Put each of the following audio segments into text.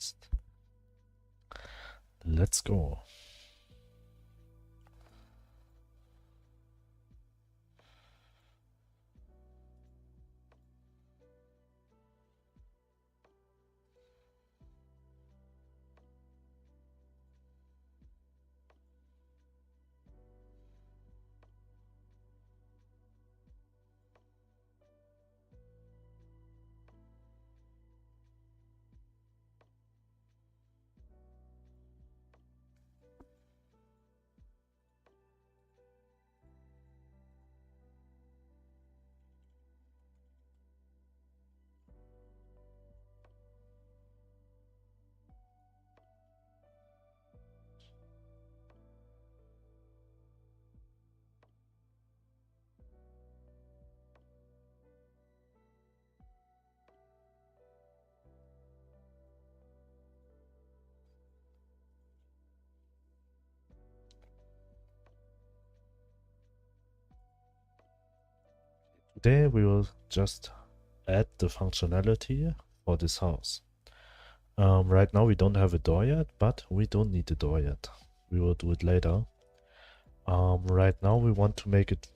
test. Let's go. Today we will just add the functionality for this house. Right now we don't have a door yet, but we don't need the door yet. We will do it later. Right now we want to make it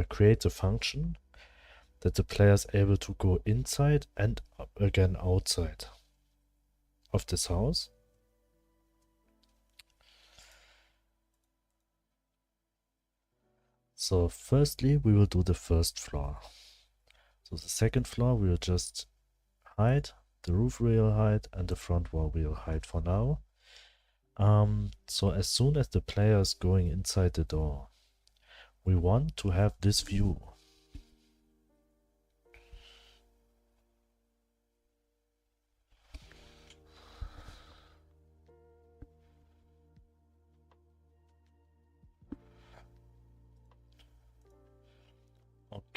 create a function that the player is able to go inside and again outside of this house. So firstly, we will do the first floor. So the second floor we will just hide, the roof we will hide, and the front wall we will hide for now. So as soon as the player is going inside the door, we want to have this view.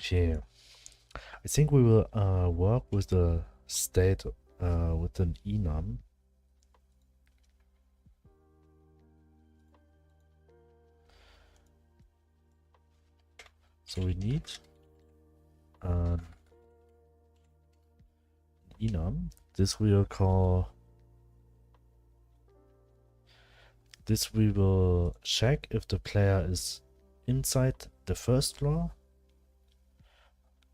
Okay, I think we will work with the state with an enum. So we need an enum. This we will call. This we will check if the player is inside the first floor,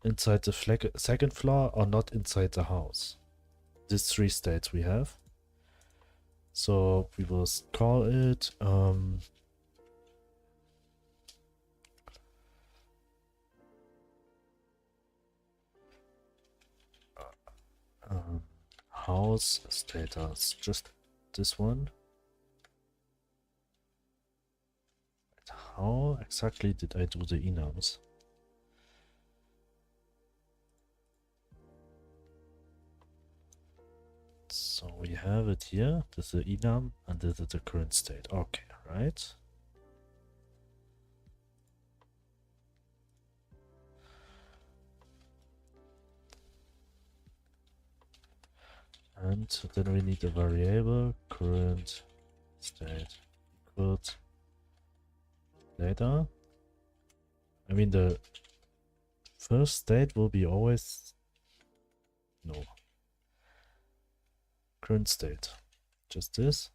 inside the second floor, or not inside the house. These three states we have. So we will call it house status, just this one. How exactly did I do the enums? So we have it here, this is the enum, and this is the current state. Okay, right? And then we need a variable current state equals data. I mean the first state will be always no current state, just this.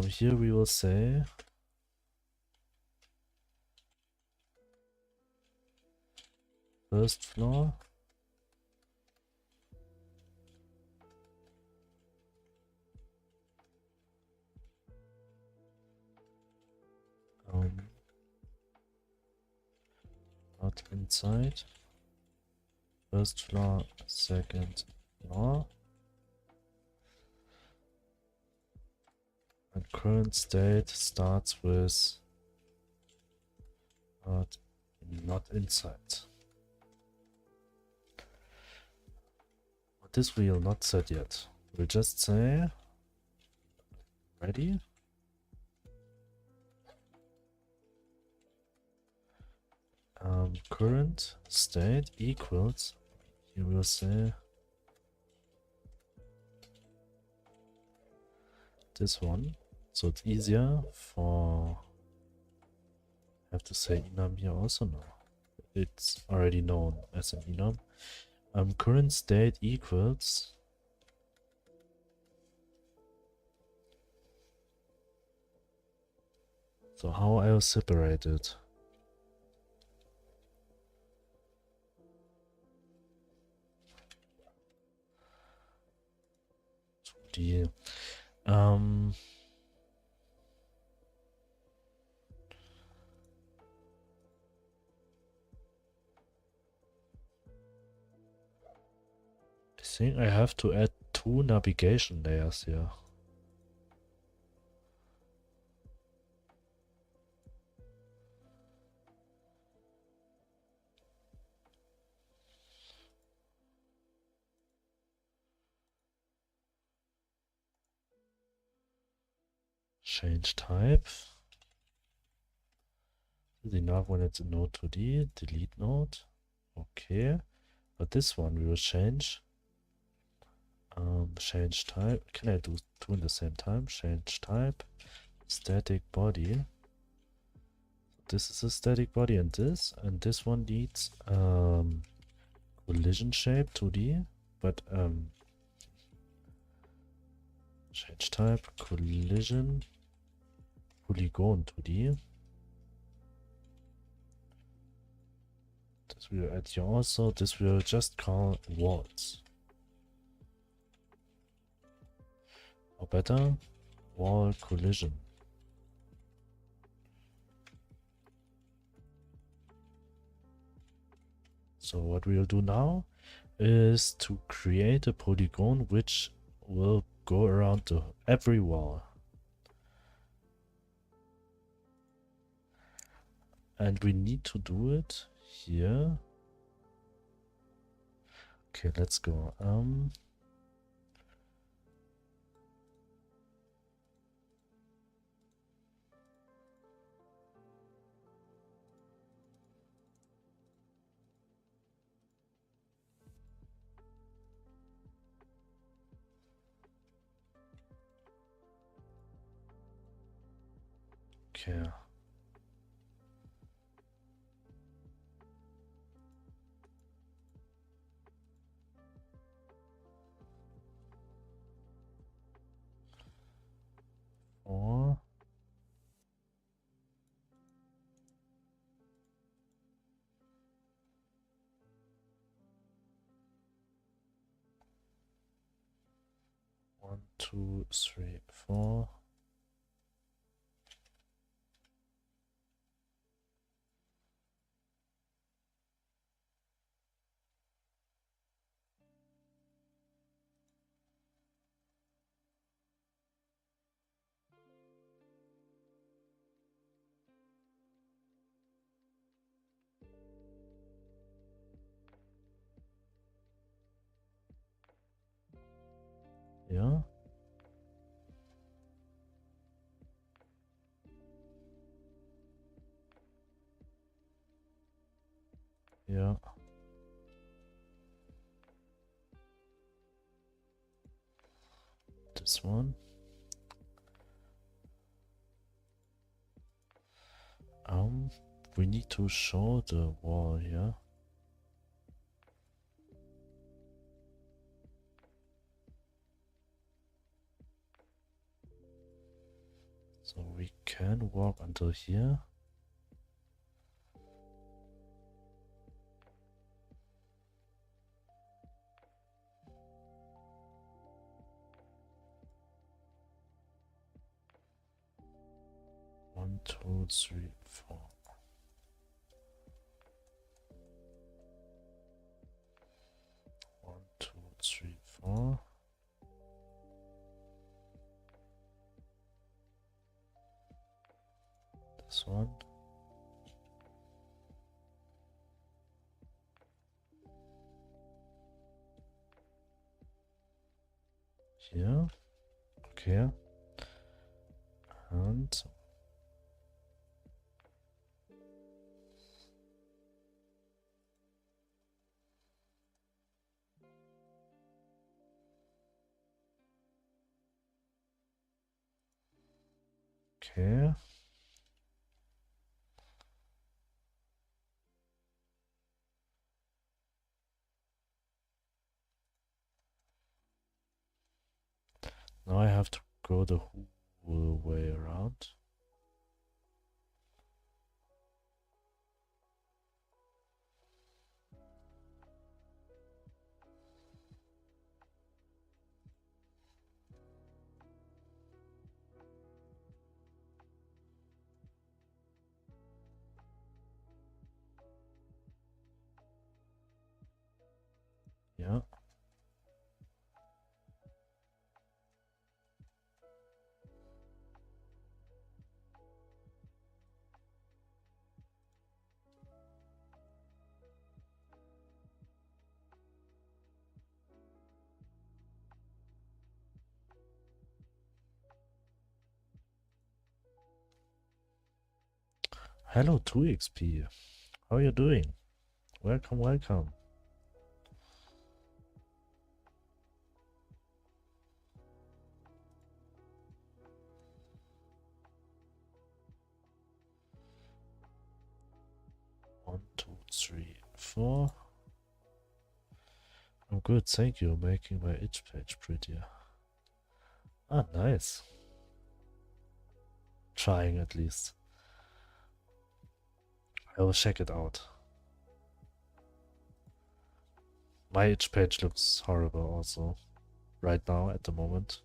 Here we will say first floor not inside, first floor, second floor, and current state starts with not inside. But this we will not set yet. We'll just say ready. Current state equals, here we'll say this one, so it's easier for, I have to say enum here also now. It's already known as an enum. Current state equals So how I'll separate it? Die, I think I have to add 2 navigation layers here. Change type. Is enough when it's a node 2D. Delete node. Okay. But this one we will change. Change type. Can I do two in the same time? Change type. Static body. This is a static body and this one needs collision shape 2D. But change type collision polygon 2D. This will add here also. This will just call walls. Or better, wall collision. So what we'll do now is to create a polygon which will go around every wall. And we need to do it here. Okay, let's go. Okay. Four. One, two, three, four. Yeah. Yeah. This one. We need to show the wall here. So we can walk until here. One, two, three, four. One, two, three, four. This one. Here. Okay. And okay. Now I have to go the whole way around. Hello 2XP. How are you doing? Welcome, welcome. One, two, three, four. I'm good, thank you. Making my itch page prettier. Ah, nice. Trying at least. I will check it out. My itch page looks horrible also. Right now, at the moment.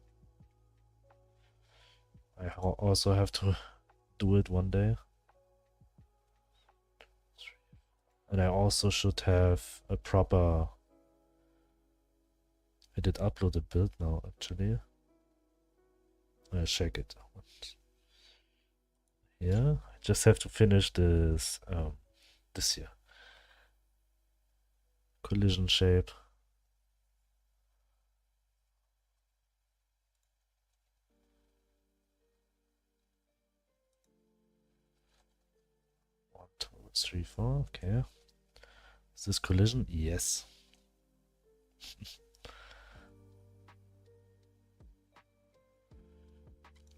I also have to do it one day. And I also should have a proper... I did upload a build now, actually. I'll check it. Yeah, I just have to finish this this here. Collision shape. One, two, three, four. Okay. Is this collision? Yes.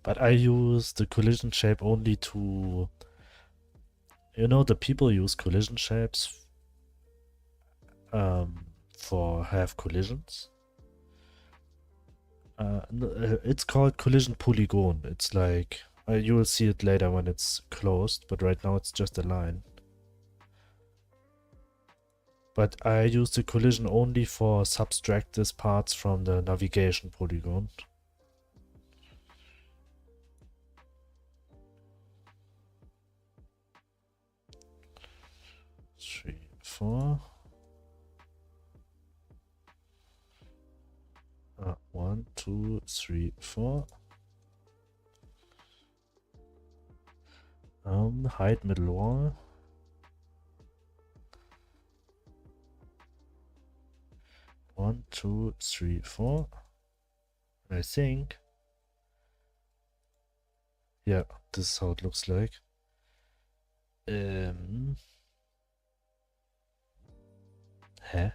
But I use the collision shape only to... You know, the people use collision shapes for have collisions. It's called collision polygon. It's like... you will see it later when it's closed, but right now it's just a line. But I use the collision only for subtracted parts from the navigation polygon. 3, 4. 1, 2, 3, 4. Hide middle wall. 1, 2, 3, 4. I think. Yeah, this is how it looks like. Huh?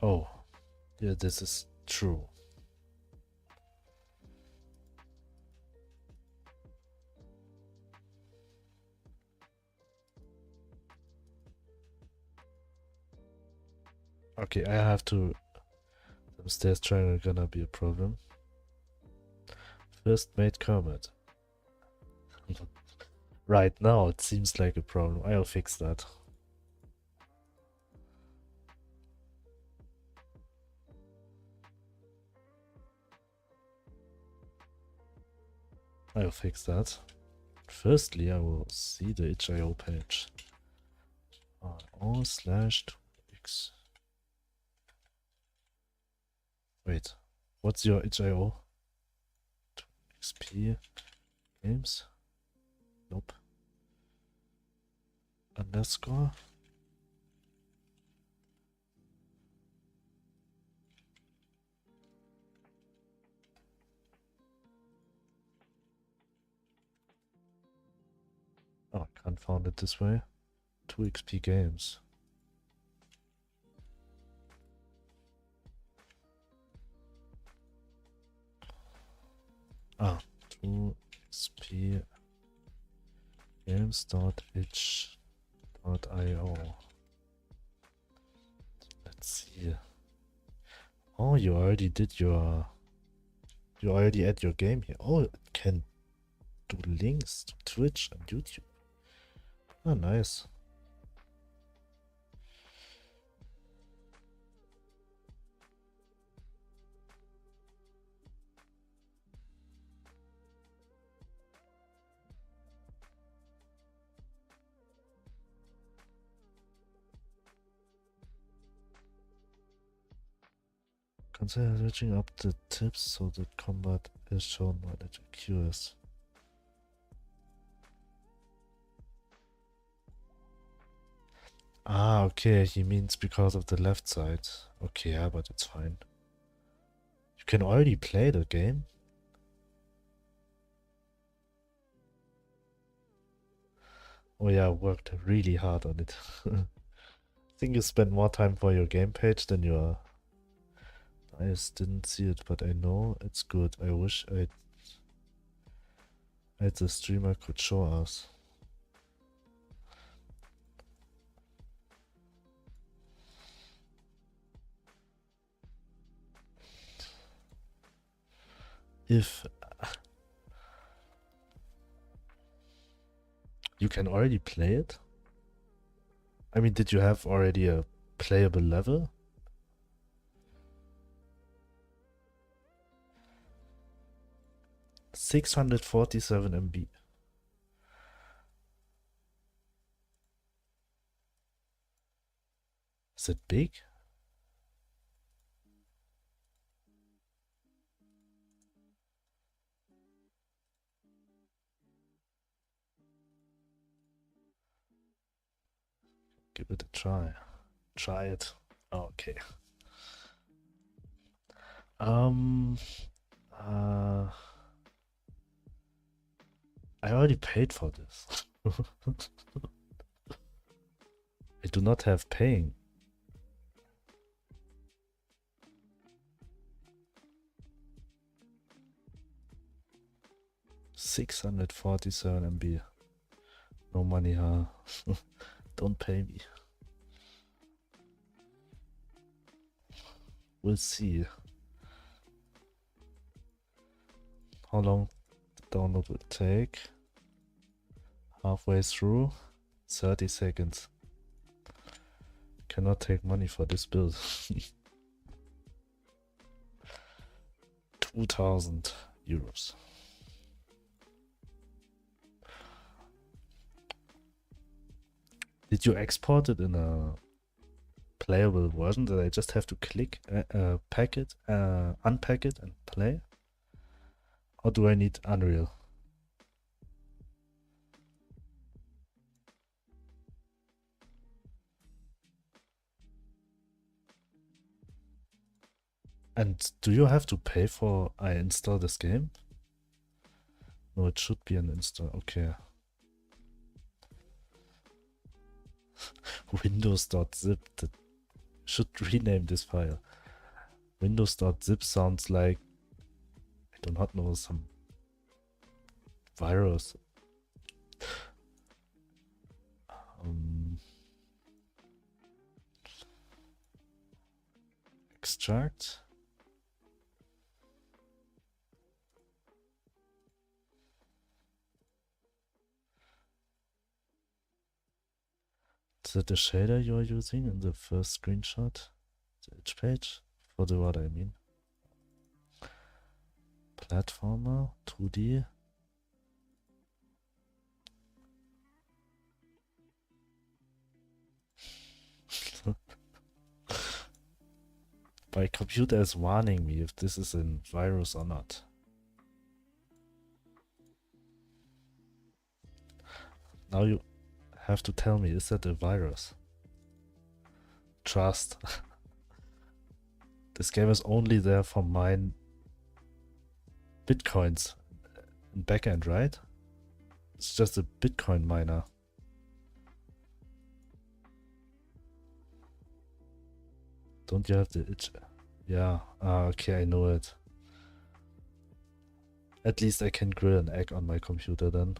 Oh, yeah, this is true. Okay, I have to... The stairs triangle gonna be a problem. First made comment. Right now it seems like a problem. I'll fix that. I'll fix that. Firstly, I will see the itch.io page. /2x. Wait, what's your itch.io? 2xp games? Nope. Underscore? Oh, I can't find it this way. 2xp games. Ah, 2xp games.itch.io. Let's see. Oh, you already did your... You already add your game here. Oh, it can do links to Twitch and YouTube. Oh, nice. Consider switching up the tips so that combat is shown while it occurs. Ah, okay, he means because of the left side. Okay, yeah, but it's fine. You can already play the game. Oh yeah, I worked really hard on it. I think you spent more time for your game page than your... I just didn't see it, but I know it's good. I wish I had the streamer could show us. If you can already play it? I mean, did you have already a playable level? $647 MB. Is it big? Give it a try. Try it. Okay. Um. Uh. I already paid for this. I do not have paying. $647 MB. No money, huh? Don't pay me. We'll see how long the download will take. Halfway through, 30 seconds. Cannot take money for this build. 2,000 euros. Did you export it in a playable version that I just have to click, pack it, unpack it and play? Or do I need Unreal? And do you have to pay for I install this game? No, it should be an install. Okay. Windows.zip. That should rename this file. Windows.zip sounds like, I do not know, some virus. Extract. Is that the shader you are using in the first screenshot? The edge page? For the what I mean. Platformer, 2D. My computer is warning me if this is a virus or not. Now you have to tell me, is that a virus? Trust. This game is only there for mine bitcoins in backend, right? It's just a Bitcoin miner. Don't you have the itch? Yeah, okay, I know it. At least I can grill an egg on my computer then.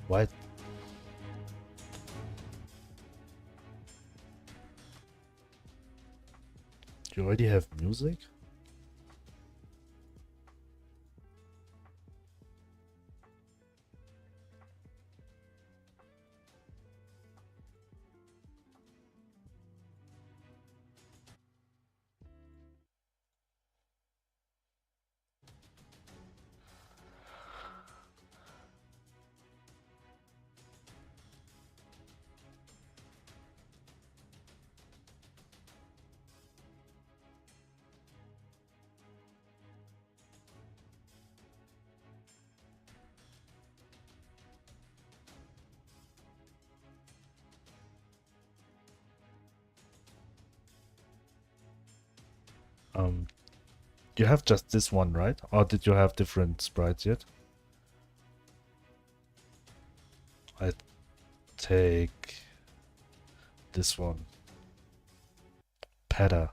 Why? You already have music? You have just this one, right? Or did you have different sprites yet? I take this one. Peta.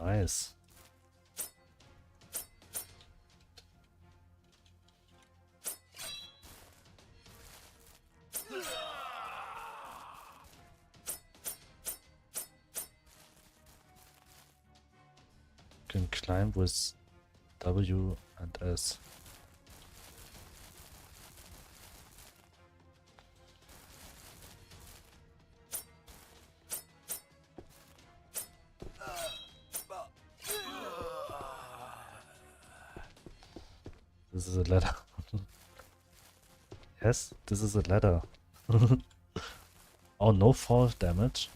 Nice. Can climb with W and S. This is a ladder. Yes, this is a ladder. Oh, no fall damage.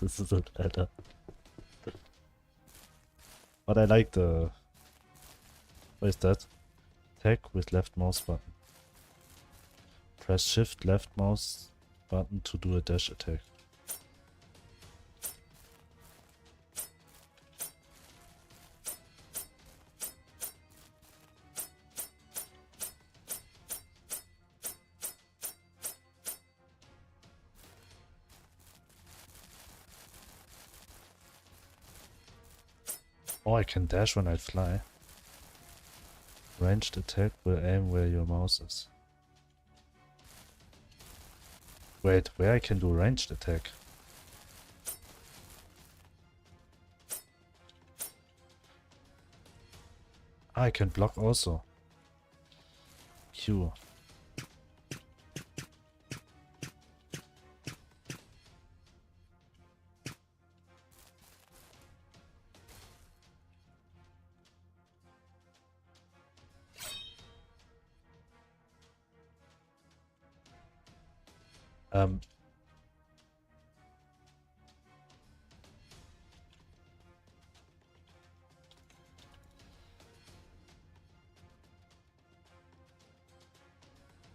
This is a ladder. But I like the... What is that? Attack with left mouse button. Press shift left mouse button to do a dash attack. Oh, I can dash when I fly. Ranged attack will aim where your mouse is. Wait, where I can do ranged attack? Ah, I can block also. Q.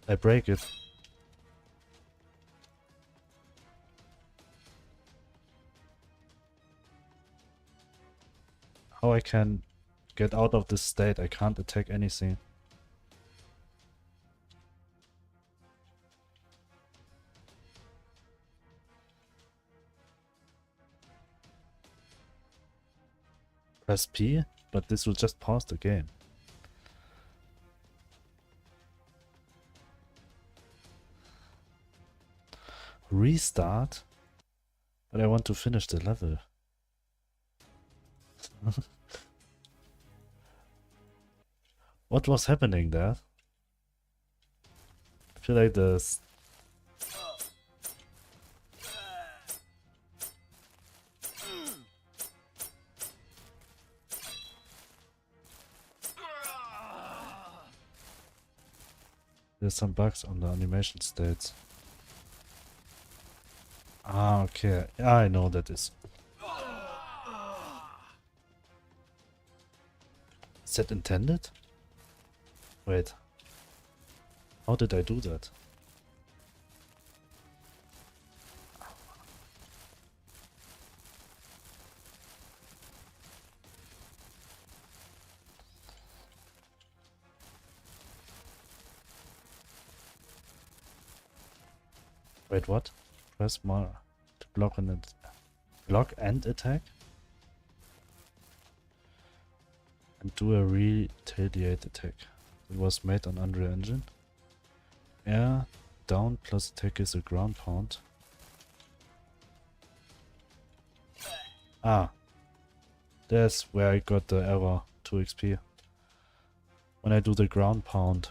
I break it. How I can get out of this state? I can't attack anything. Press P, but this will just pause the game. Restart? But I want to finish the level. What was happening there? I feel like this. There's some bugs on the animation states. Ah, okay. Yeah, I know that is. Is that intended? Wait. How did I do that? Wait, what? Press more to block and attack? And do a retaliate attack. It was made on Unreal Engine. Air down plus attack is a ground pound. Ah. That's where I got the error, 2 XP. When I do the ground pound.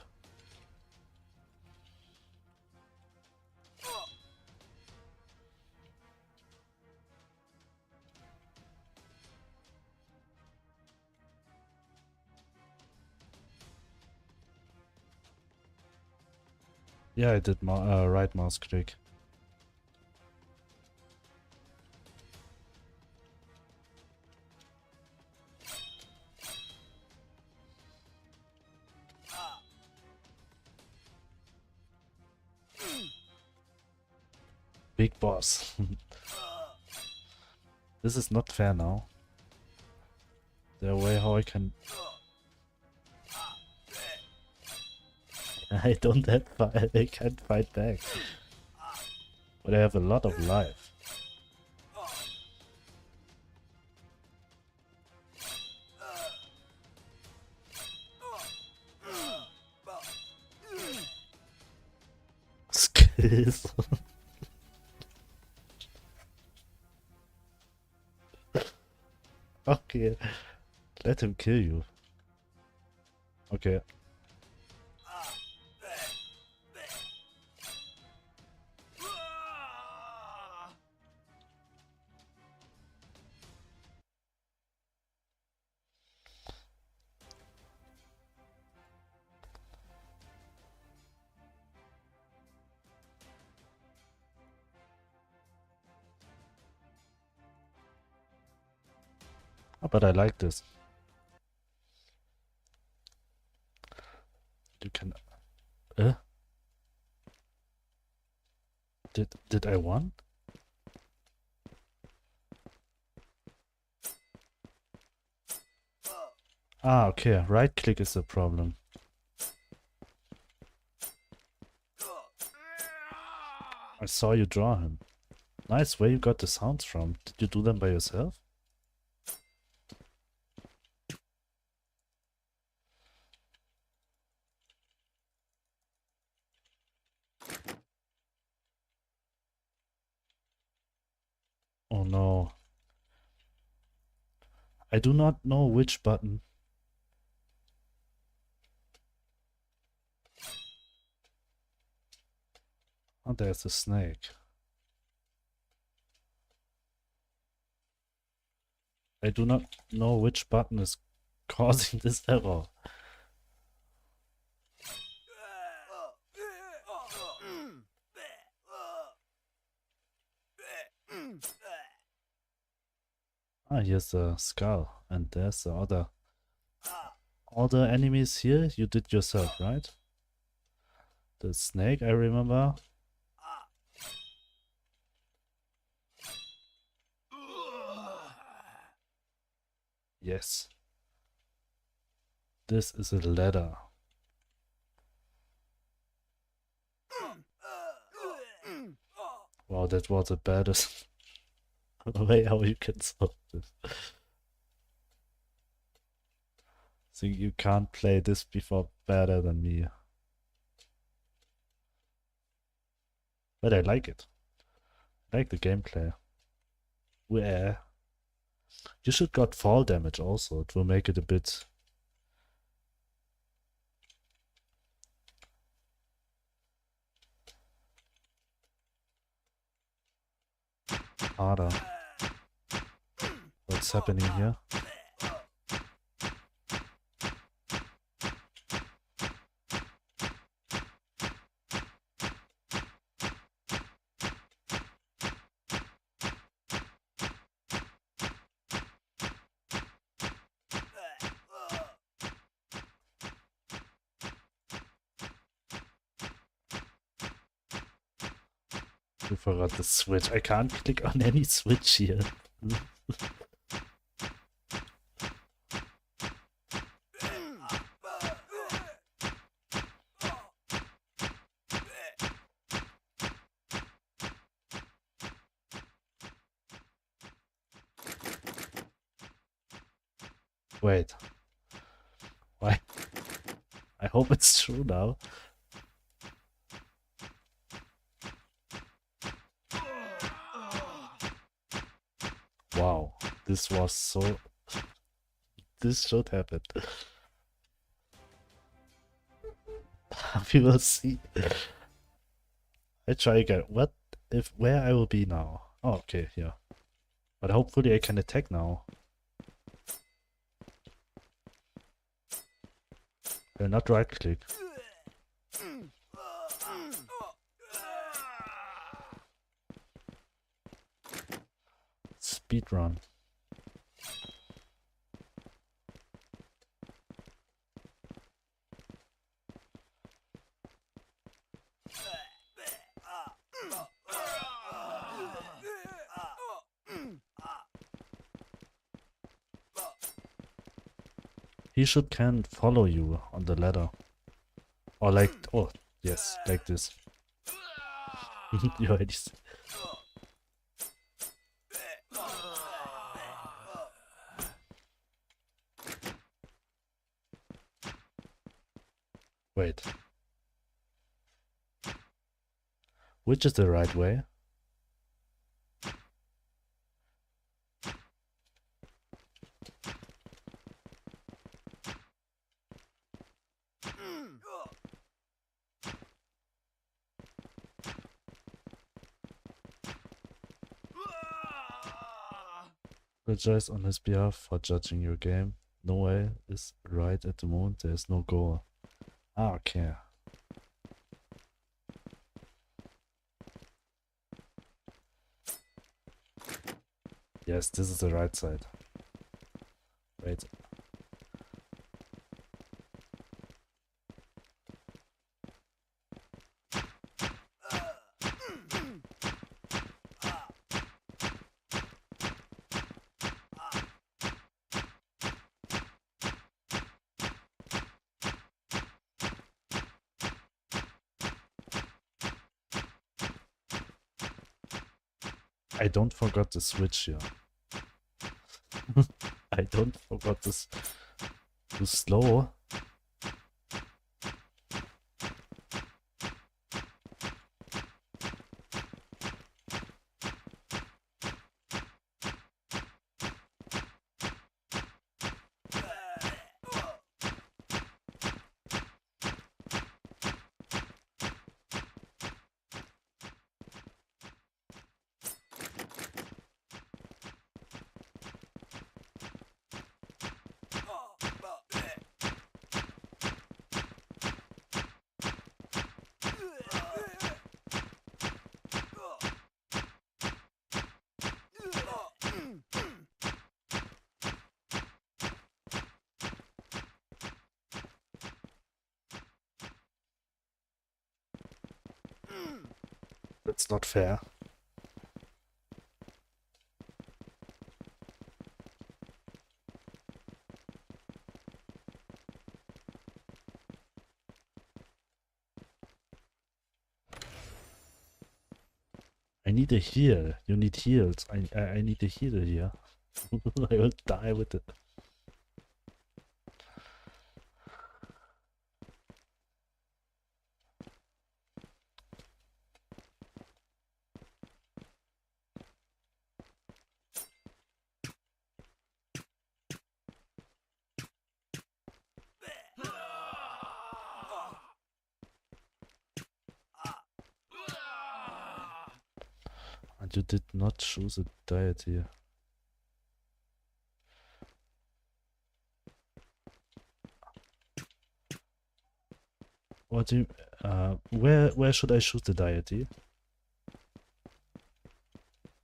Yeah, I did right mouse click. Big boss. This is not fair now. There a way how I can... I don't have I can't fight back. But I have a lot of life. Skills. Okay, let him kill you. Okay. Oh, but I like this. You can... Did I won? Ah, okay. Right click is the problem. I saw you draw him. Nice, where you got the sounds from? Did you do them by yourself? Oh no. I do not know which button. Oh, there's a snake. I do not know which button is causing this error. Ah, here's the skull, and there's the other. All the enemies here you did yourself, right? The snake, I remember. Yes. This is a ladder. Wow, that was the baddest way how you can solve this. So you can't play this before better than me. But I like it. I like the gameplay. Yeah. You should got fall damage also. It will make it a bit harder. What's happening here? You forgot the switch. I can't click on any switch here. Wait. Why? I hope it's true now. Wow, this was so... This should happen. We will see. I try again. What if... Where I will be now? Oh, okay, yeah. But hopefully I can attack now. I'll not right click. Speedrun. He can follow you on the ladder. Or like, oh, yes, like this. You already Wait. Which is the right way? Apologize on his behalf for judging your game. No way is right at the moment. There is no goal. Ah, okay. Yes, this is the right side. Wait. I don't forgot the switch here. I don't forgot this too slow. That's not fair. I need a heal. You need heals. I need a heal here. I will die with it. And you did not choose a deity. What do you, where should I choose the deity?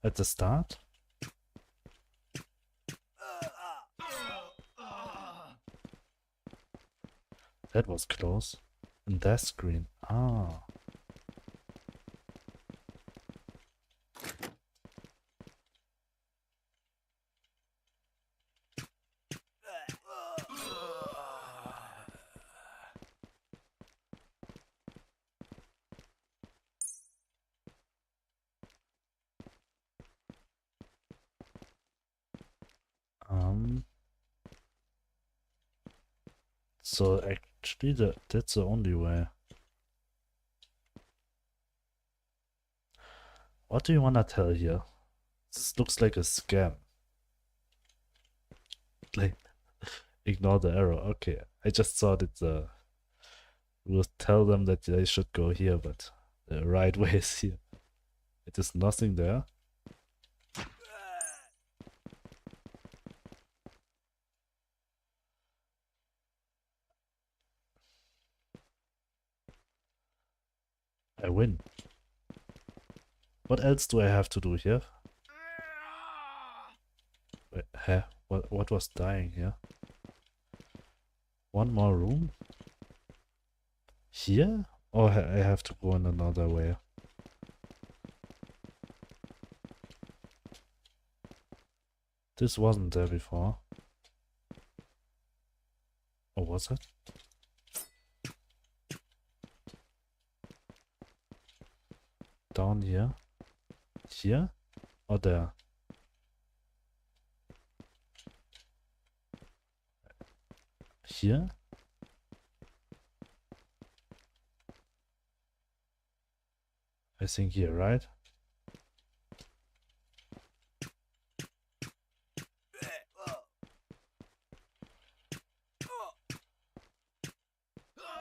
At the start? That was close. And that screen. Ah. So actually that's the only way. What do you wanna tell here? This looks like a scam. Like, ignore the error. Okay, I just thought it will tell them that they should go here, but the right way is here. It is nothing there. I win. What else do I have to do here? Wait, huh? What was dying here? One more room? Here? Or I have to go in another way? This wasn't there before. Or was it? down here. Here? Or there? Here? I think here, right?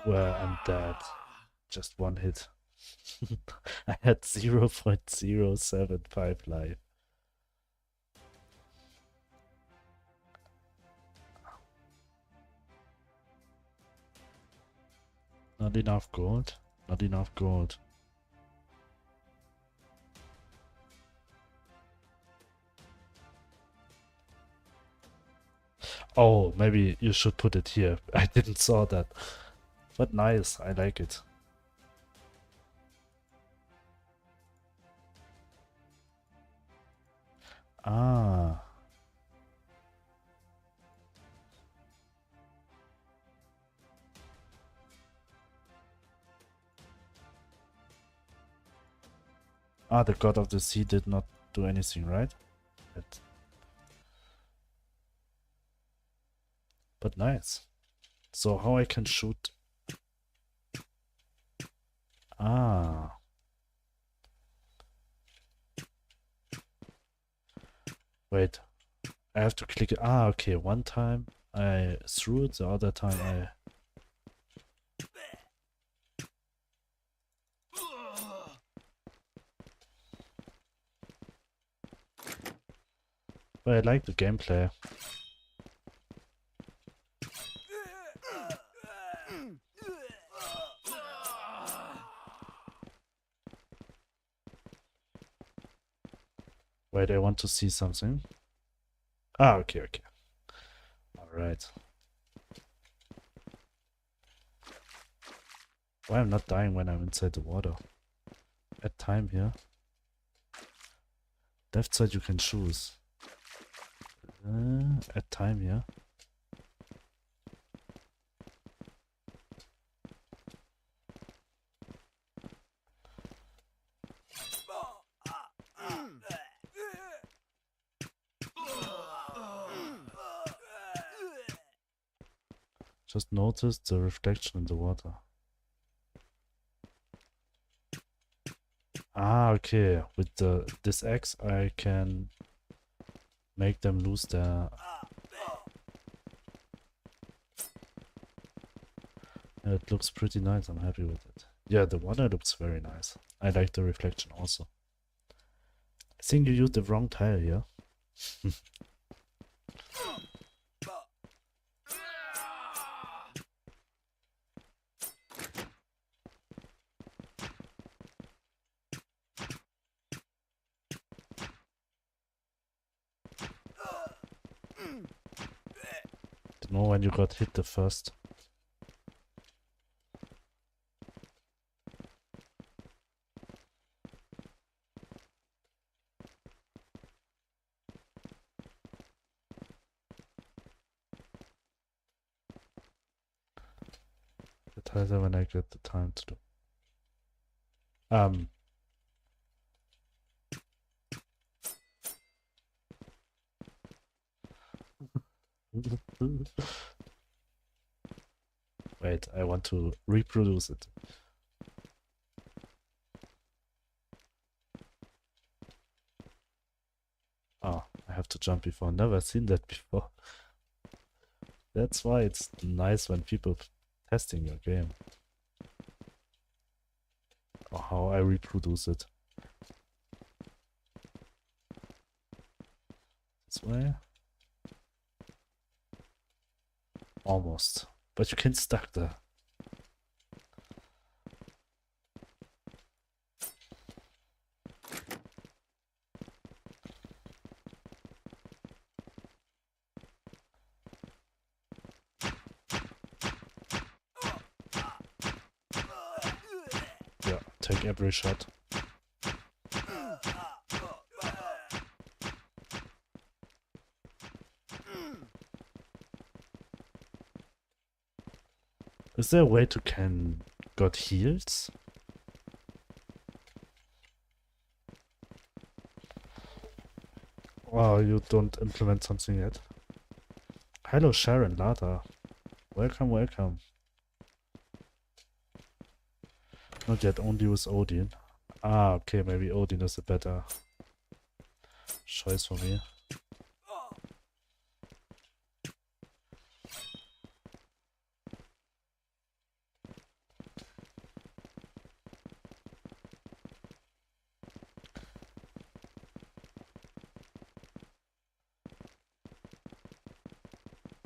Well, I'm dead. Just one hit. I had 0.075 life. Not enough gold. Not enough gold. Oh, maybe you should put it here. I didn't saw that. But nice, I like it. Ah. Ah, the God of the Sea did not do anything, right? But nice. So how I can shoot? Ah. Wait. I have to click it. Ah, okay. One time I threw it, the other time I... But I like the gameplay. Wait, I want to see something. Ah, okay, okay. Alright. Why I'm not dying when I'm inside the water? Add time here. Left side you can choose. Add time here. Just notice the reflection in the water. Ah, okay. With this X I can make them lose their... It looks pretty nice, I'm happy with it. Yeah, the water looks very nice. I like the reflection also. I think you used the wrong tile here. Don't know when you got hit the first. The title when I get the time to do. Wait, I want to reproduce it. Oh, I have to jump before. Never seen that before. That's why it's nice when people testing your game. Or how I reproduce it. This way? Almost. But you can stuck there. Yeah, take every shot. Is there a way to can got heals? Oh, you don't implement something yet. Hello, Sharon, Lada. Welcome, welcome. Not yet, only with Odin. Ah, okay, maybe Odin is a better choice for me.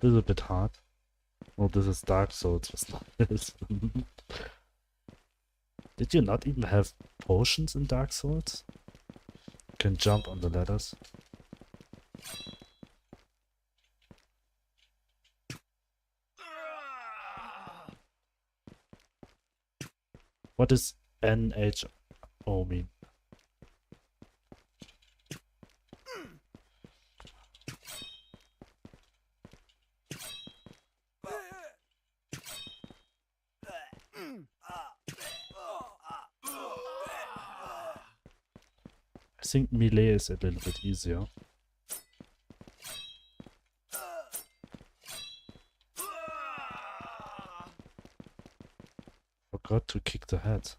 This is a bit hard. Oh, this is Dark Souls. It's not this. Did you not even have potions in Dark Souls? You can jump on the ladders. What does NHO mean? I think melee is a little bit easier. Forgot to kick the head.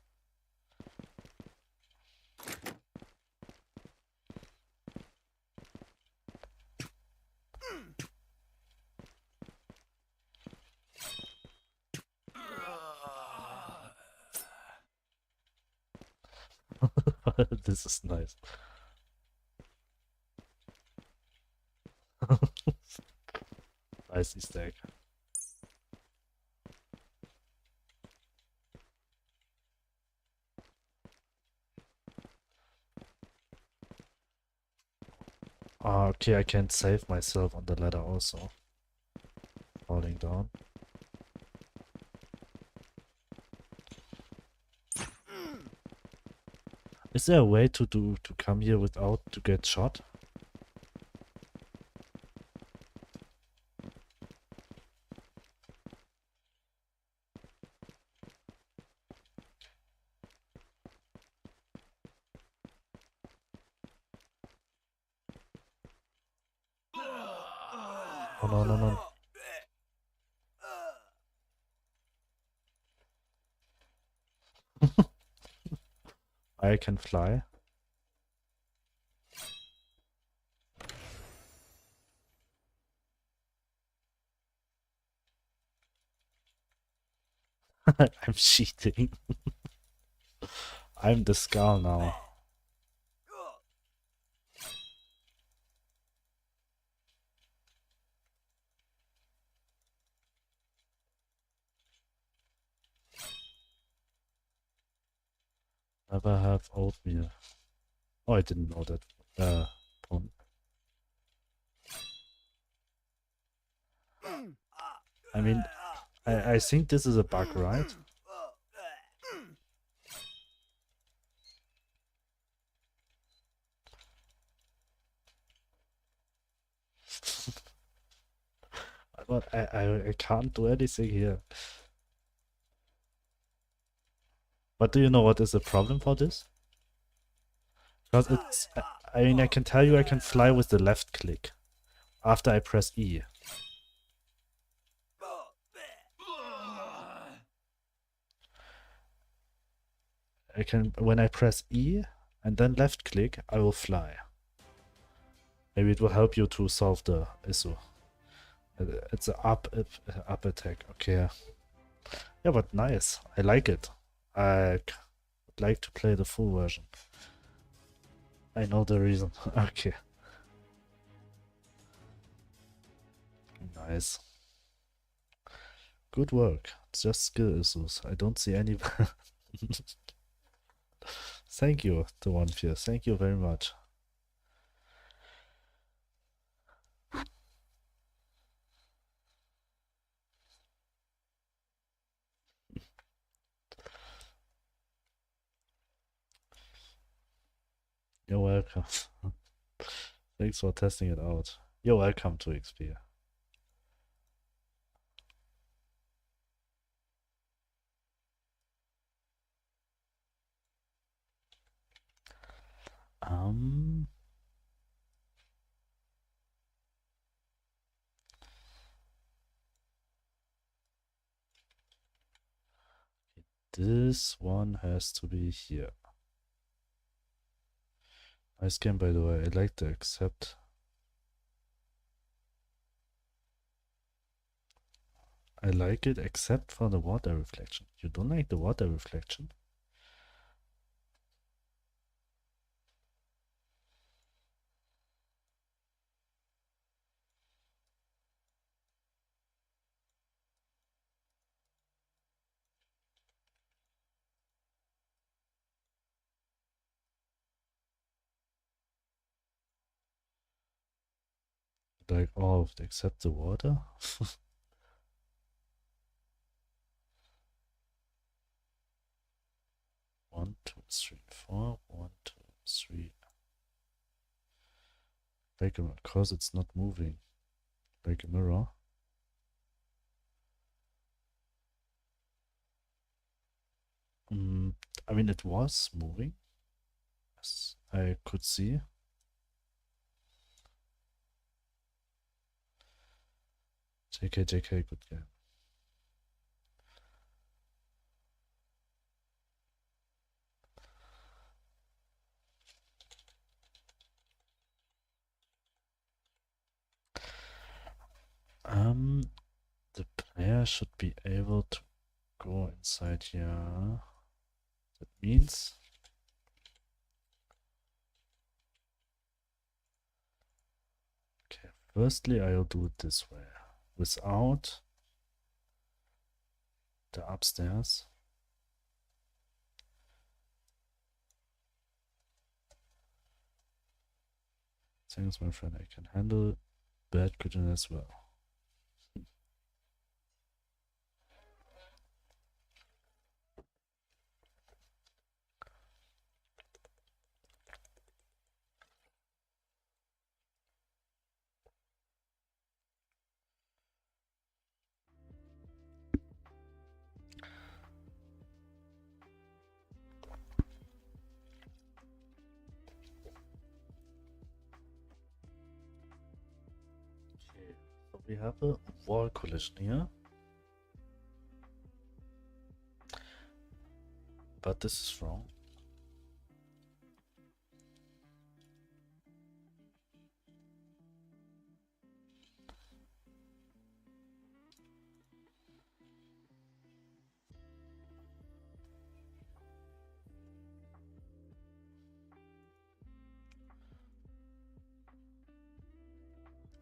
This is nice. Nice Easter egg. Ah, okay, I can save myself on the ladder also. Falling down. Is there a way to come here without to get shot? Oh no no no. I can fly. I'm cheating. I'm the skull now. Never have oatmeal. Oh, I didn't know that. Pun. I mean, I think this is a bug, right? But I can't do anything here. But do you know what is the problem for this? Because it's, I mean, I can tell you I can fly with the left click after I press E. I can, when I press E and then left click, I will fly. Maybe it will help you to solve the issue. It's an up attack. Okay. Yeah, but nice. I like it. I would like to play the full version. I know the reason. Okay. Nice. Good work. It's just skill issues. I don't see any. Thank you, the one fear. Thank you very much. You're welcome. Thanks for testing it out. You're welcome to XP. Um, this one has to be here. Nice game, by the way. I like the accept. I like it except for the water reflection. You don't like the water reflection? Like all of it except the water? One, two, three, four. 1, 2, 3. Like a, cause it's not moving. Like a mirror. I mean, it was moving, as I could see. JK, JK, good game. The player should be able to go inside here. That means okay, firstly I'll do it this way. Without the upstairs. Thanks my friend, I can handle bad cooking as well. Okay, so we have a wall collision here. But this is wrong.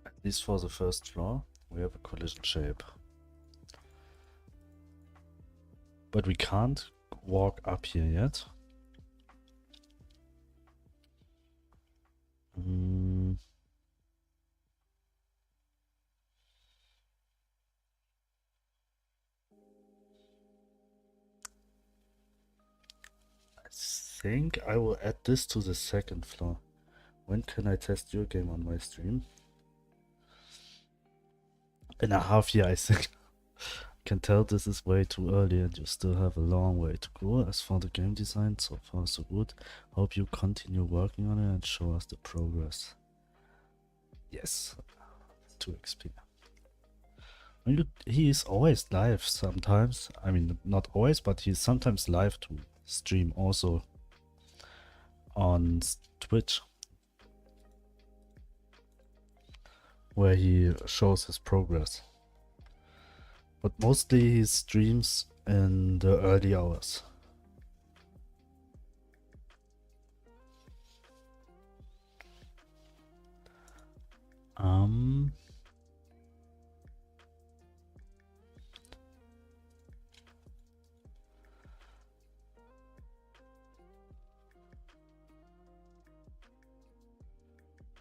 At least for the first floor, we have a collision shape. But we can't walk up here yet. I think I will add this to the second floor. When can I test your game on my stream? In a half year, I think. Can tell this is way too early and you still have a long way to go. As for the game design, so far so good. Hope you continue working on it and show us the progress. Yes, 2 XP. He is always live sometimes. I mean, not always, but he's sometimes live to stream also on Twitch, where he shows his progress. But mostly he streams in the early hours.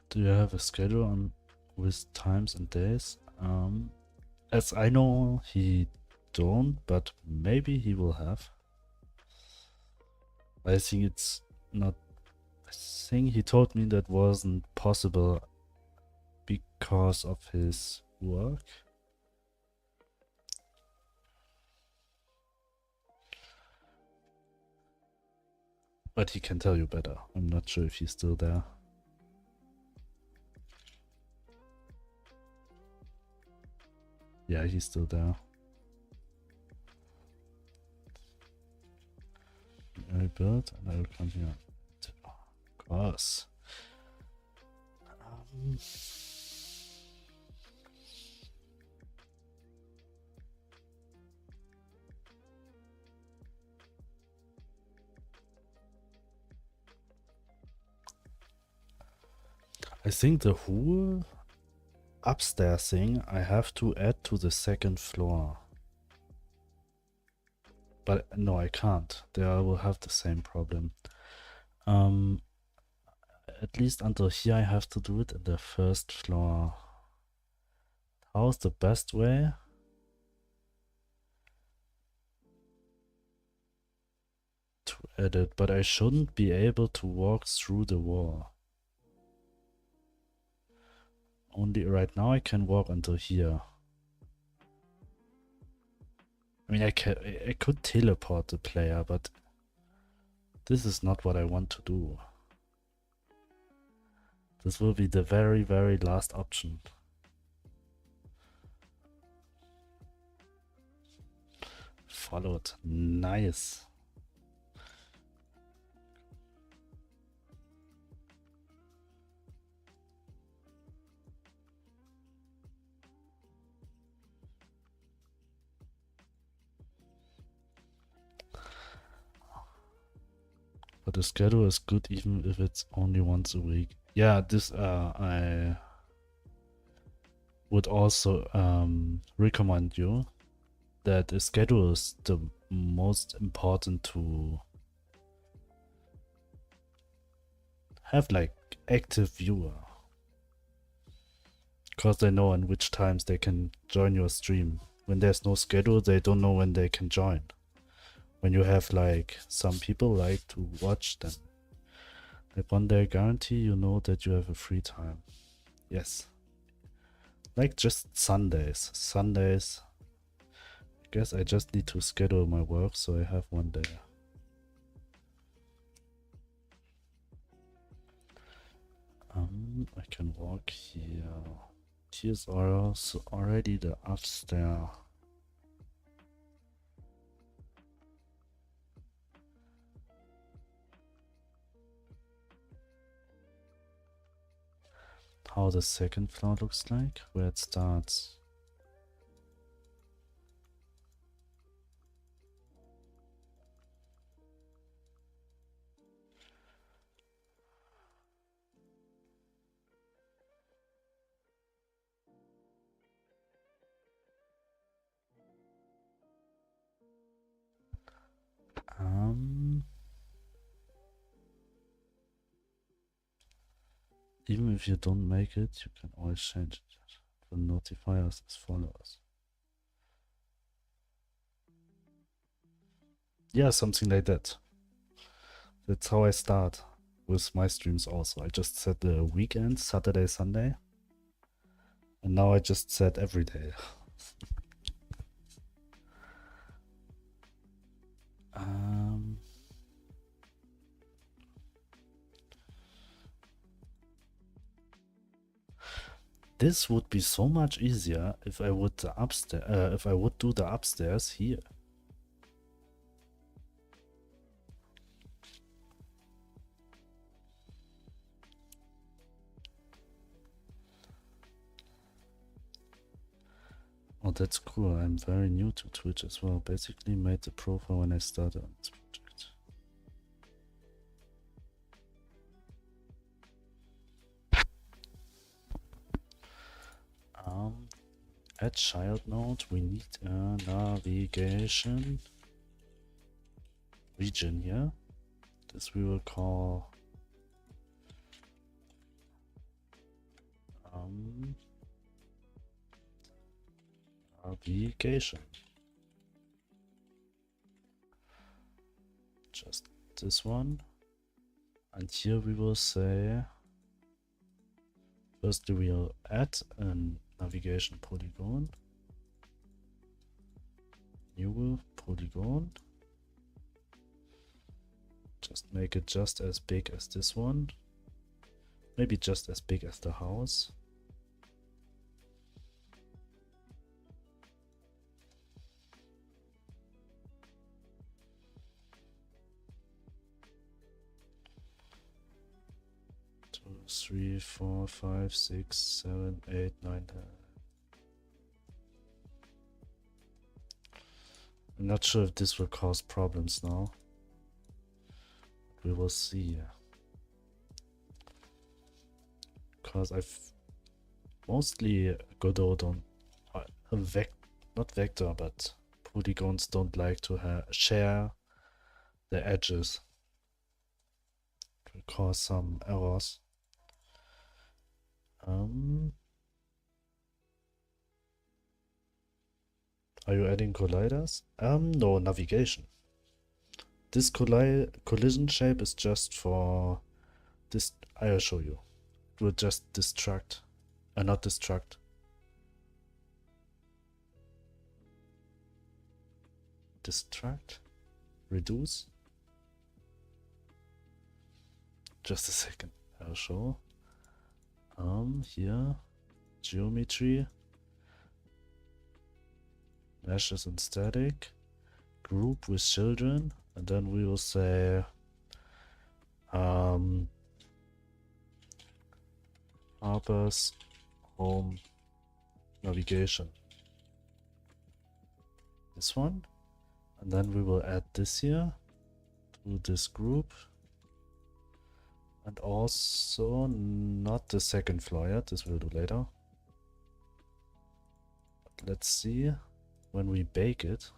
Do you have a schedule on with times and days? As I know, he don't, but maybe he will have. I think it's not. I think he told me that wasn't possible because of his work. But he can tell you better. I'm not sure if he's still there. Yeah, he's still there. I build and I will come here. Of course. I think the whole upstairs thing I have to add to the second floor. But no, I can't. There I will have the same problem. At least until here I have to do it in the first floor. How's the best way? To edit, but I shouldn't be able to walk through the wall. Only right now I can walk until here. I mean, I could teleport the player, but this is not what I want to do. This will be the very, very last option. Followed. Nice. But the schedule is good even if it's only once a week. Yeah, this I would also recommend you that the schedule is the most important to have, like, active viewer. Because they know in which times they can join your stream. When there's no schedule, they don't know when they can join. When you have, like, some people like to watch them. Like 1 day guarantee, you know that you have a free time. Yes. Like just Sundays. Sundays. I guess I just need to schedule my work so I have 1 day. I can walk here. Here's also already the upstairs. How the second floor looks like, where it starts. Even if you don't make it, you can always change it. The notifiers as follows. Yeah, something like that. That's how I start with my streams also. I just set the weekend, Saturday, Sunday. And now I just set every day. This would be so much easier if I would do the upstairs here. Oh, that's cool. I'm very new to Twitch as well. Basically made the profile when I started on this project. At child node, we need a navigation region here. This we will call navigation. Just this one. And here we will say, first we will add a navigation polygon. New polygon. Just make it just as big as this one. Maybe just as big as the house. 3, 4, 5, 6, 7, 8, 9, 10. I'm not sure if this will cause problems now. We will see. Because I've mostly Godot don't not vector, but polygons don't like to share the edges. It will cause some errors. Are you adding colliders? No, navigation. This collision shape is just for this. I'll show you. It will just destruct, not destruct. Destruct, reduce. Just a second. I'll show. Here, geometry, meshes and static, group with children, and then we will say Harper's home navigation. This one, and then we will add this here to this group. And also not the second floor yet, this we'll do later. But let's see when we bake it.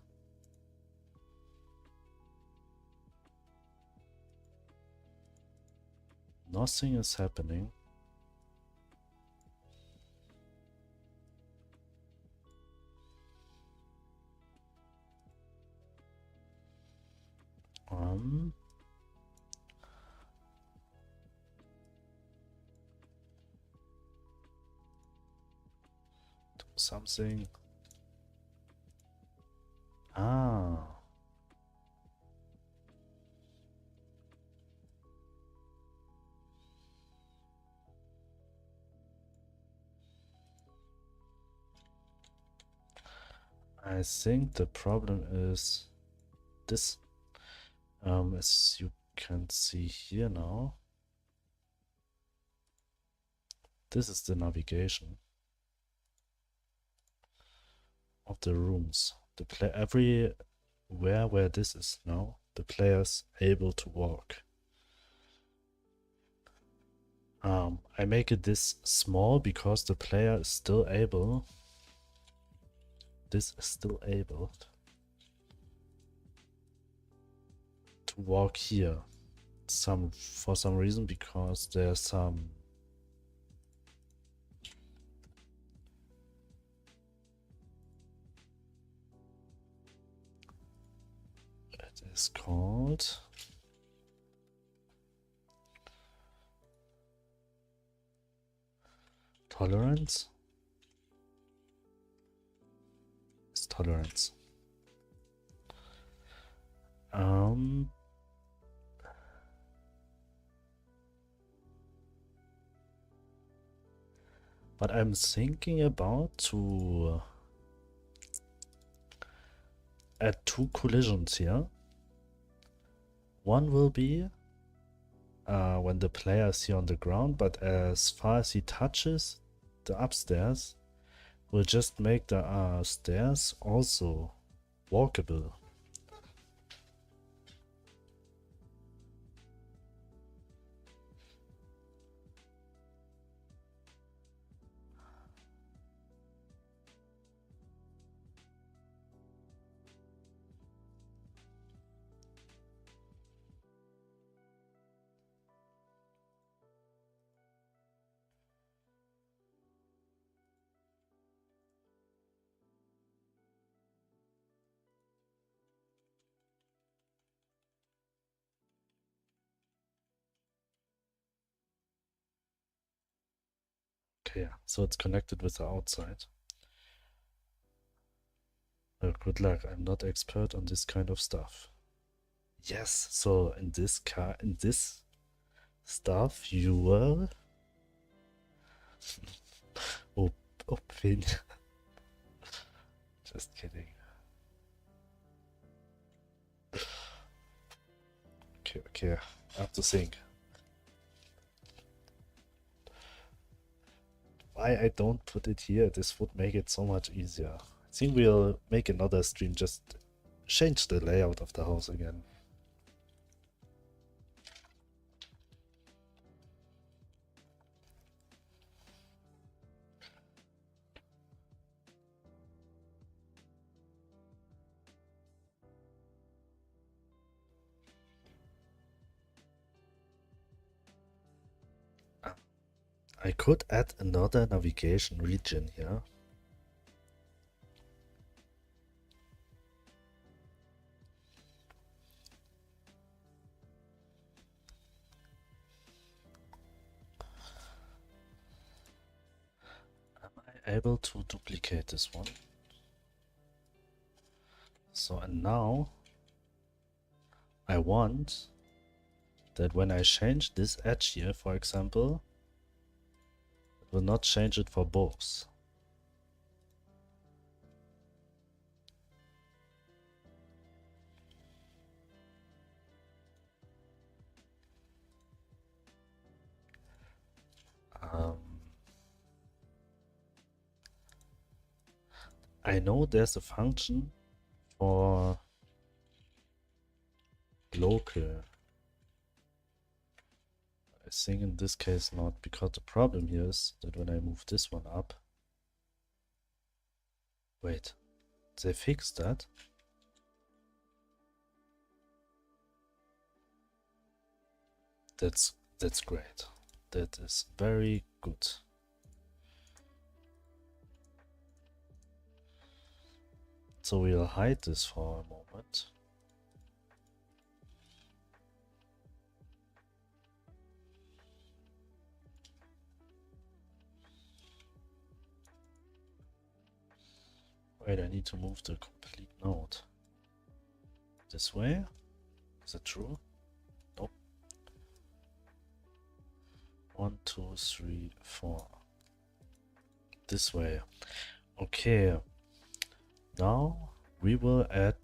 Nothing is happening. Do something. I think the problem is this. As you can see here now, this is the navigation of the rooms. The everywhere where this is now, the player's able to walk. I make it this small because the player is still able. This is still able to walk here. For some reason, because there's some it is called tolerance. It's tolerance. But I'm thinking about to add two collisions here. One will be when the player is here on the ground, but as far as he touches the upstairs, we'll just make the stairs also walkable. Okay, so it's connected with the outside. Good luck, I'm not expert on this kind of stuff. Yes, so in this stuff you will open. Just kidding. Okay, I have to think. why I don't put it here. This would make it so much easier. I think we'll make another stream, just change the layout of the house again. I could add another navigation region here. Am I able to duplicate this one? So, and now I want that when I change this edge here, for example, it will not change it for both. I know there's a function for local. I think in this case not, because the problem here is that when I move this one up... Wait, they fixed that? That's great. That is very good. So we'll hide this for a moment. Wait, I need to move the complete node. This way? Is that true? Nope. 1, 2, 3, 4. This way. Okay. Now we will add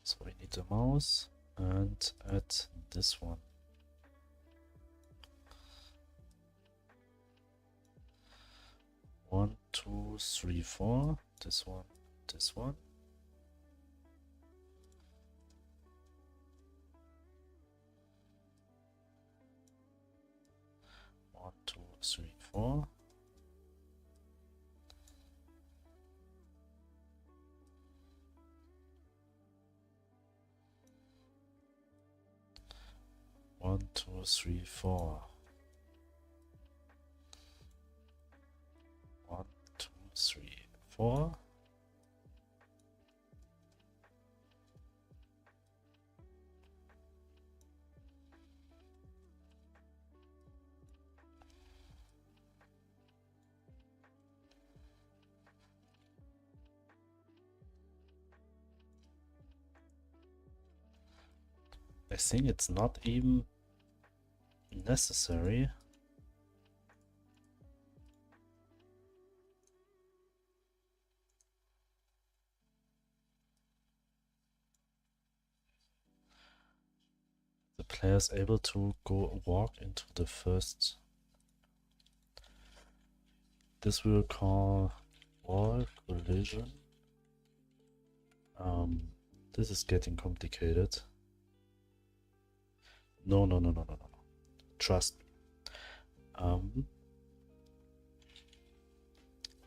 so we need a mouse and add this one. One, two, three, four. This one, this one. One, two, three, four. One, two, three, four. 1, 2, 3, 4. I think it's not even necessary. The player is able to walk into the first. This we'll call wall collision. This is getting complicated. No. Trust me.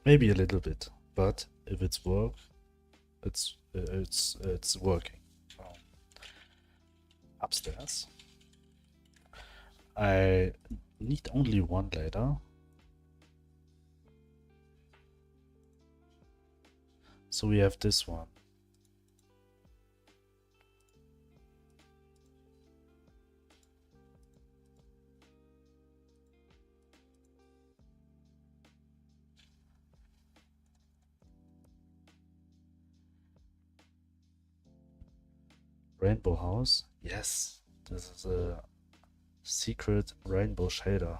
Maybe a little bit, but if it's it's working. Upstairs. I need only one ladder. So we have this one. Rainbow house. Yes, this is a Secret rainbow shader.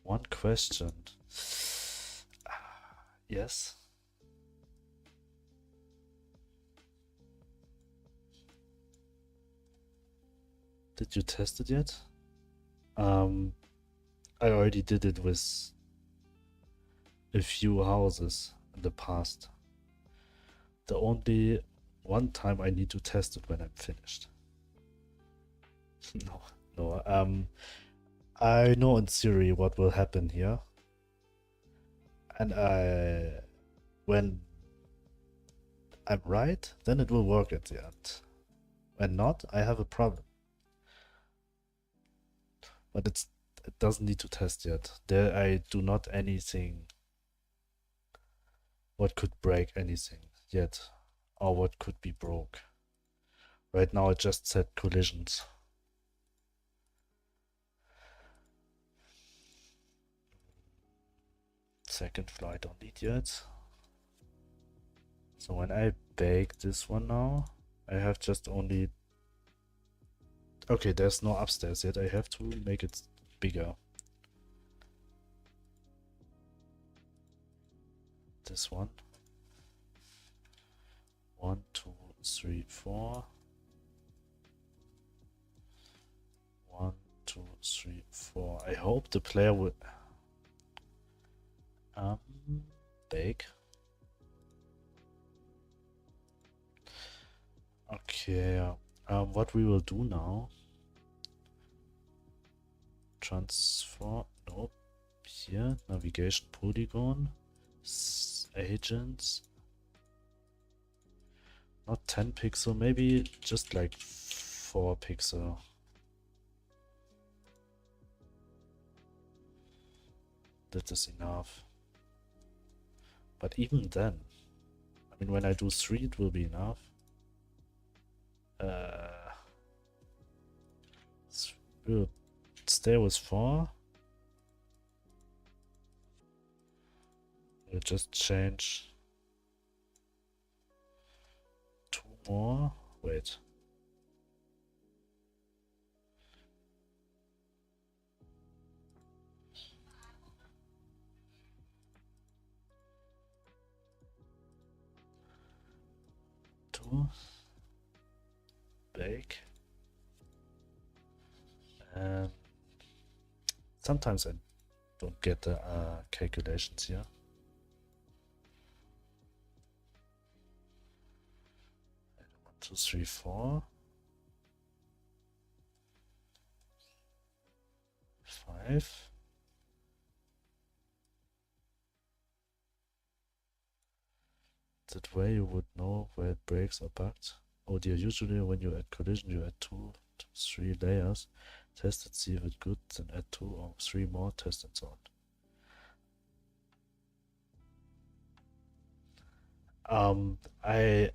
One question. Yes. Did you test it yet? I already did it with a few houses in the past. The only one time I need to test it when I'm finished. No. I know in theory what will happen here. And when I'm right, then it will work at the end. When not, I have a problem. But it doesn't need to test yet. There I do not anything what could break anything yet, or what could be broke. Right now I just set collisions. Second floor I don't need yet. So when I bake this one now, I have just only... Okay, there's no upstairs yet. I have to make it bigger. This one. 1, 2, 3, 4. 1, 2, 3, 4. I hope the player would bake. Okay, what we will do now, transfer, nope, here, navigation polygon, agents, not 10 pixel, maybe just like 4 pixel. That is enough. But even then, I mean, when I do 3, it will be enough. We'll stay with 4. We'll just change 2 more. Wait. Bake. And sometimes I don't get the calculations here. 1, 2, 3, 4. 5. That way you would know where it breaks or bugged. Oh dear, usually when you add collision you add 2 to 3 layers. Test it, see if it's good, then add 2 or 3 more, test and so on. I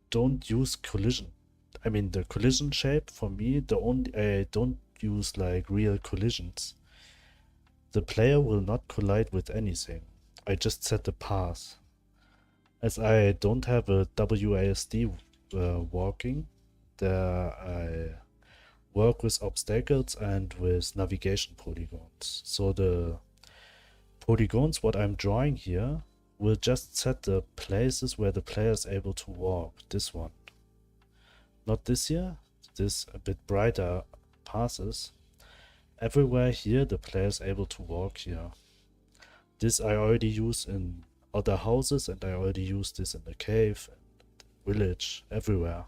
don't use collision. I mean the collision shape for me, I don't use like real collisions. The player will not collide with anything. I just set the path. As I don't have a WASD walking, there I work with obstacles and with navigation polygons. So the polygons, what I'm drawing here, will just set the places where the player is able to walk. This one. Not this here, this a bit brighter passes. Everywhere here the player is able to walk here. This I already use in other houses, and I already use this in the cave and village, everywhere.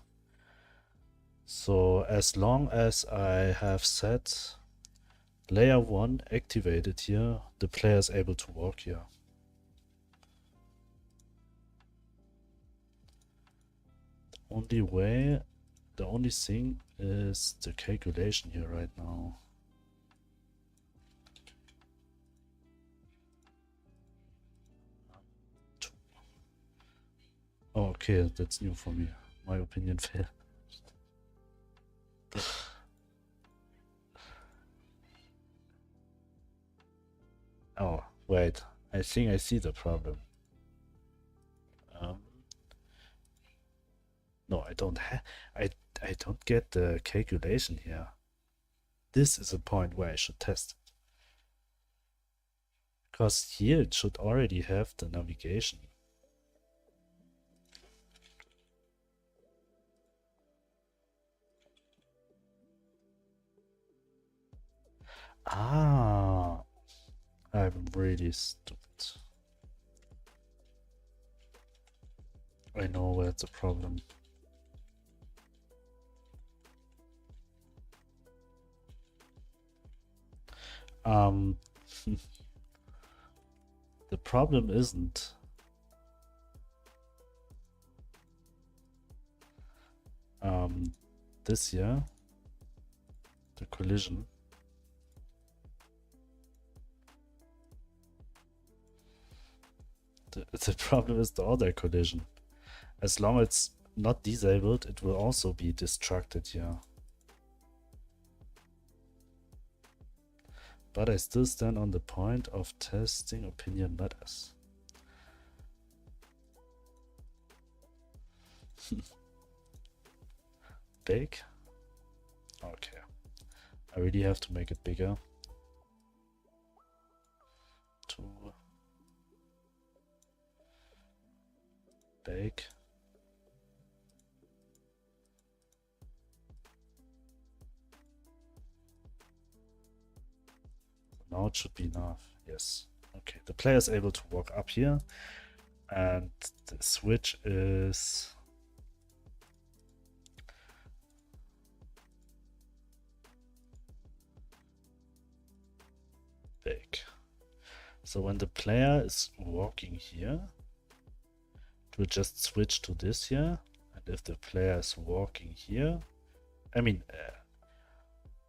So as long as I have set layer 1 activated here, the player is able to walk here. The only thing is the calculation here right now. Oh, okay, that's new for me. My opinion failed. Oh, wait. I think I see the problem. No, I don't have, I don't get the calculation here. This is a point where I should test it. Because here it should already have the navigation. Ah, I'm really stupid. I know where it's a problem. The problem isn't this here, the collision. The problem is the other collision. As long as it's not disabled, it will also be distracted here. But I still stand on the point of testing opinion matters. Big? Okay. I really have to make it bigger. Big. Now it should be enough. Yes. Okay. The player is able to walk up here, and the switch is big. So when the player is walking here, it will just switch to this here. And if the player is walking here, I mean,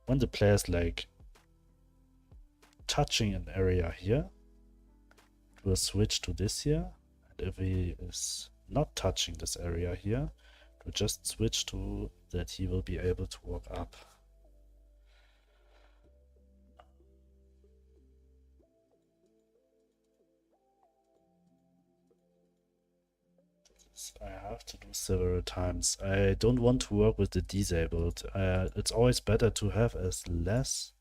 when the player is like touching an area here, it will switch to this here. And if he is not touching this area here, it will just switch to that he will be able to walk up. I have to do several times. I don't want to work with the disabled. It's always better to have as less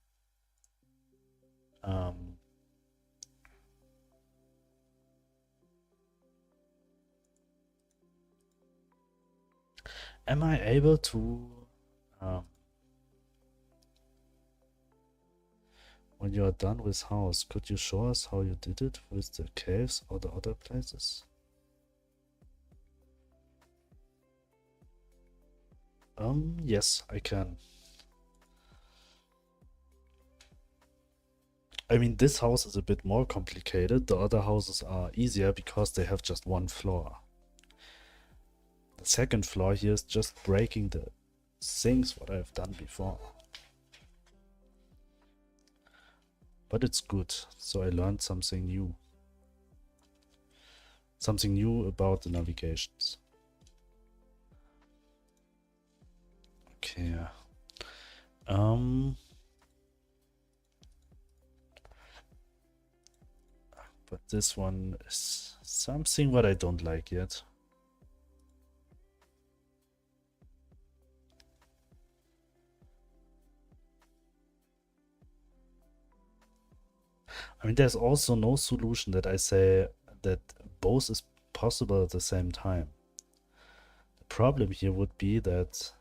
am I able to when you are done with house, could you show us how you did it with the caves or the other places? Yes, I can. I mean, this house is a bit more complicated. The other houses are easier because they have just one floor. The second floor here is just breaking the things what I've done before. But it's good, so I learned something new. Something new about the navigations. Okay. But this one is something what I don't like yet. I mean, there's also no solution that I say that both is possible at the same time. The problem here would be that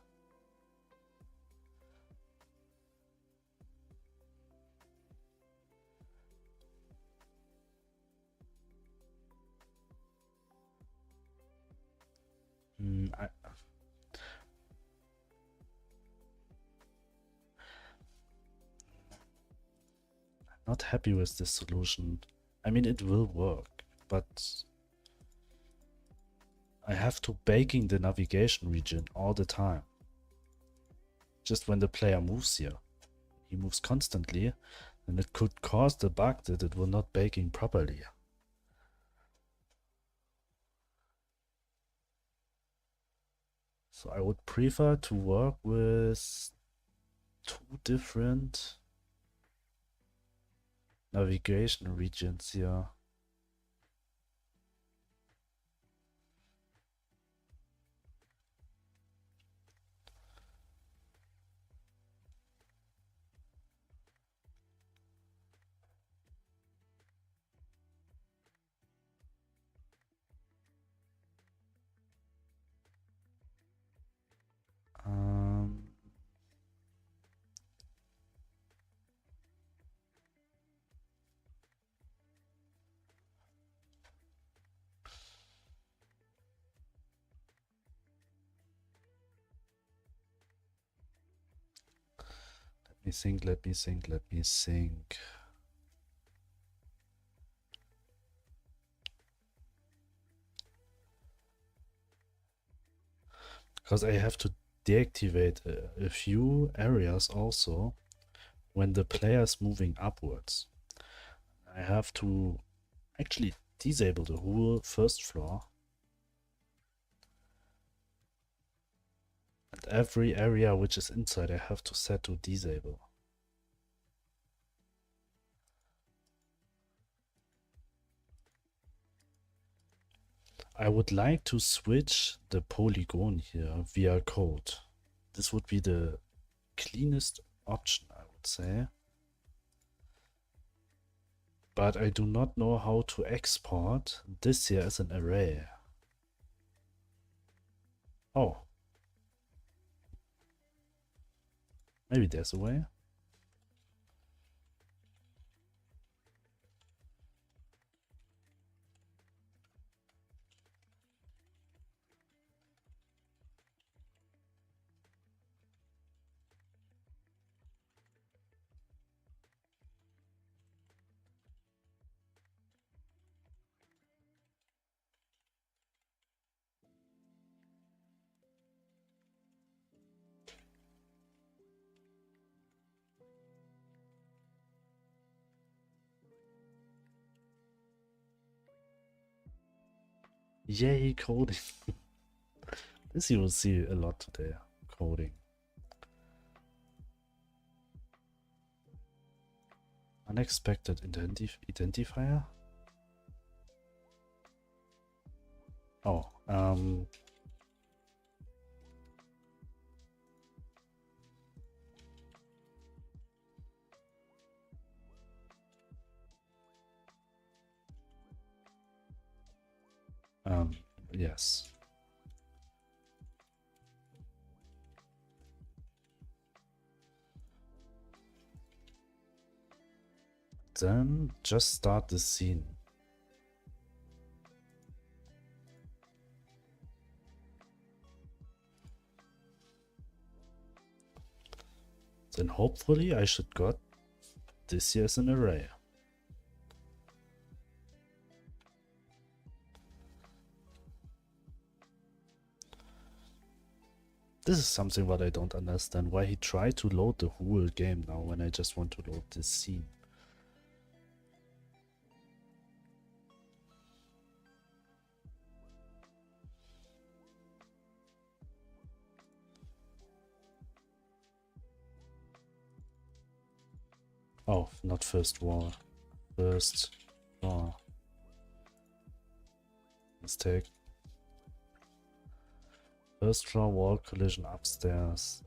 I'm not happy with this solution. I mean, it will work, but I have to baking the navigation region all the time. Just when the player moves here, he moves constantly, and it could cause the bug that it will not baking properly. So I would prefer to work with two different navigation regions here. Let me think. Because I have to deactivate a few areas also when the player is moving upwards. I have to actually disable the whole first floor. And every area which is inside I have to set to disable. I would like to switch the polygon here via code. This would be the cleanest option, I would say. But I do not know how to export this here as an array. Oh. Maybe there's a way. Yay, coding. This you will see a lot today, coding. Unexpected identifier? Oh, yes. Then just start the scene. Then hopefully I should got this here as an array. This is something what I don't understand, why he tried to load the whole game now when I just want to load this scene. Oh, not first wall. First floor. Mistake. First floor wall collision upstairs.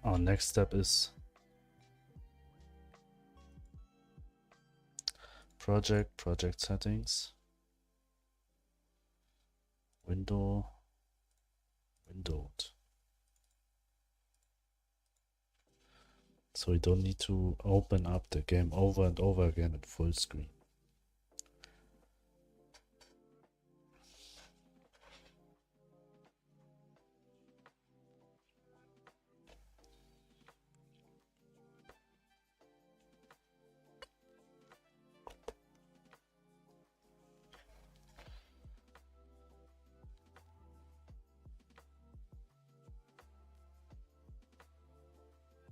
Our next step is project settings, windowed. So we don't need to open up the game over and over again at full screen.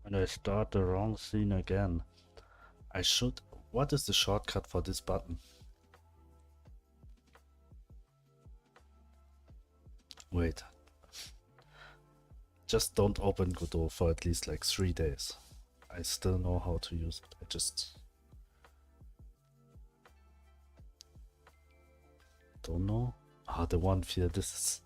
When I start the wrong scene again, I should... What is the shortcut for this button? Wait. Just don't open Godot for at least like 3 days. I still know how to use it. I just don't know. Ah, the one fear. This is...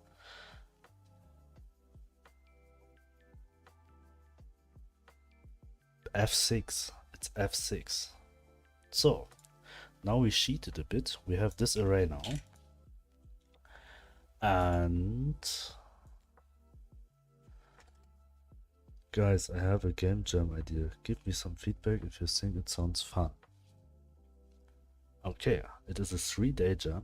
F6. It's F6. So, now we cheated a bit. We have this array now. And guys, I have a game jam idea. Give me some feedback if you think it sounds fun. Okay, it is a 3-day jam.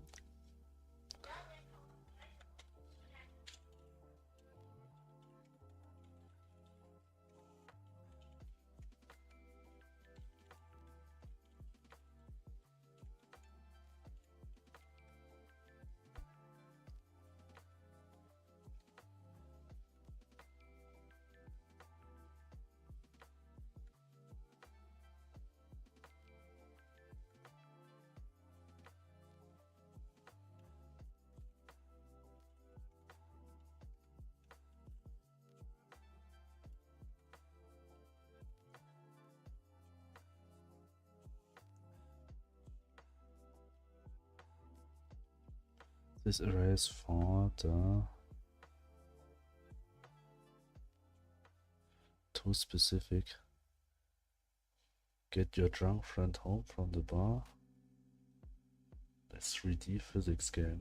This array is for the too specific. Get your drunk friend home from the bar. The 3D physics game.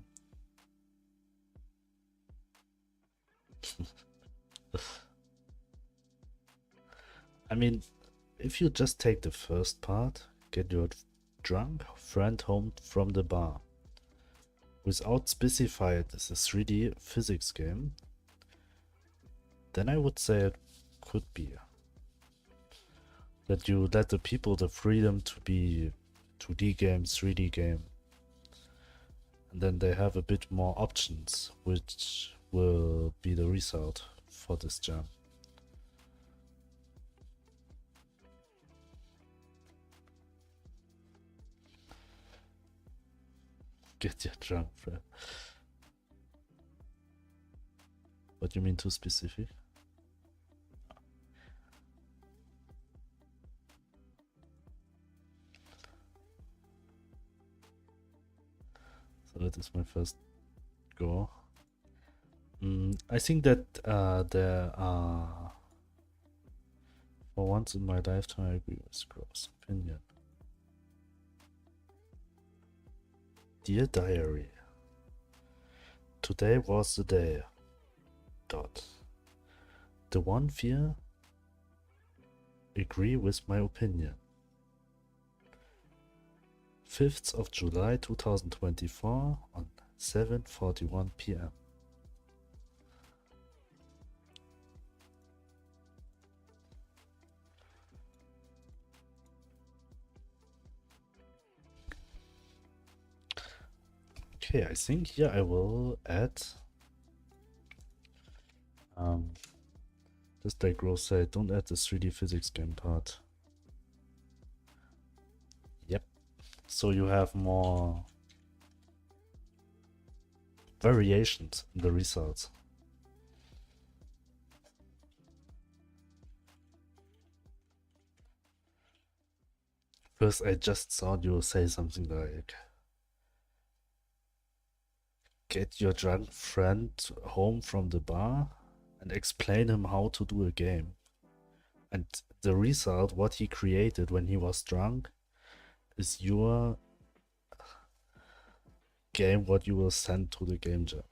I mean, if you just take the first part, get your drunk friend home from the bar, without specifying it as a 3D physics game, then I would say it could be that you let the people the freedom to be 2D game, 3D game, and then they have a bit more options, which will be the result for this jam. Get your drunk friend. What do you mean too specific? So that is my first go. I think that there are, for once in my lifetime, I agree with Gross opinion. Dear Diary, today was the day. The one fear, agree with my opinion. 5th of July 2024 on 7:41 p.m. Okay, I think here I will add just like Rose said, don't add the 3D physics game part. Yep. So you have more variations in the results. First, I just thought you would say something like, get your drunk friend home from the bar and explain him how to do a game. And the result, what he created when he was drunk, is your game, what you will send to the game jam.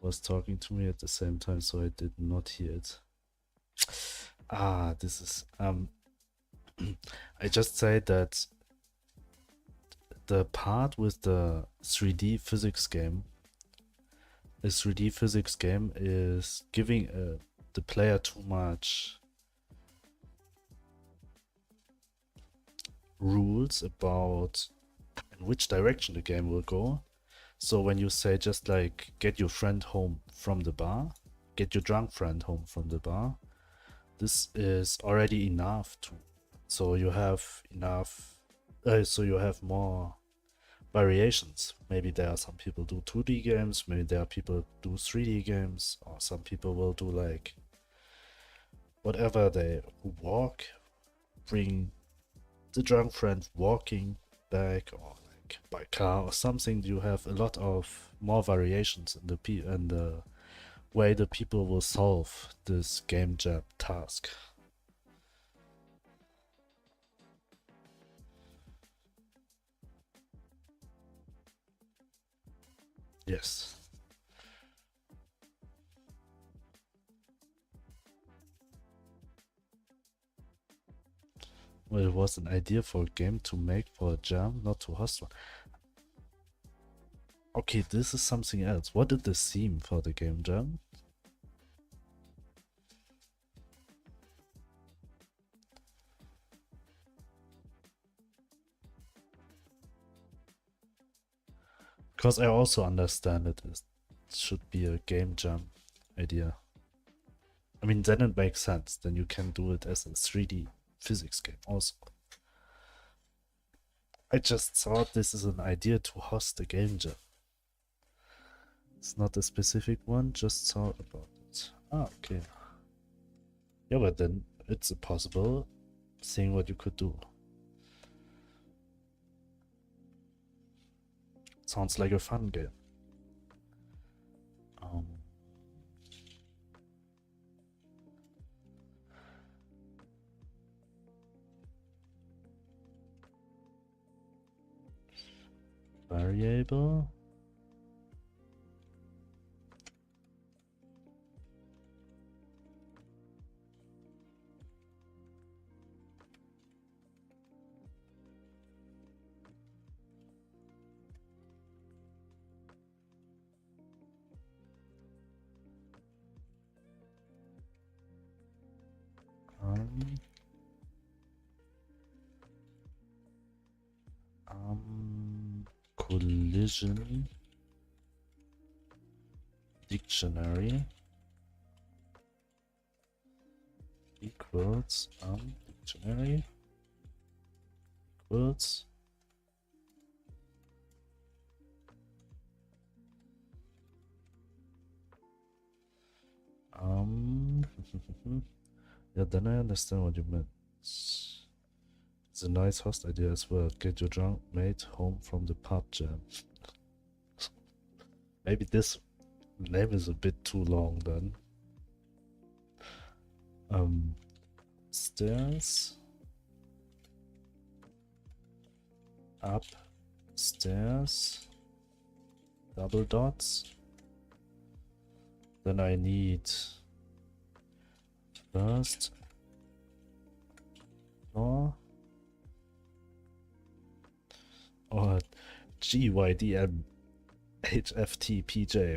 Was talking to me at the same time, so I did not hear it. This is I just say that the part with the 3D physics game, a 3D physics game is giving the player too much rules about in which direction the game will go. So when you say just like get your friend home from the bar, get your drunk friend home from the bar, this is already enough to, so you have enough, so you have more variations. Maybe there are some people do 2D games, maybe there are people do 3D games, or some people will do like whatever they walk, bring the drunk friend walking back, or like by car or something. You have a lot of more variations in the way the people will solve this game jam task. Yes. Well, it was an idea for a game to make for a jam, not to host one. Okay, this is something else. What did the theme for the game jam? Because I also understand it should be a game jam idea. I mean, then it makes sense. Then you can do it as a 3D physics game also. I just thought this is an idea to host a game jam. It's not a specific one, just thought about it. Ah, okay. Yeah, but then it's a possible thing what you could do. Sounds like a fun game. Variable. Collision dictionary equals dictionary equals yeah, then I understand what you meant. It's a nice host idea as well. Get your junk made home from the pub jam. Maybe this name is a bit too long then. Stairs. Upstairs. Double dots. Then I need first floor. Or GYDMHFTPJ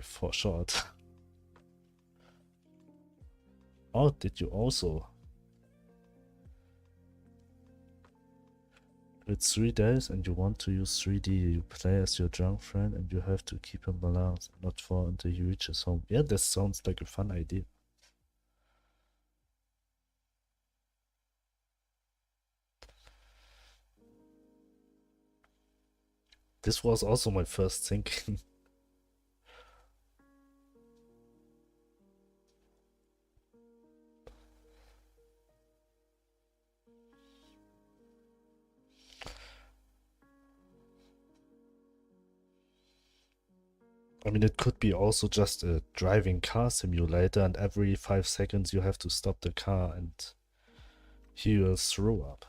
for short. Oh, did you also? It's 3 days and you want to use 3D. You play as your drunk friend and you have to keep him balanced and not fall until he reaches home. Yeah, this sounds like a fun idea. This was also my first thinking. I mean, it could be also just a driving car simulator, and every 5 seconds you have to stop the car and he will throw up.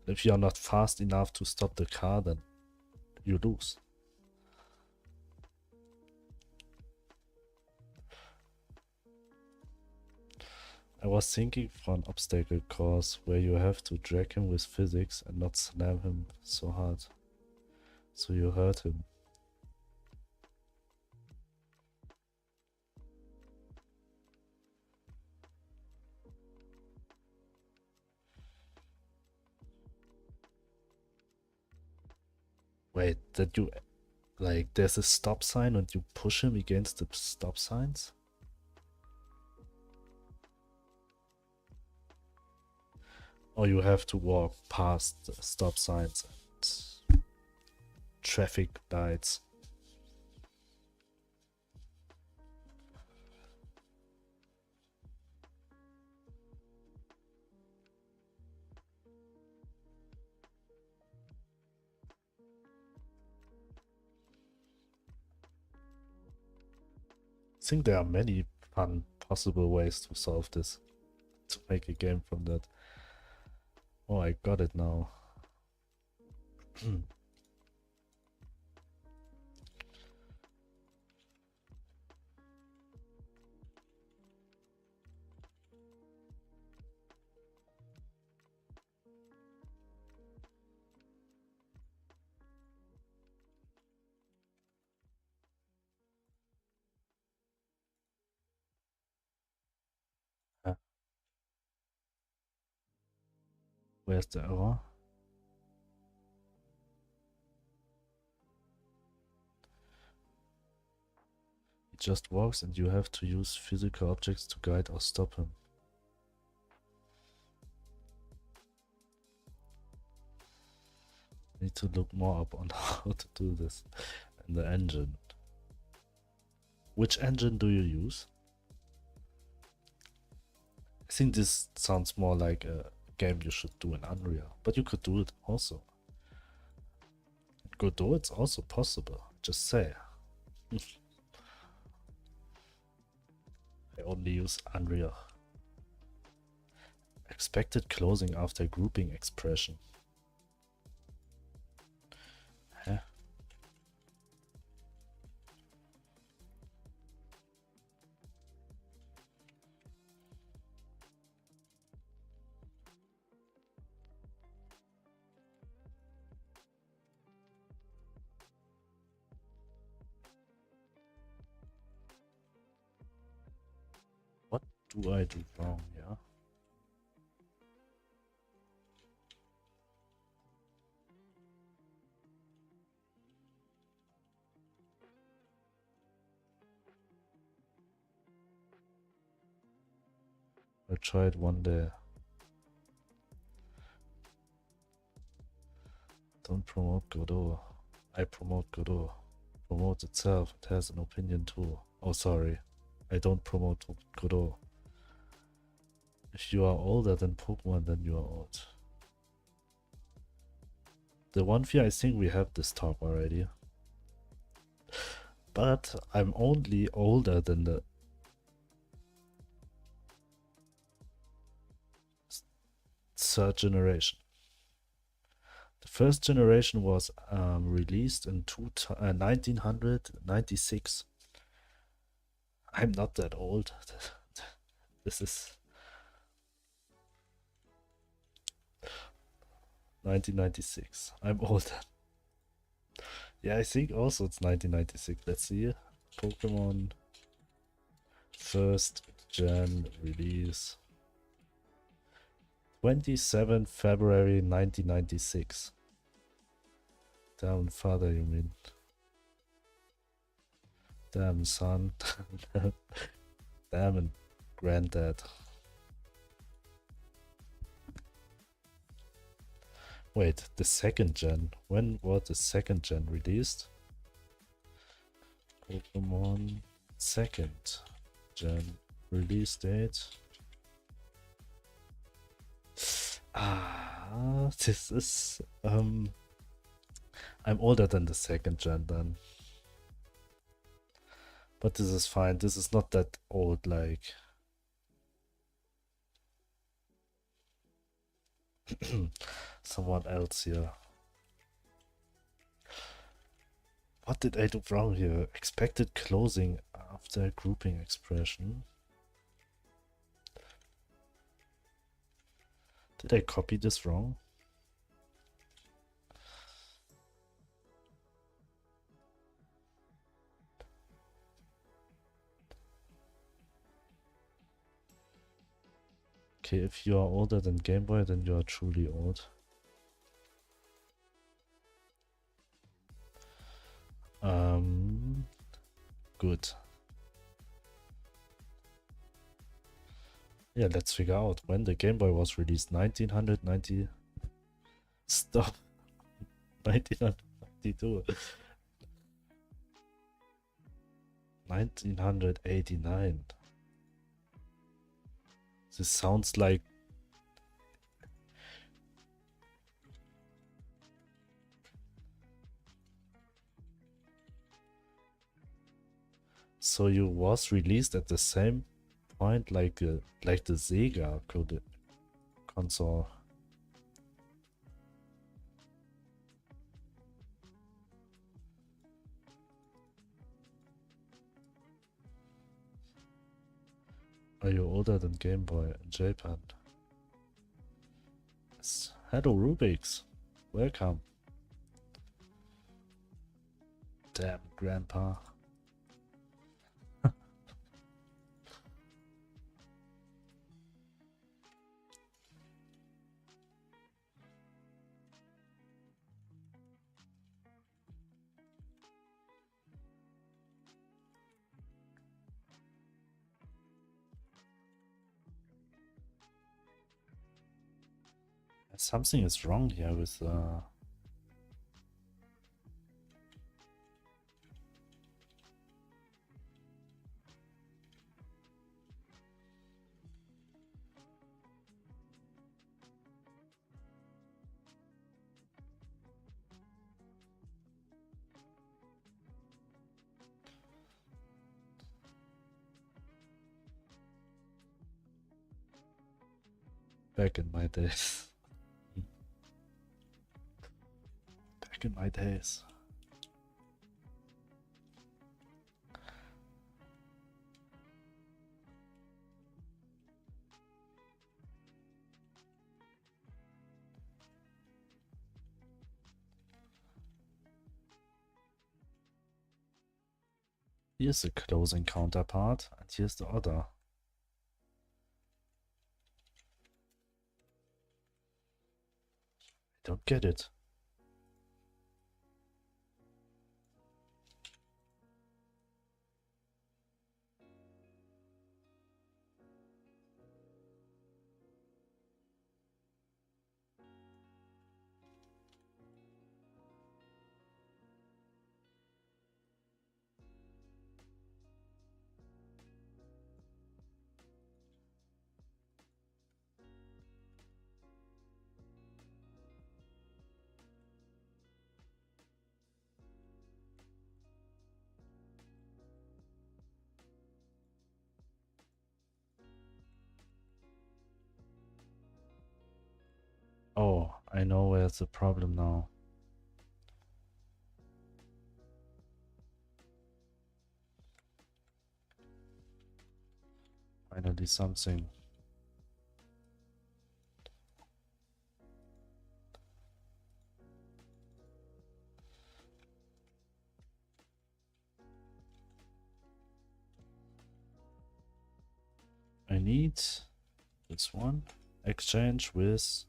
If you are not fast enough to stop the car, then you lose. I was thinking for an obstacle course where you have to drag him with physics and not slam him so hard, so you hurt him. Wait, that you, like, there's a stop sign and you push him against the stop signs? Or you have to walk past the stop signs and traffic lights? I think there are many fun possible ways to solve this, to make a game from that. Oh, I got it now. Where's the error? He just walks and you have to use physical objects to guide or stop him. Need to look more up on how to do this in the engine. Which engine do you use? I think this sounds more like a game you should do in Unreal, but you could do it also. In Godot it's also possible, just say. I only use Unreal. Expected closing after grouping expression. Huh? What do I do wrong, yeah? I'll try it one day. Don't promote Godot. I promote Godot. Promotes itself, it has an opinion too. Oh, sorry. I don't promote Godot. If you are older than Pokemon, then you are old. The one fear, I think we have this talk already. But I'm only older than the third generation. The first generation was released in 1996. I'm not that old. This is 1996. I'm older. Yeah, I think also it's 1996. Let's see. Pokemon first gen release. 27 February 1996. Damn father, you mean. Damn son. Damn granddad. Wait, the second gen. When was the second gen released? Pokemon second gen release date. Ah, this is I'm older than the second gen then. But this is fine. This is not that old like someone else here. What did I do wrong here? Expected closing after grouping expression. Did I copy this wrong? Okay, if you are older than Game Boy, then you are truly old. Good. Yeah, let's figure out when the Game Boy was released. 1990. Stop. 1992. 1989. This sounds like... So you was released at the same point like the Sega console. Are you older than Game Boy in Japan? Yes. Hello Rubik's. Welcome. Damn grandpa. Something is wrong here with back in my days. Back in my days. Here's the closing counterpart, and here's the other. I don't get it. Oh, I know where's the problem now. Finally something. I need this one. Exchange with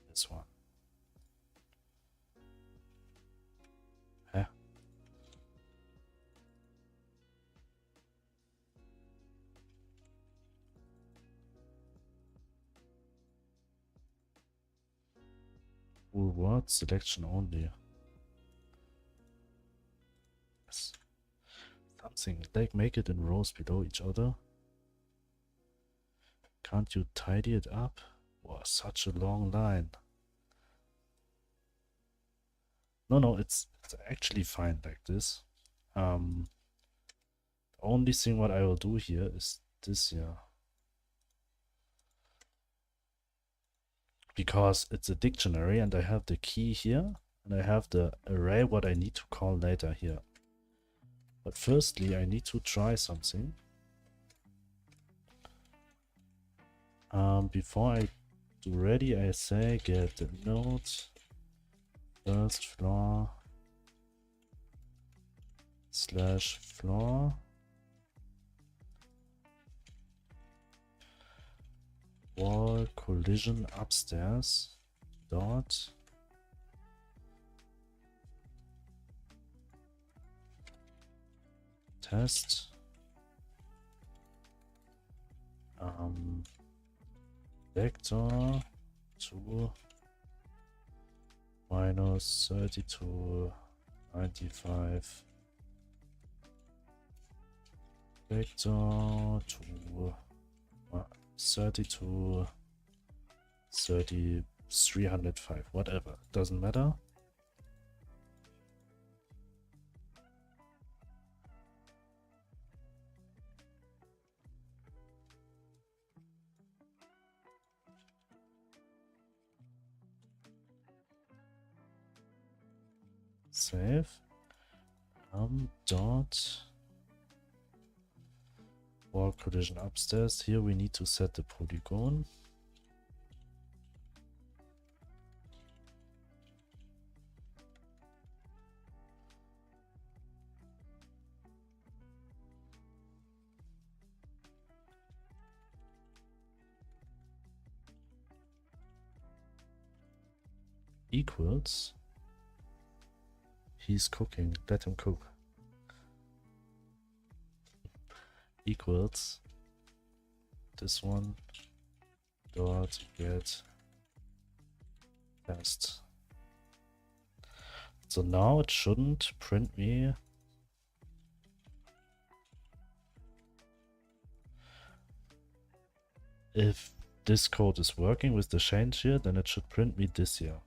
this one. Huh? Full word selection only. Yes. Something like make it in rows below each other. Can't you tidy it up? Wow, such a long line. No, it's actually fine like this. The only thing what I will do here is this here. Because it's a dictionary and I have the key here and I have the array what I need to call later here. But firstly, I need to try something. Before I do ready, I say get the node first floor slash floor wall collision upstairs dot test vector to minus 32 95 vector to 32 30 305, whatever, doesn't matter. Save. Dot wall collision upstairs. Here we need to set the polygon. Equals. He's cooking. Let him cook. Equals this one dot get test. So now it shouldn't print me if this code is working with the change here, then it should print me this here.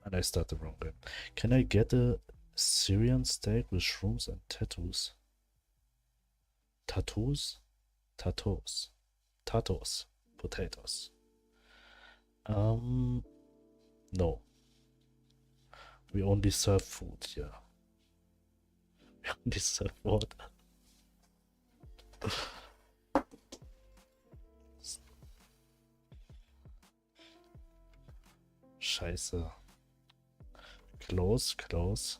And I start the wrong game. Can I get a Syrian steak with shrooms and tattoos? Tattoos? Tattoos. Tattoos. Potatoes. No. We only serve food here. We only serve water. Scheiße. Close, close.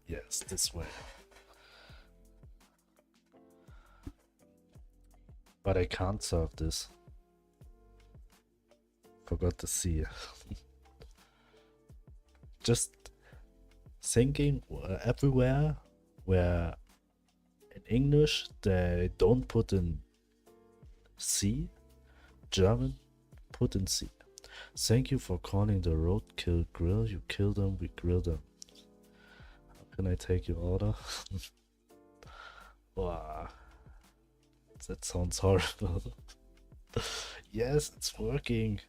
Yes, this way. But I can't serve this. Forgot to see. Just thinking everywhere where in English they don't put in C, German put in C. Thank you for calling the roadkill grill. You kill them, we grill them. How can I take your order? Wow. That sounds horrible. Yes, it's working.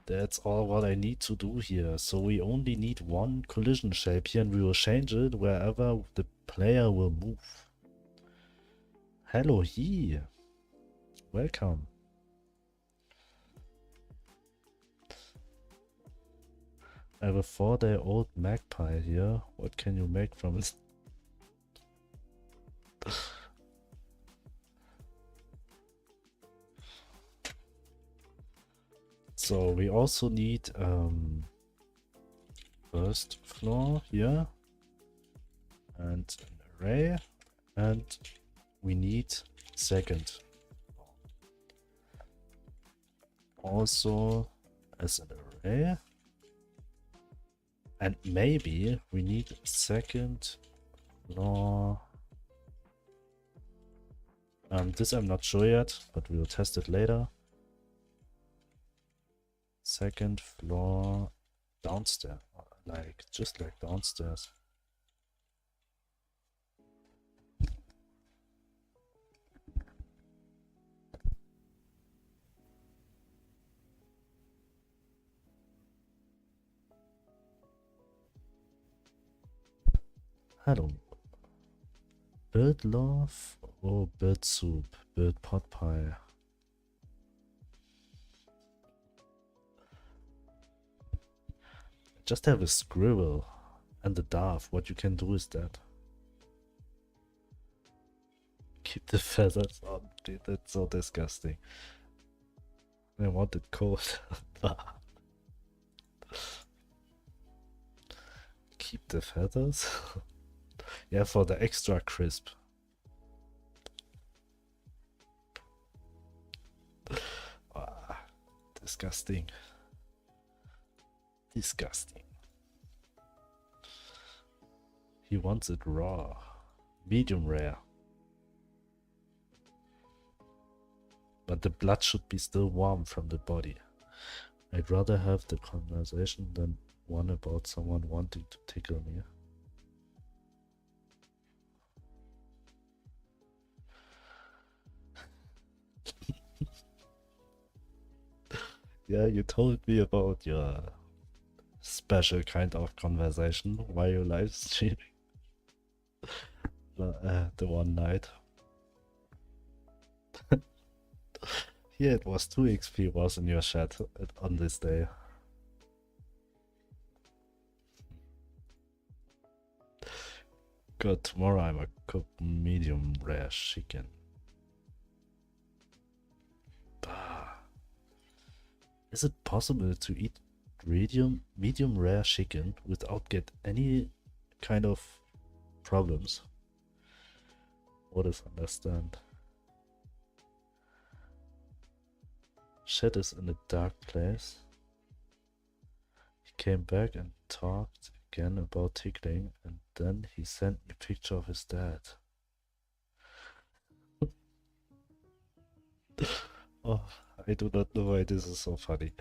That's all what I need to do here. So we only need one collision shape here and we will change it wherever the player will move. Hello, he. Welcome. I have a 4-day-old magpie here. What can you make from it? So we also need first floor here and an array, and we need second floor also as an array, and maybe we need second floor. This I'm not sure yet, but we will test it later. Second floor downstairs, like just like downstairs. Hello. Bird love or bird soup? Bird pot pie. Just have a squirrel and a dove. What you can do is that. Keep the feathers on. Dude, that's so disgusting. I want it cold. Keep the feathers? Yeah, for the extra crisp. Ah, disgusting. Disgusting. He wants it raw. Medium rare. But the blood should be still warm from the body. I'd rather have the conversation than one about someone wanting to tickle me. Yeah, you told me about your special kind of conversation while you live streaming the one night. Yeah, it was 2 XP was in your chat on this day. Good, tomorrow I'm a cook medium rare chicken. Is it possible to eat medium rare chicken without get any kind of problems? What is understand? Chat is in a dark place. He came back and talked again about tickling, and then he sent me a picture of his dad. Oh, I do not know why this is so funny.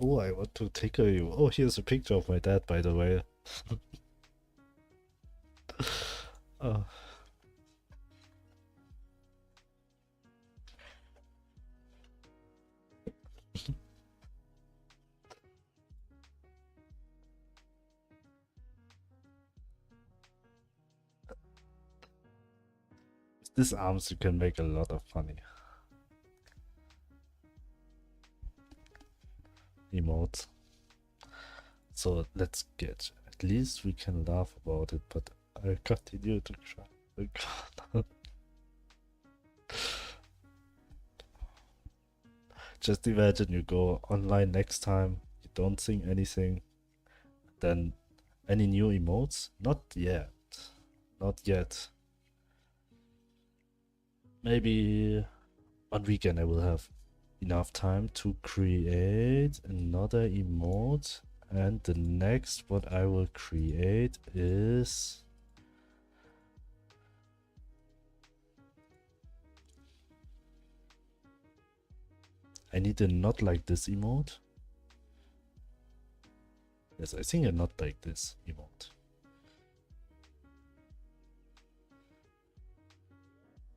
Oh, I want to tickle you. Oh, here's a picture of my dad, by the way. Oh. With these arms, you can make a lot of funny emotes. So let's get. At least we can laugh about it, but I continue to try. Oh, God. Just imagine you go online next time, you don't sing anything, then any new emotes? Not yet. Not yet. Maybe on weekend I will have enough time to create another emote, and the next what I will create is I need a not like this emote. Yes, I think a not like this emote.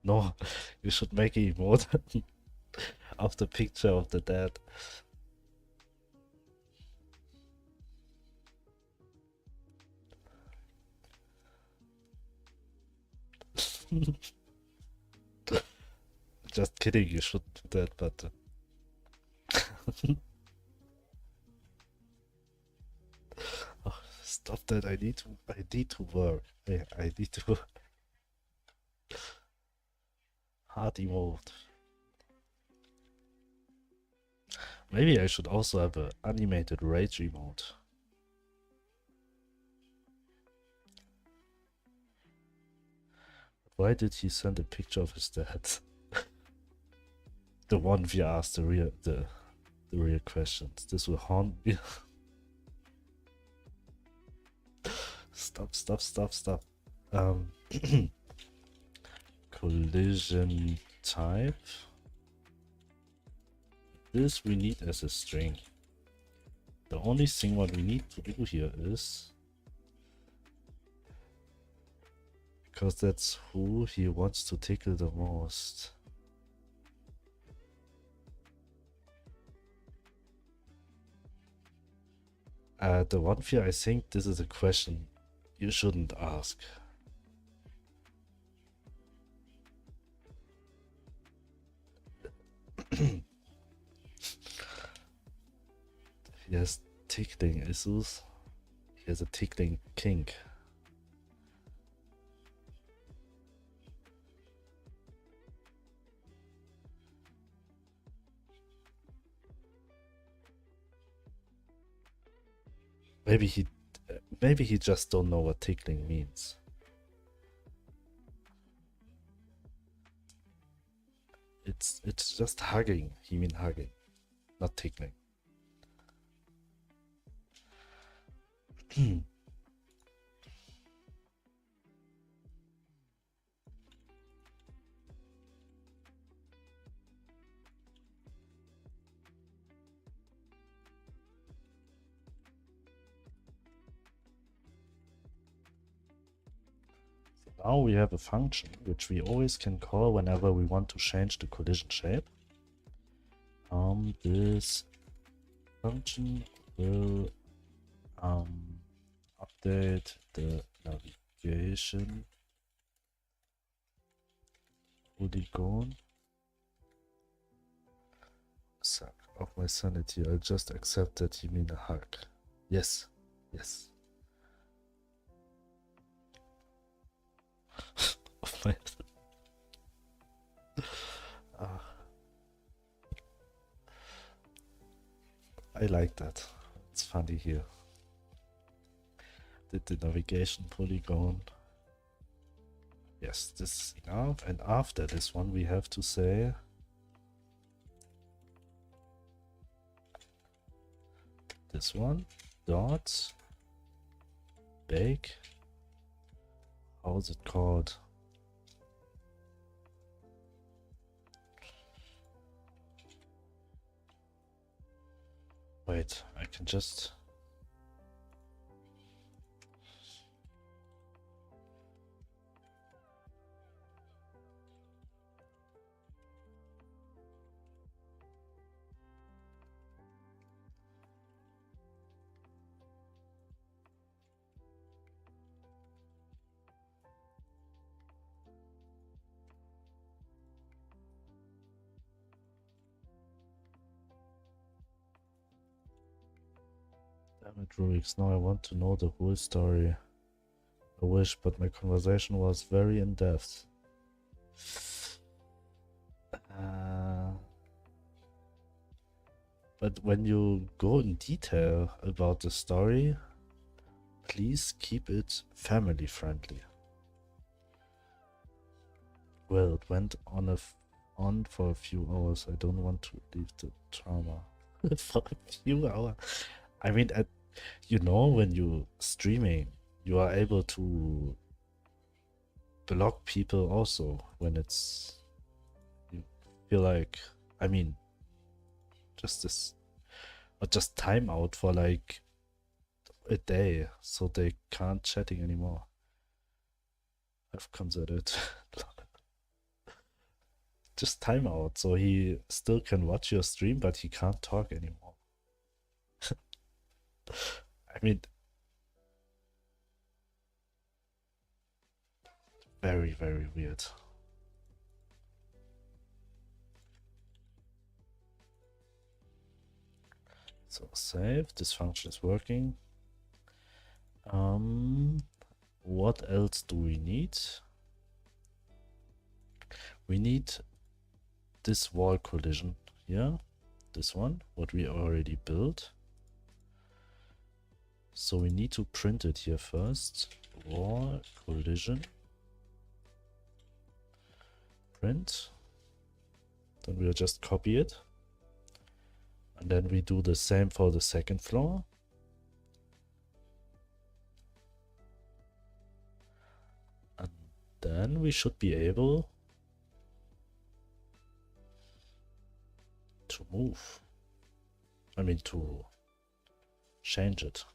No, you should make an emote of the picture of the dad. Just kidding, you shouldn't do that, but oh, stop that. I need to work. I need to hard emote. Maybe I should also have an animated rage emote. Why did he send a picture of his dad? The one we asked the real questions. This will haunt me. Stop. Collision type. This we need as a string. The only thing what we need to do here is, because that's who he wants to tickle the most. The one fear, I think this is a question you shouldn't ask. He has tickling issues. He has a tickling kink. Maybe he just don't know what tickling means. It's just hugging. He mean hugging, not tickling. Now we have a function which we always can call whenever we want to change the collision shape. This function will update the navigation polygon. Suck of my sanity. I'll just accept that you mean a hug. Yes. Of my I like that. It's funny here. Did the navigation polygon. Yes, this is enough. And after this one, we have to say this one dot bake. How's it called? Wait, I can just... Damn it, Rubik's, now I want to know the whole story. I wish, but my conversation was very in-depth. But when you go in detail about the story, please keep it family friendly. Well, it went on for a few hours. I don't want to leave the trauma for a few hours. I mean, you know, when you streaming, you are able to block people also when it's, you feel like, I mean, just this, or just timeout for like a day so they can't chatting anymore. I've considered just timeout so he still can watch your stream but he can't talk anymore. I mean, very, very weird. So save, this function is working. What else do we need? We need this wall collision here, this one, what we already built. So we need to print it here first. Wall collision. Print. Then we'll just copy it. And then we do the same for the second floor. And then we should be able to move. I mean, to change it.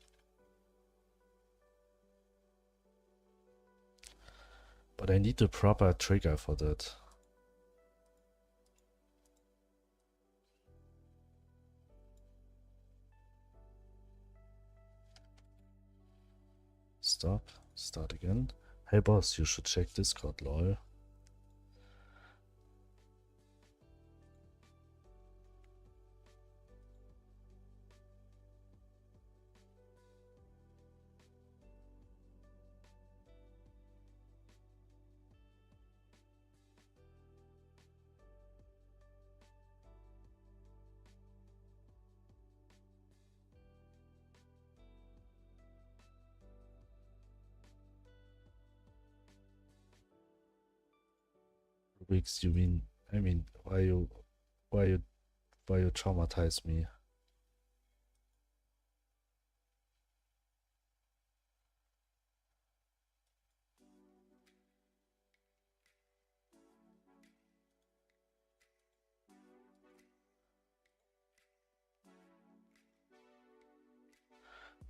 But I need a proper trigger for that. Stop, start again. Hey boss, you should check Discord, lol. Weeks, you mean? I mean, why you traumatize me?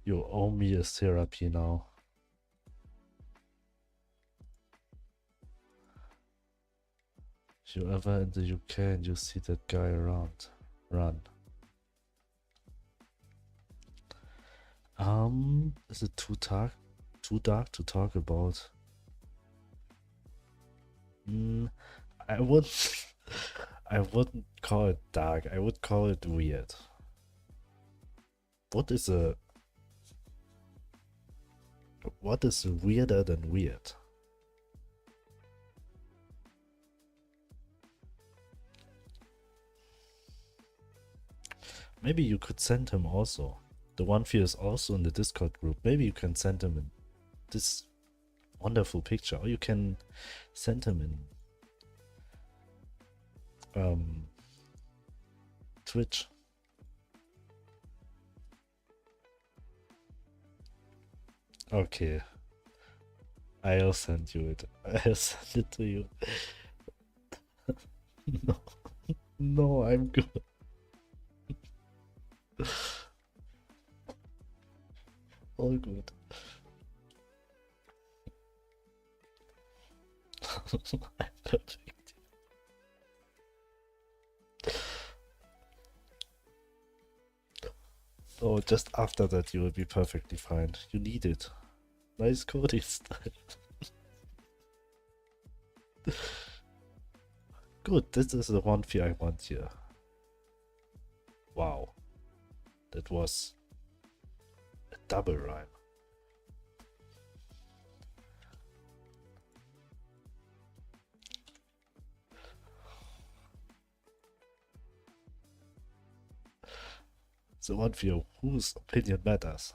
You owe me a therapy now. If you ever in the UK and you see that guy around, run. Is it too dark to talk about? I wouldn't I wouldn't call it dark, I would call it weird. What is weirder than weird? Maybe you could send him also. The one fear is also in the Discord group. Maybe you can send him in this wonderful picture, or you can send him in Twitch. Okay, I'll send you it. I'll send it to you. No, no, I'm good. All good. I'm perfect. Oh, just after that you will be perfectly fine. You need it. Nice coding style. Good, this is the one thing I want here. Wow. That was a double rhyme. The one for whose opinion matters.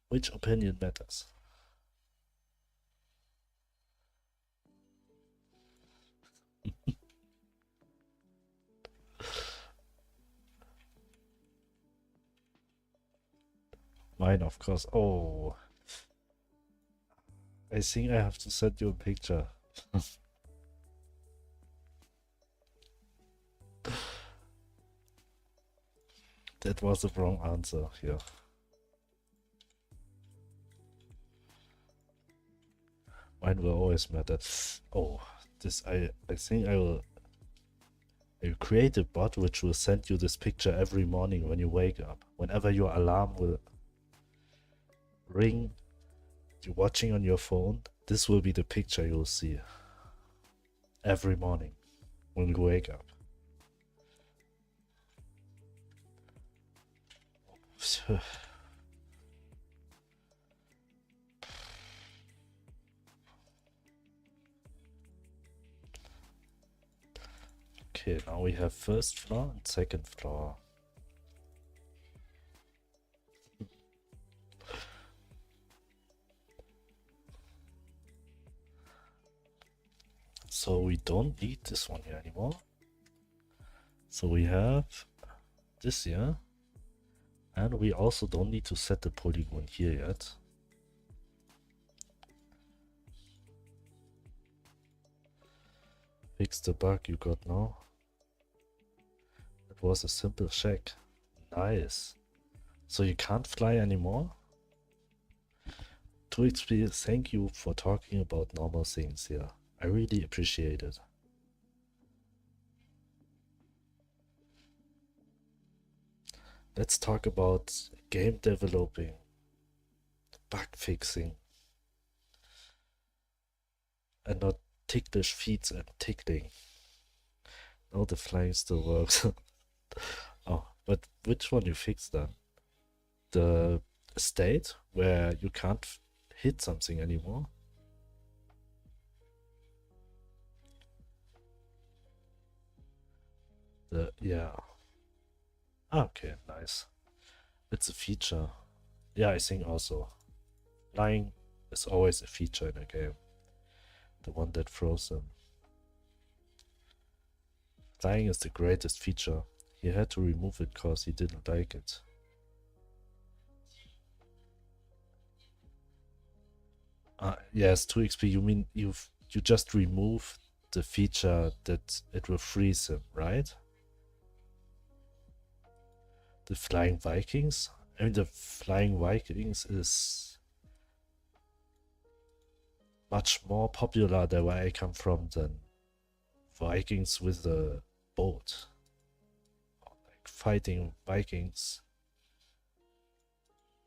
Which opinion matters? Mine, of course. Oh, I think I have to send you a picture. That was the wrong answer here. Mine will always matter. Oh, this I think I'll create a bot which will send you this picture every morning when you wake up. Whenever your alarm will ring, you're watching on your phone, this will be the picture you'll see every morning when you wake up. Okay, now we have first floor and second floor. So we don't need this one here anymore. So we have this here. And we also don't need to set the polygon here yet. Fix the bug you got now. It was a simple check. Nice. So you can't fly anymore? 2XP, thank you for talking about normal things here. I really appreciate it. Let's talk about game developing, bug fixing, and not ticklish feet and tickling. No, the flying still works. Oh, but which one you fixed then? The state where you can't hit something anymore? Yeah. Okay, nice. It's a feature. Yeah, I think also. Lying is always a feature in a game. The one that throws them. Lying is the greatest feature. He had to remove it because he didn't like it. Yes, 2XP, you mean you just remove the feature that it will freeze him, right? The Flying Vikings? I mean, the Flying Vikings is much more popular there where I come from than Vikings with a boat. Like fighting Vikings.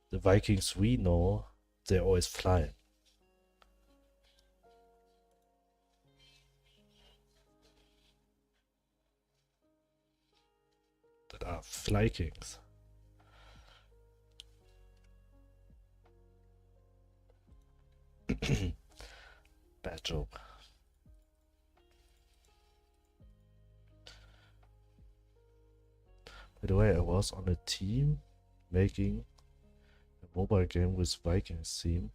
The Vikings we know, they're always flying. That are Fly Kings. Bad joke. By the way, I was on a team making a mobile game with Vikings theme.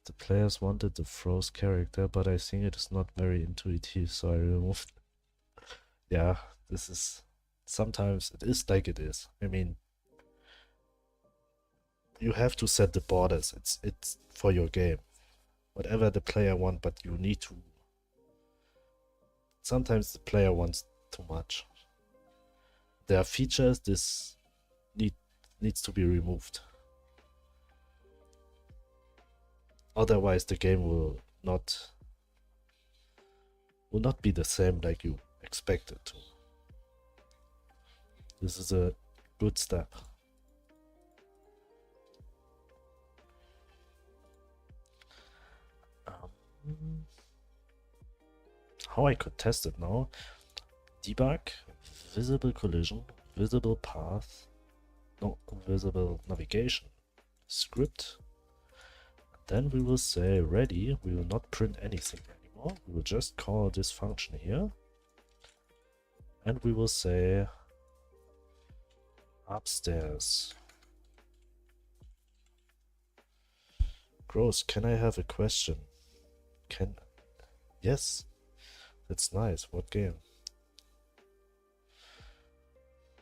The players wanted the froze character, but I think it is not very intuitive, so I removed. Yeah, this is sometimes it is like it is. I mean, you have to set the borders. It's for your game. Whatever the player wants, but you need to. Sometimes the player wants too much. There are features this needs to be removed. Otherwise, the game will not be the same like you expect it to. This is a good step. How I could test it now? Debug, visible collision, visible path, no, visible navigation, script. Then we will say ready. We will not print anything anymore. We will just call this function here. And we will say upstairs. Gross, can I have a question? Yes. That's nice. What game?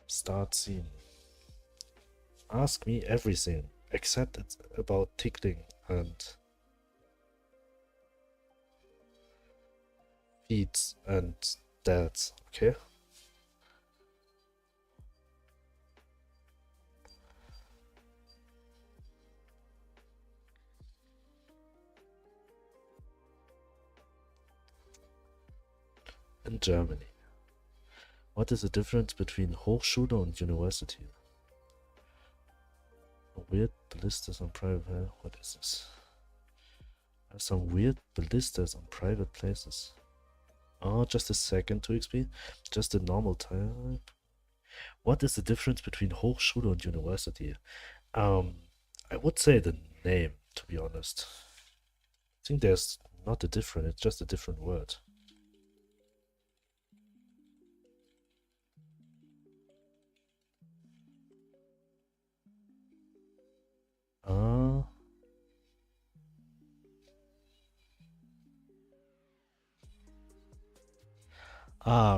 Start scene. Ask me everything, except it's about tickling and feet and dads, okay? In Germany. What is the difference between Hochschule and university? Weird ballistas on private. What is this? There's some weird ballistas on private places. Oh, just a second, 2xp. Just a normal type. What is the difference between Hochschule and university? I would say the name, to be honest. I think there's not a difference, it's just a different word.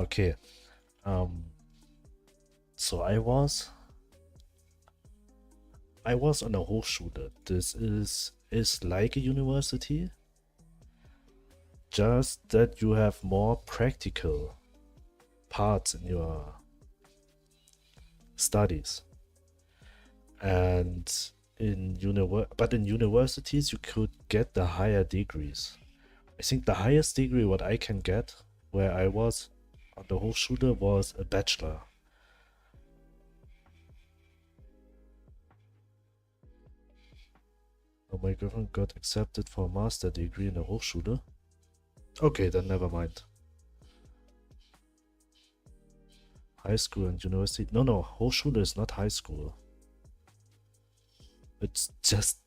Okay. So I was on a Hochschule. This is like a university, just that you have more practical parts in your studies. And in universities you could get the higher degrees. I think the highest degree what I can get where I was on the Hochschule was a bachelor. Oh, my girlfriend got accepted for a master degree in the Hochschule. Okay, then never mind. High school and university. No, Hochschule is not high school. It's just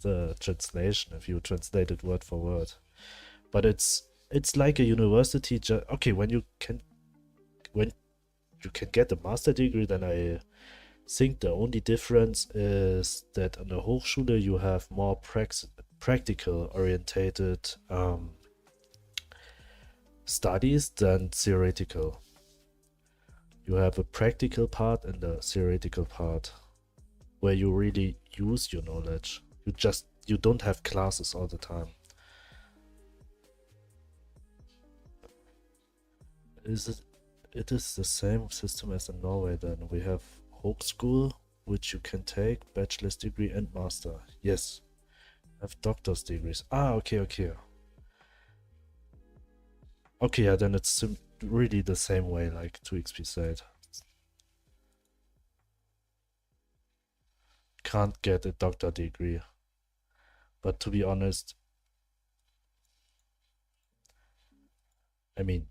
the translation if you translate it word for word. But it's like a university. Okay, when you can get a master degree, then I think the only difference is that on the Hochschule you have more practical orientated studies than theoretical. You have a practical part and a theoretical part where you really use your knowledge. You don't have classes all the time. It is the same system as in Norway. Then we have Hochschule, which you can take bachelor's degree and master. Yes, have doctor's degrees. Okay. Okay, yeah, then it's really the same way, like 2xp said. Can't get a doctor degree. But to be honest, I mean,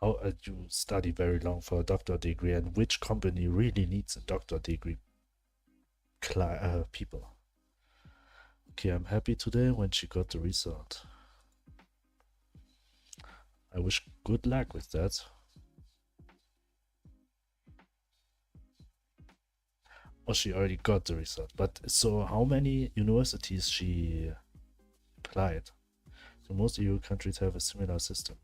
how you study very long for a doctor degree, and which company really needs a doctor degree people? Okay, I'm happy today when she got the result. I wish good luck with that. Oh, she already got the result. But so how many universities she applied? So most EU countries have a similar system.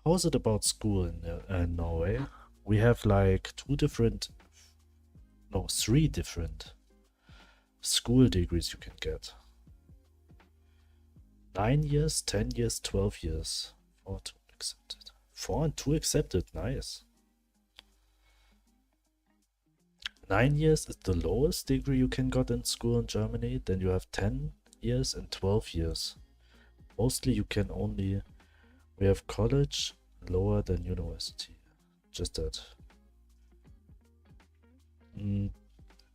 How's it about school in Norway? We have like three different school degrees you can get. 9 years, 10 years, 12 years. 4 and 2 accepted. 4 and 2 accepted, nice. 9 years is the lowest degree you can get in school in Germany. Then you have 10 years and 12 years. Mostly you can only... We have college lower than university. Just that.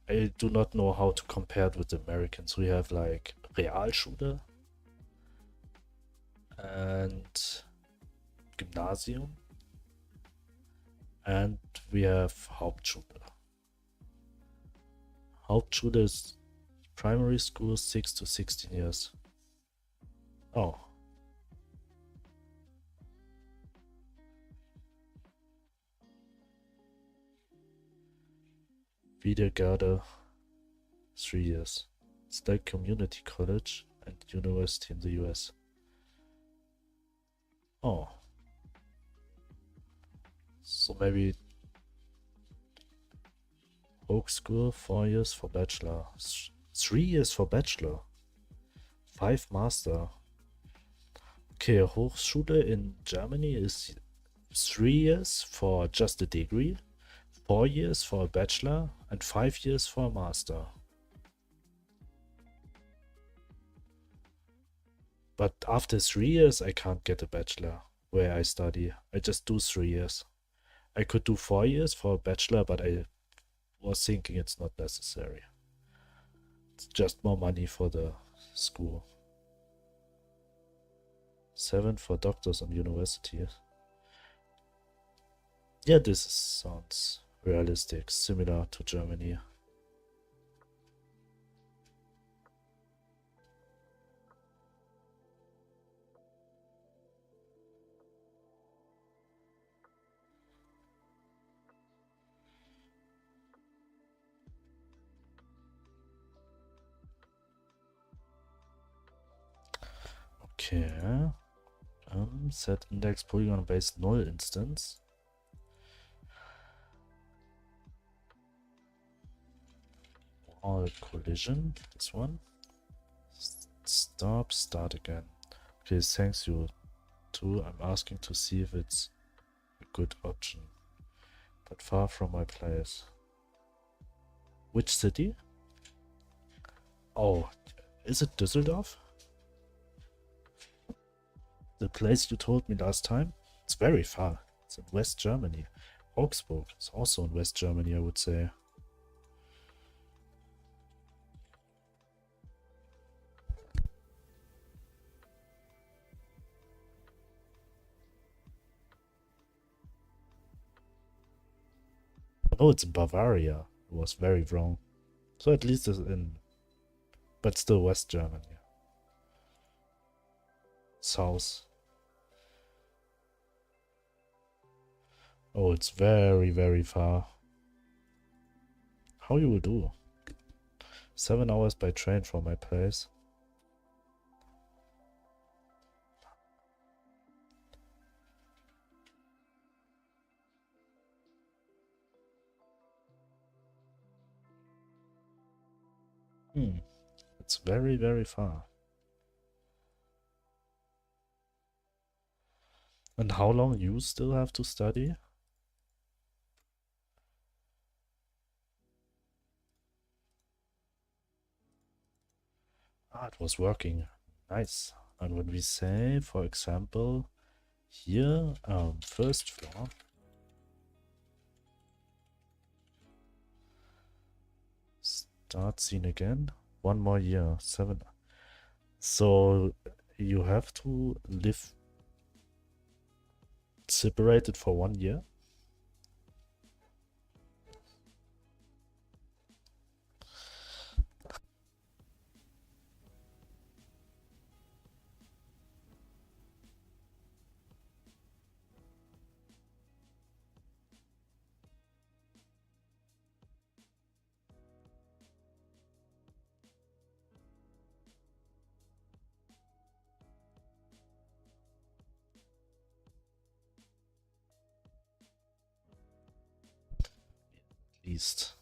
I do not know how to compare it with the Americans. We have like Realschule and Gymnasium, and we have Hauptschule. Hauptschule is primary school 6 to 16 years. Oh. Wiedergarde, 3 years. It's like community college and university in the US. Oh. So maybe Hochschule, 4 years for bachelor. 3 years for bachelor. 5 master. Okay, Hochschule in Germany is 3 years for just a degree, 4 years for a bachelor, and 5 years for a master. But after 3 years, I can't get a bachelor where I study. I just do 3 years. I could do 4 years for a bachelor, but I was thinking it's not necessary. It's just more money for the school. 7 for doctors and universities. Yeah, this sounds realistic, similar to Germany. Okay. Set index polygon based null instance. All collision, this one. Stop, start again. Okay, thanks you too. I'm asking to see if it's a good option. But far from my place. Which city? Oh, is it Düsseldorf? The place you told me last time? It's very far. It's in West Germany. Augsburg is also in West Germany, I would say. Oh, it's in Bavaria. It was very wrong. So at least it's in... But still West Germany. South. Oh, it's very, very far. How you will do? 7 hours by train from my place. It's very, very far. And how long you still have to study? Ah, it was working. Nice. And when we say, for example, here, first floor. Start scene again. 1 more year. 7. So you have to live separated for 1 year. least.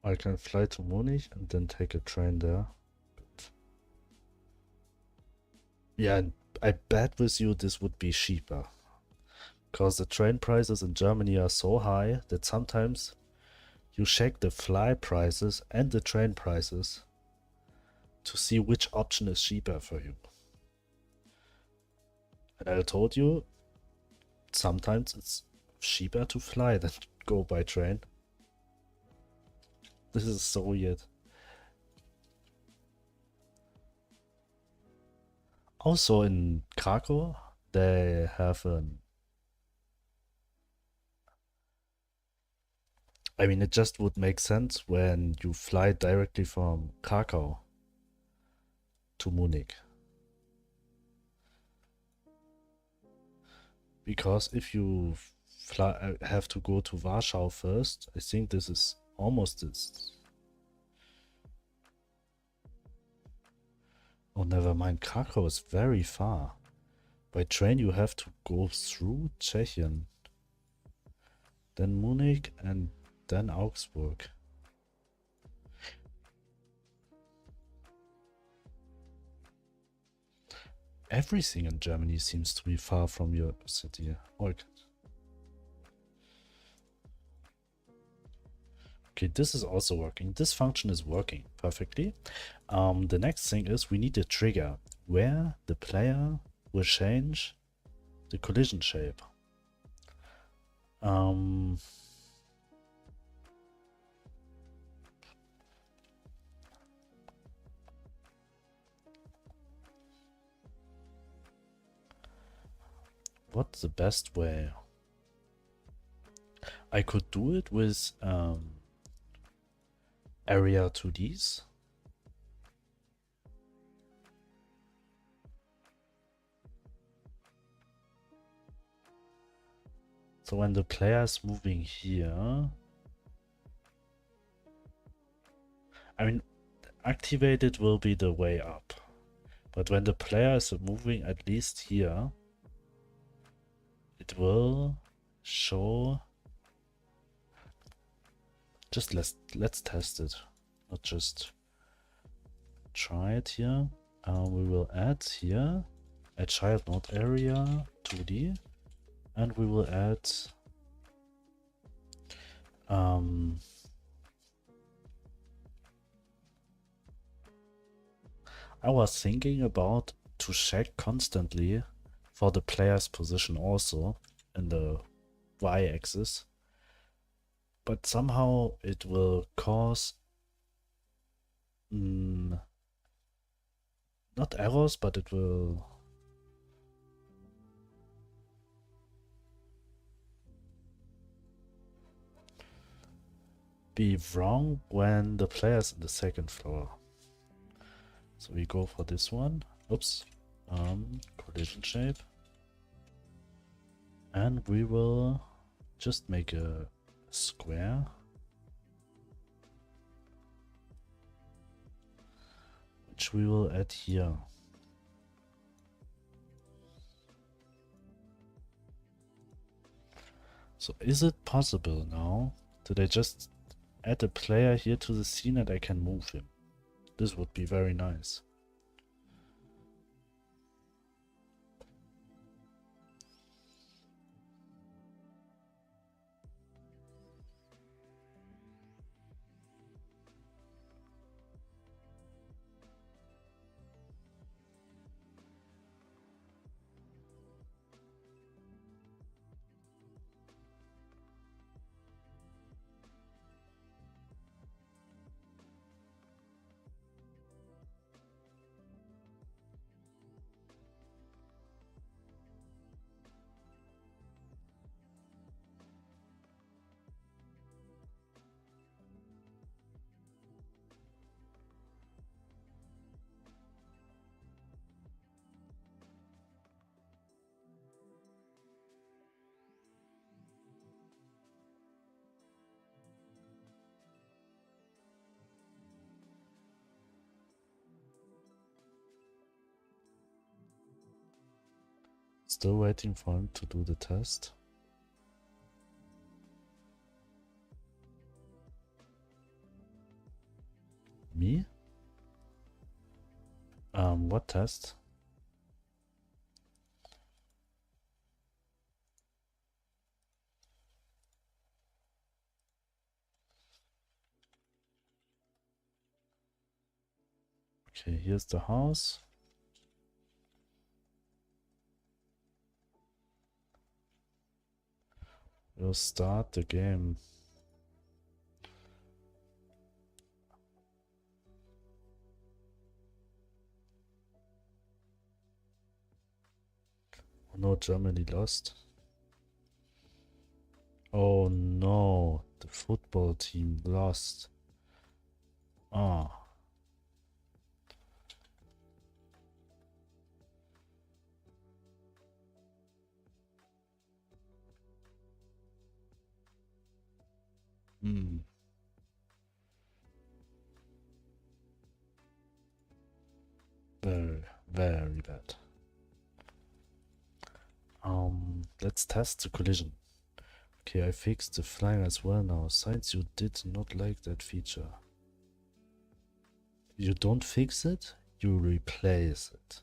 I can fly to Munich and then take a train there. But yeah, I bet with you this would be cheaper. Because the train prices in Germany are so high that sometimes you check the fly prices and the train prices to see which option is cheaper for you. And I told you, sometimes it's cheaper to fly than go by train. This is so weird. Also in Krakow, they have an... I mean, it just would make sense when you fly directly from Krakow to Munich. Because if you fly, have to go to Warsaw first, I think this is almost this. Oh, never mind. Krakow is very far. By train, you have to go through Czechia, then Munich, and then Augsburg. Everything in Germany seems to be far from your city. Okay, this is also working. This function is working perfectly. The next thing is we need a trigger where the player will change the collision shape. What's the best way? I could do it with area 2Ds. So when the player is moving here, I mean, activated will be the way up. But when the player is moving at least here, it will show... Just let's test it, not just try it here. We will add here a child node area 2D, and we will add I was thinking about to check constantly for the player's position also in the y-axis, but somehow it will cause not errors, but it will be wrong when the player is in the second floor. So we go for this one. Oops. Collision shape. And we will just make a square. Which we will add here. So is it possible now that I just add a player here to the scene and I can move him? This would be very nice. Still waiting for him to do the test. Me? What test? Okay, here's the house. We'll start the game. Oh no, Germany lost. Oh no, the football team lost. Ah. Hmm. Very, very bad. Let's test the collision. Okay, I fixed the flying as well now, since you did not like that feature. You don't fix it, you replace it.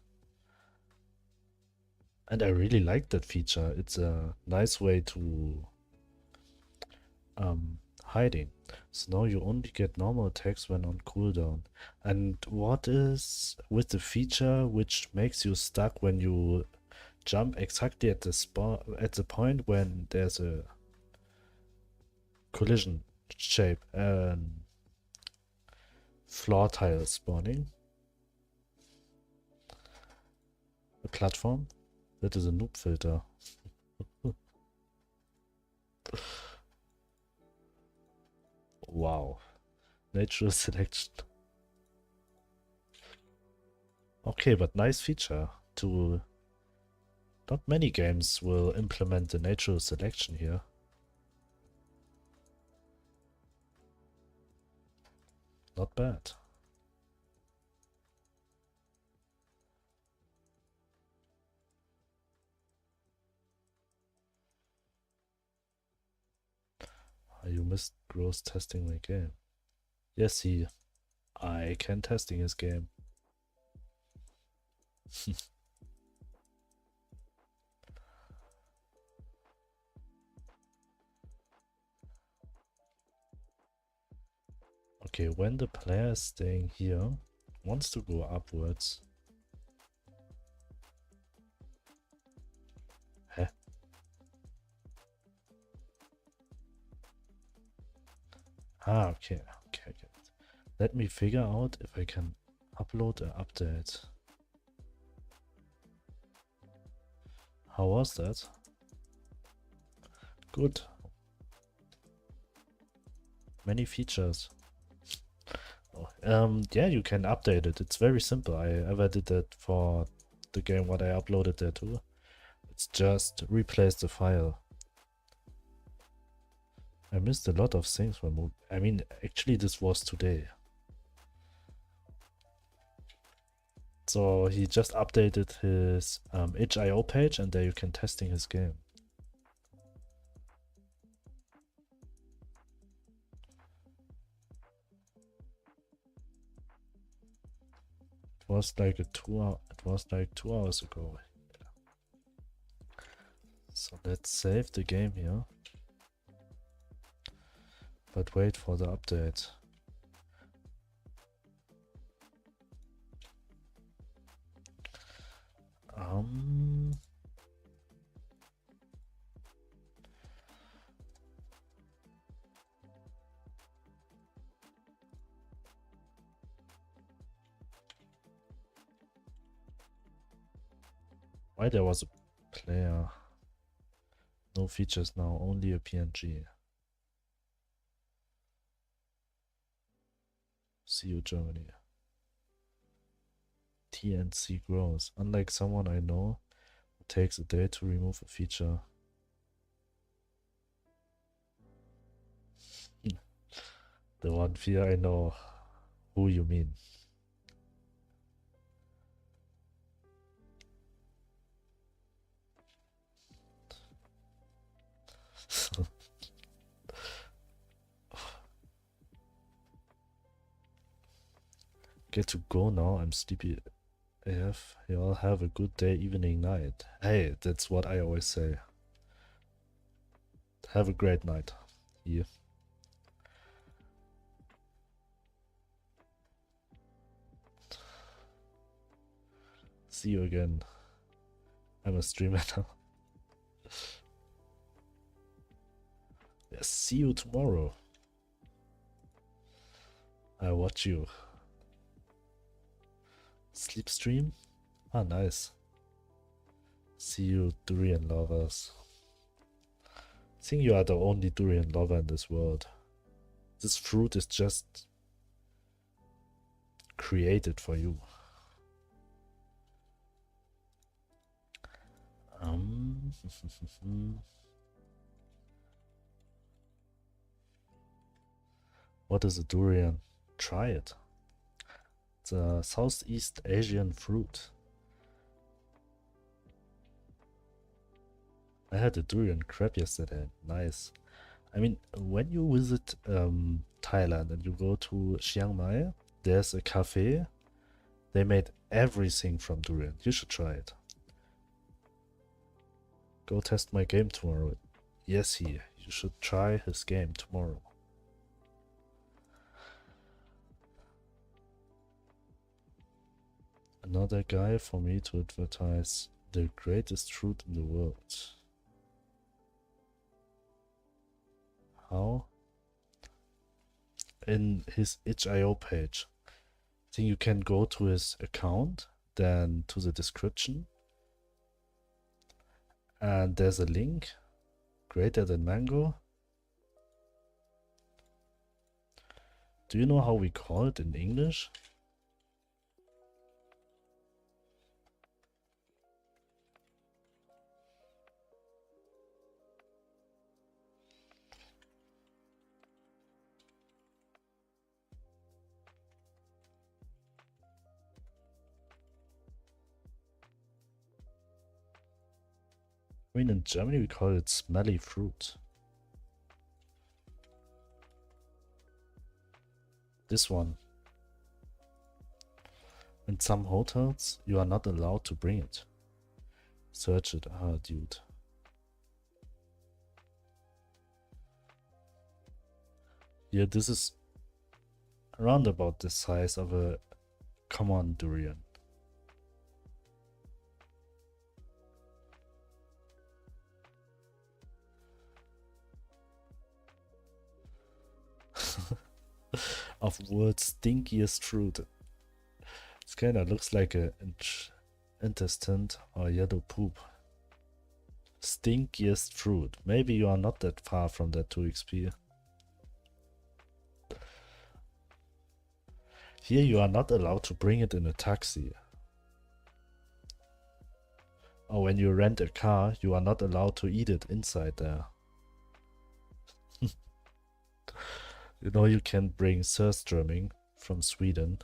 And I really like that feature. It's a nice way to hiding. So now you only get normal attacks when on cooldown. And what is with the feature which makes you stuck when you jump exactly at the spot at the point when there's a collision shape and floor tile spawning? A platform? That is a noob filter. Wow. Natural selection. Okay, but nice feature to... Not many games will implement the natural selection here. Not bad. You missed Gross testing my game. Yes, I can testing his game. Okay, when the player is staying here, wants to go upwards. Heh. Ah, okay, okay, I get it. Let me figure out if I can upload an update. How was that? Good. Many features. Oh, yeah, you can update it. It's very simple. I ever did that for the game what I uploaded there too. It's just replace the file. I missed a lot of things from I mean, actually this was today. So he just updated his itch.io page and there you can testing his game. It was like it was like 2 hours ago. So let's save the game here. But wait for the update. Why there was a player? No features now, only a PNG. See you, Germany. TNC grows. Unlike someone I know who takes a day to remove a feature. The one fear I know who you mean. Get to go now. I'm sleepy AF. Y'all have a good day, evening, night. Hey, that's what I always say. Have a great night. Yeah. See you again. I'm a streamer now. Yes, see you tomorrow. I watch you. Sleep stream? Ah, nice. See you, durian lovers. I think you are the only durian lover in this world. This fruit is just created for you. What is a durian? Try it. It's a Southeast Asian fruit. I had a durian crepe yesterday. Nice. I mean, when you visit Thailand and you go to Chiang Mai, there's a cafe. They made everything from durian. You should try it. Go test my game tomorrow. Yes, you should try his game tomorrow. Another guy for me to advertise the greatest fruit in the world. How? In his itch.io page. I think you can go to his account, then to the description, and there's a link, greater than mango. Do you know how we call it in English? I mean, in Germany we call it smelly fruit. This one. In some hotels, you are not allowed to bring it. Search it. Ah, dude. Yeah, this is around about the size of a common durian. Of world's stinkiest fruit. It kinda looks like a intestine or yellow poop. Stinkiest fruit. Maybe you are not that far from that 2xp. Here you are not allowed to bring it in a taxi. Or when you rent a car, you are not allowed to eat it inside there. You know, you can bring surströmming from Sweden,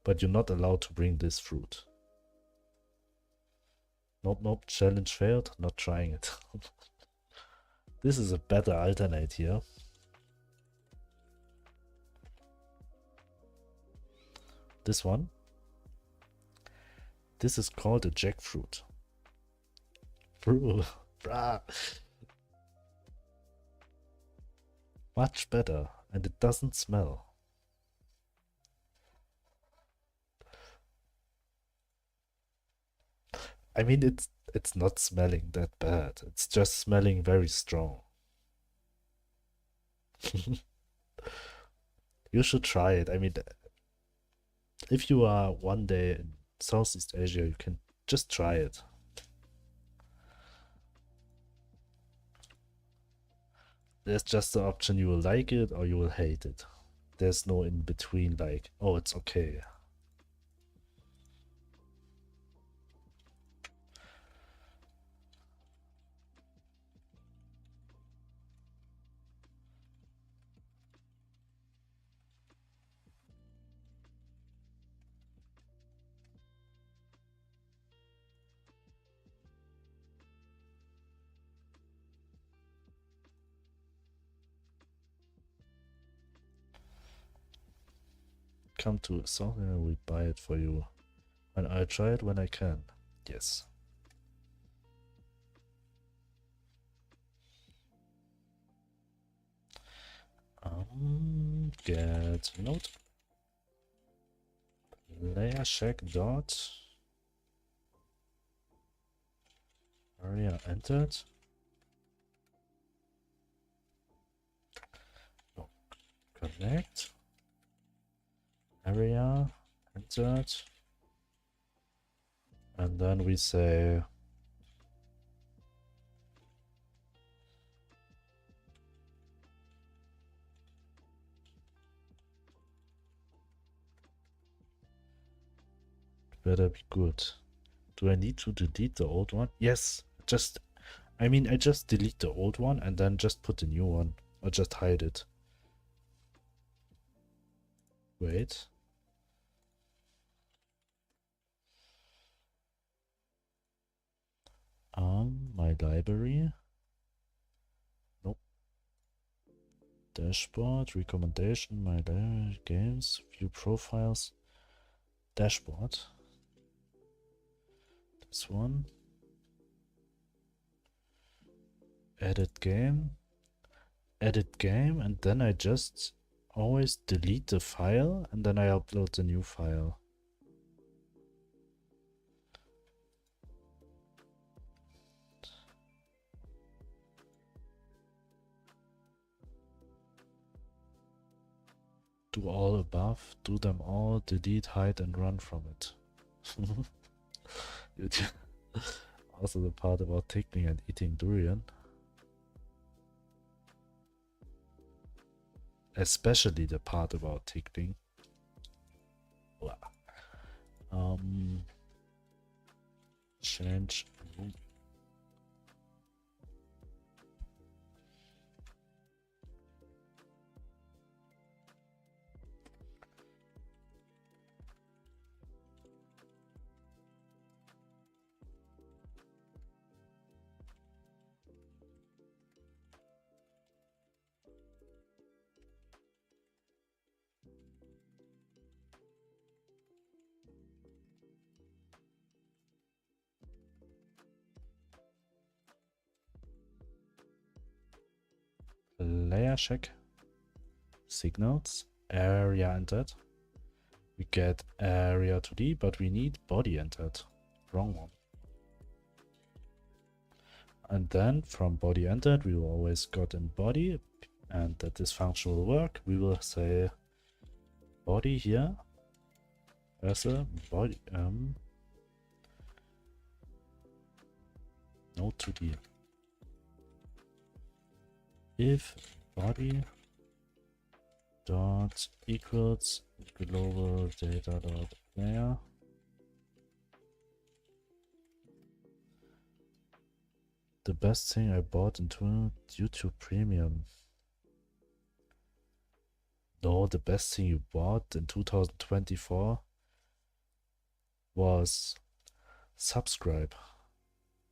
but you're not allowed to bring this fruit. Nope, challenge failed, not trying it. This is a better alternate here. This one. This is called a jackfruit. Bruh. Much better, and it doesn't smell. I mean, it's not smelling that bad. It's just smelling very strong. You should try it. I mean, if you are one day in Southeast Asia, you can just try it. There's just the option you will like it or you will hate it. There's no in between like, oh, it's okay. come to something and we buy it for you. And I try it when I can. Yes. Get note. Layer check dot. Area entered. No. Connect. Area entered. And then we say better be good. Do I need to delete the old one? Yes. I just delete the old one and then just put the new one. Or just hide it. Wait. My library. Nope. Dashboard, recommendation, my library, games, view profiles. Dashboard. This one. Edit game, and then I just always delete the file and then I upload the new file. Do all above, do them all, delete, hide and run from it. Also the part about tickling and eating durian. Especially the part about tickling. Change. Layer check. Signals. Area entered. We get area 2D, but we need body entered. Wrong one. And then from body entered, we will always got in body, and that this function will work. We will say body here as a body no 2D. If body dot equals global data dot layer the best thing I bought into YouTube Premium. No, the best thing you bought in 2024 was subscribe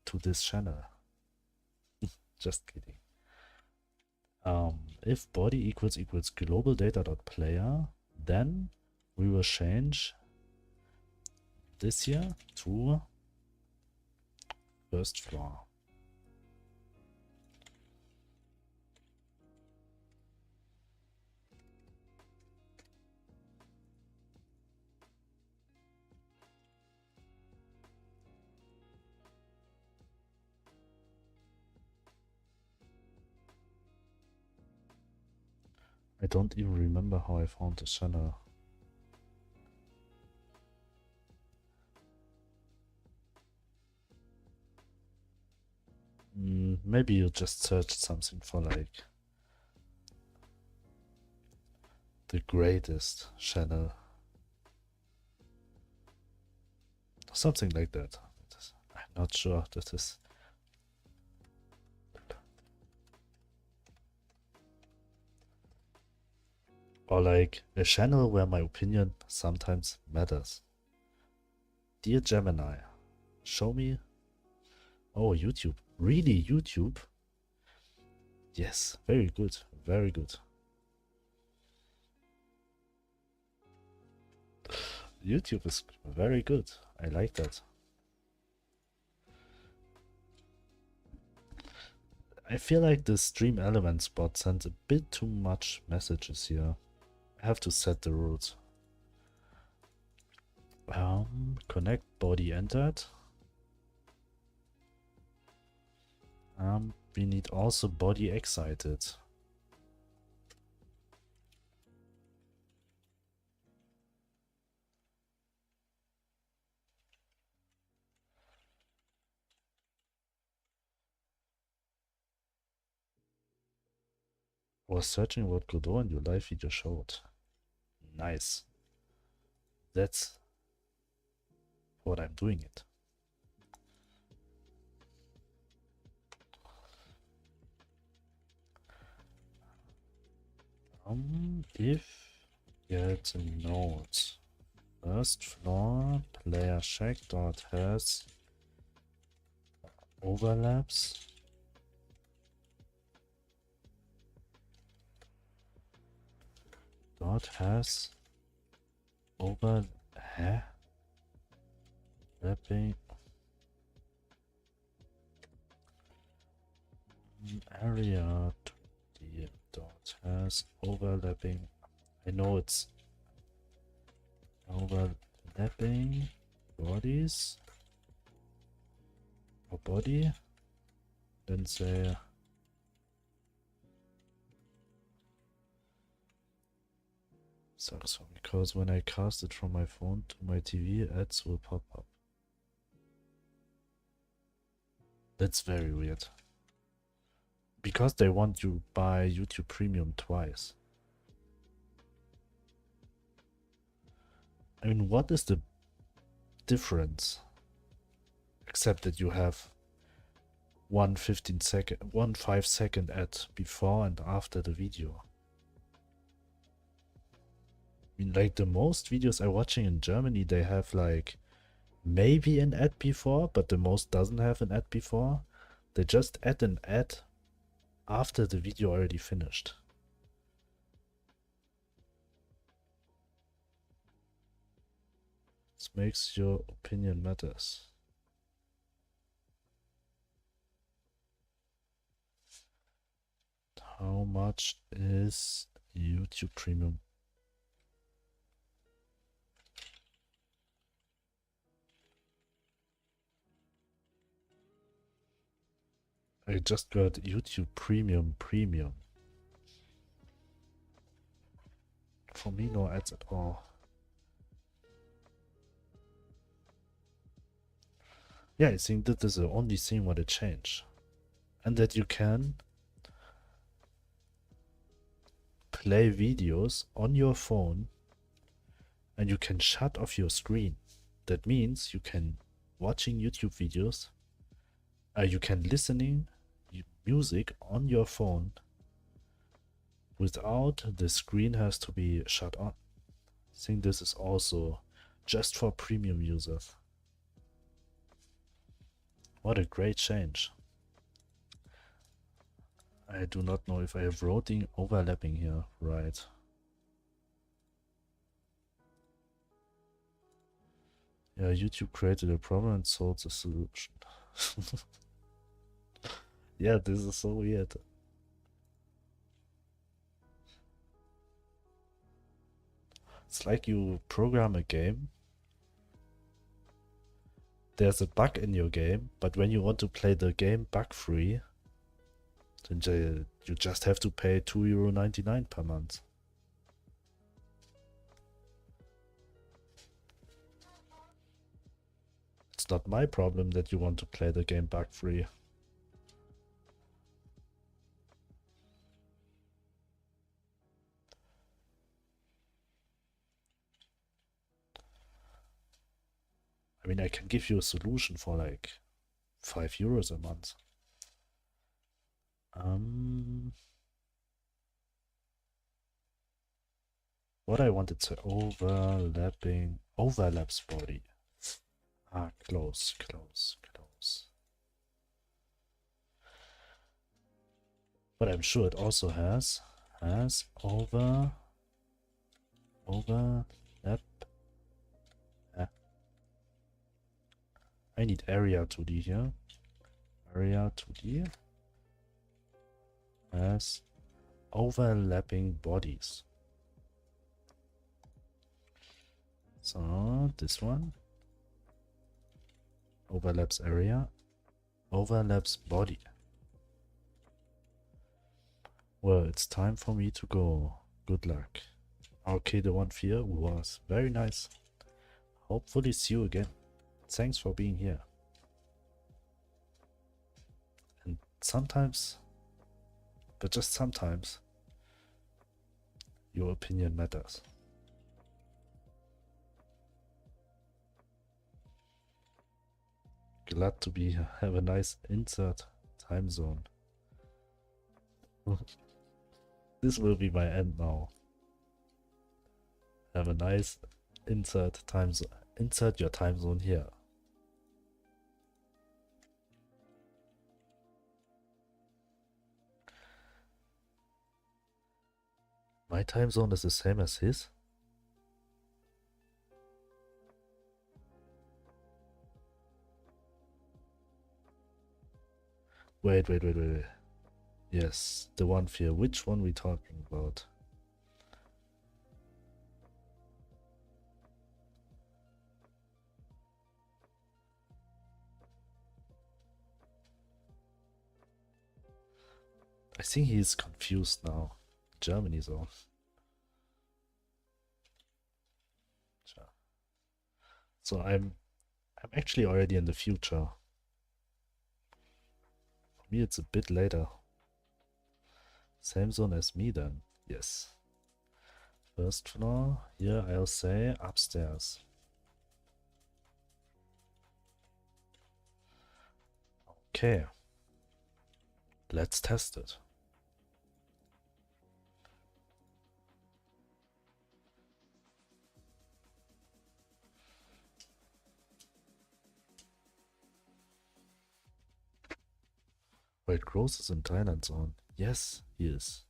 to this channel. Just kidding. If body equals global data dot player, then we will change this here to first floor. I don't even remember how I found the channel. Maybe you just searched something for like the greatest channel. Something like that. I'm not sure that is. Or like a channel where my opinion sometimes matters. Dear Gemini, show me. Oh, YouTube. Really, YouTube? Yes, very good, very good. YouTube is very good. I like that. I feel like the stream elements bot sends a bit too much messages here. I have to set the rules. Connect body entered. We need also body excited. Was searching what Godot and your live video showed. Nice. That's what I'm doing it. If get nodes. First floor player check dot has overlaps. Dot has overlapping area to the dot has overlapping. I know it's overlapping bodies or body. Then say sucks because when I cast it from my phone to my TV, ads will pop up. That's very weird. Because they want you buy YouTube Premium twice. I mean, what is the difference? Except that you have one 5-second ad before and after the video. I mean, like the most videos I'm watching in Germany, they have like maybe an ad before, but the most doesn't have an ad before. They just add an ad after the video already finished. This makes your opinion matters. How much is YouTube Premium? I just got YouTube Premium. For me, no ads at all. Yeah, I think that is the only thing what it changed. And that you can play videos on your phone and you can shut off your screen. That means you can watching YouTube videos, you can listening music on your phone without the screen has to be shut on. I think this is also just for premium users. What a great change. I do not know if I have routing overlapping here, right? Yeah, YouTube created a problem and sold the solution. Yeah, this is so weird. It's like you program a game. There's a bug in your game, but when you want to play the game bug-free, then you just have to pay €2.99 per month. It's not my problem that you want to play the game bug-free. I mean, I can give you a solution for like €5 a month. What I wanted to overlaps body. Close. But I'm sure it also has overlap I need area 2D here. Area 2D has overlapping bodies. So this one overlaps area, overlaps body. Well, it's time for me to go. Good luck. Okay, the one fear was very nice. Hopefully see you again. Thanks for being here. And sometimes, but just sometimes, your opinion matters. Glad to be here. Have a nice insert time zone. This will be my end now. Have a nice insert time zone. Insert your time zone here. My time zone is the same as his. Wait. Yes, the one fear. Which one we talking about? I think he's confused now. Germany though. So I'm actually already in the future. For me it's a bit later. Same zone as me then. Yes. First floor. Here I'll say upstairs. Okay. Let's test it. Wait, Gross is in Thailand zone. Yes, he is.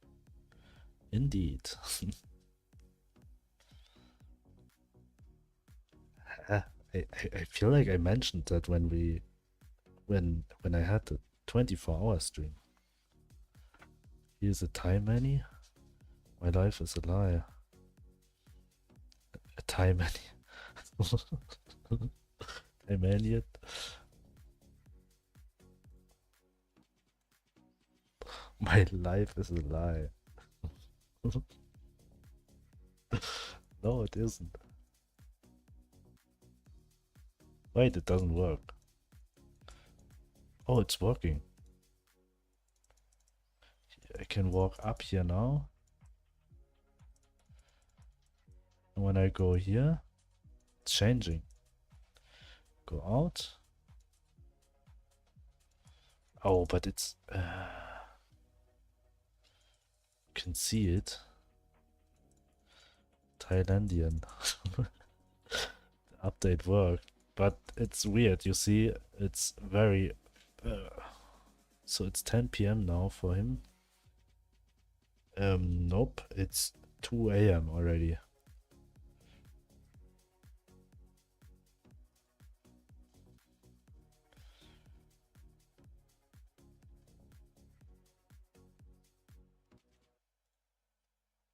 Indeed. I feel like I mentioned that when I had the 24-hour stream. He is a time many. My life is a lie. A time many. Time many. My life is a lie. No, it isn't. Wait, it doesn't work. Oh, it's working. I can walk up here now. And when I go here, it's changing. Go out. Oh, but it's... can see it. Thailandian. The update worked, but it's weird. You see, it's very... so it's 10 PM now for him. Nope, it's 2 AM already.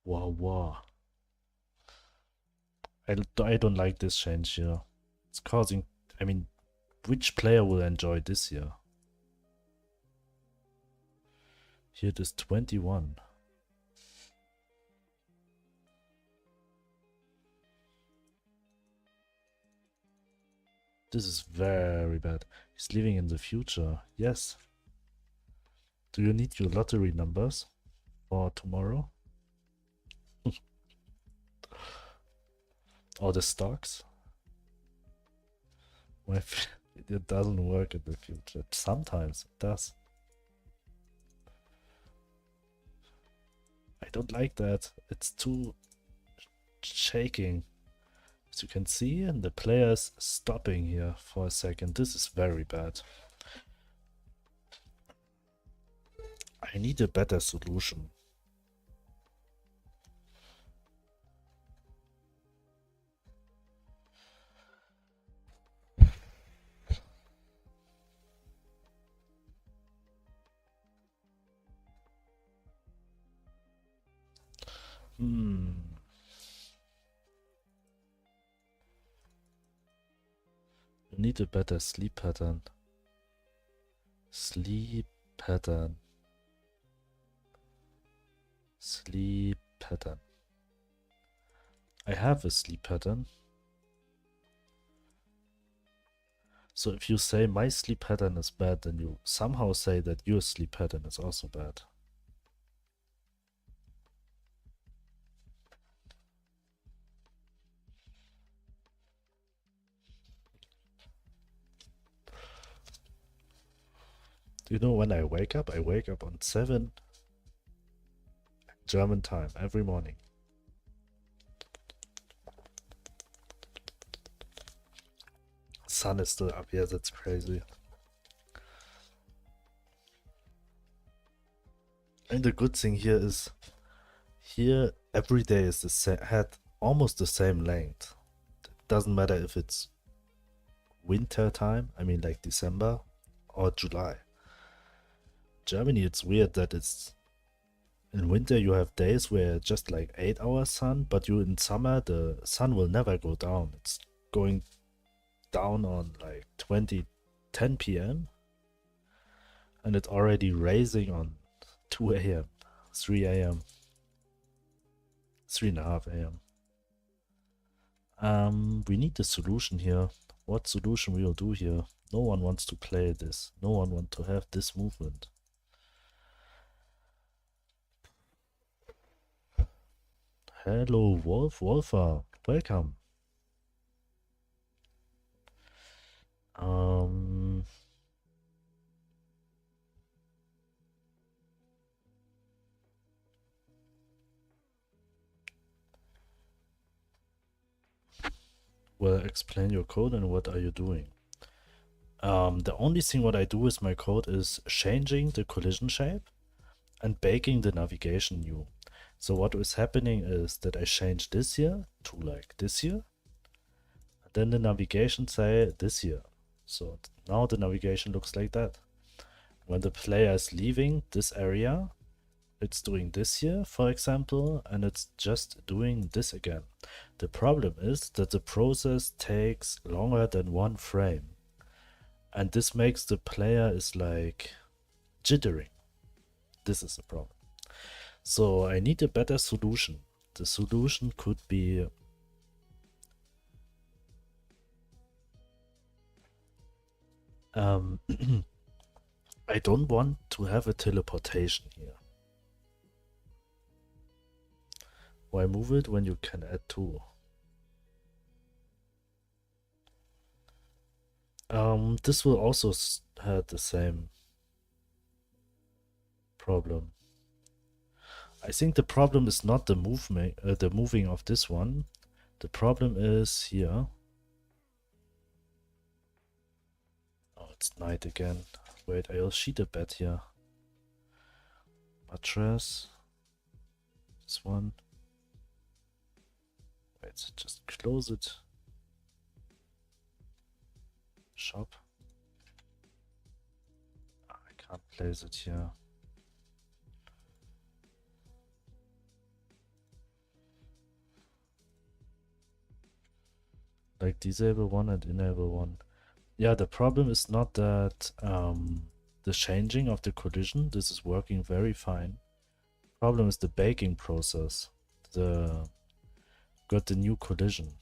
Wow. I don't like this change here. It's causing... I mean, which player will enjoy this here? Here it is 21. This is very bad. He's living in the future. Yes. Do you need your lottery numbers for tomorrow? Or the stocks? It doesn't work in the future. Sometimes it does. I don't like that. It's too shaking. As you can see, and the player's stopping here for a second. This is very bad. I need a better solution. Hmm. You need a better sleep pattern. Sleep pattern. Sleep pattern. I have a sleep pattern. So if you say my sleep pattern is bad, then you somehow say that your sleep pattern is also bad. Do you know when I wake up? I wake up on 7 German time every morning. Sun is still up. Yeah, that's crazy. And the good thing here is, here every day is the same, had almost the same length. It doesn't matter if it's winter time, I mean like December, or July. Germany, it's weird that it's in winter you have days where just like 8 hours sun, but you in summer the sun will never go down. It's going down on like 10 p.m. and it's already rising on 2 a.m., 3 a.m., 3:30 a.m. We need a solution here. What solution we will do here? No one wants to play this. No one wants to have this movement. Hello, Wolfer. Welcome. Well, explain your code and what are you doing? The only thing what I do with my code is changing the collision shape and baking the navigation new. So what is happening is that I change this here to like this here. Then the navigation say this here. So now the navigation looks like that. When the player is leaving this area, it's doing this here, for example, and it's just doing this again. The problem is that the process takes longer than 1 frame. And this makes the player is like jittering. This is the problem. So I need a better solution. The solution could be I don't want to have a teleportation here. Why move it when you can add 2? This will also have the same problem. I think the problem is not the moving of this one. The problem is here. Oh, it's night again. Wait, I'll sheet a bed here. Mattress. This one. Wait, just close it. Shop. I can't place it here. Like disable one and enable one. Yeah, the problem is not that the changing of the collision, this is working very fine. Problem is the baking process. Got the new collision.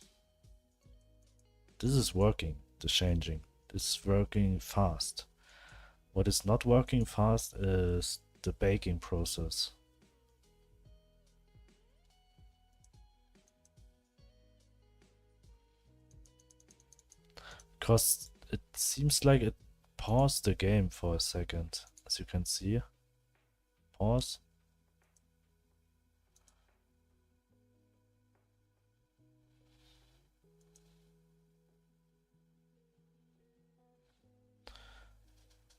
This is working, the changing. This is working fast. What is not working fast is the baking process. Because it seems like it paused the game for a second, as you can see. Pause.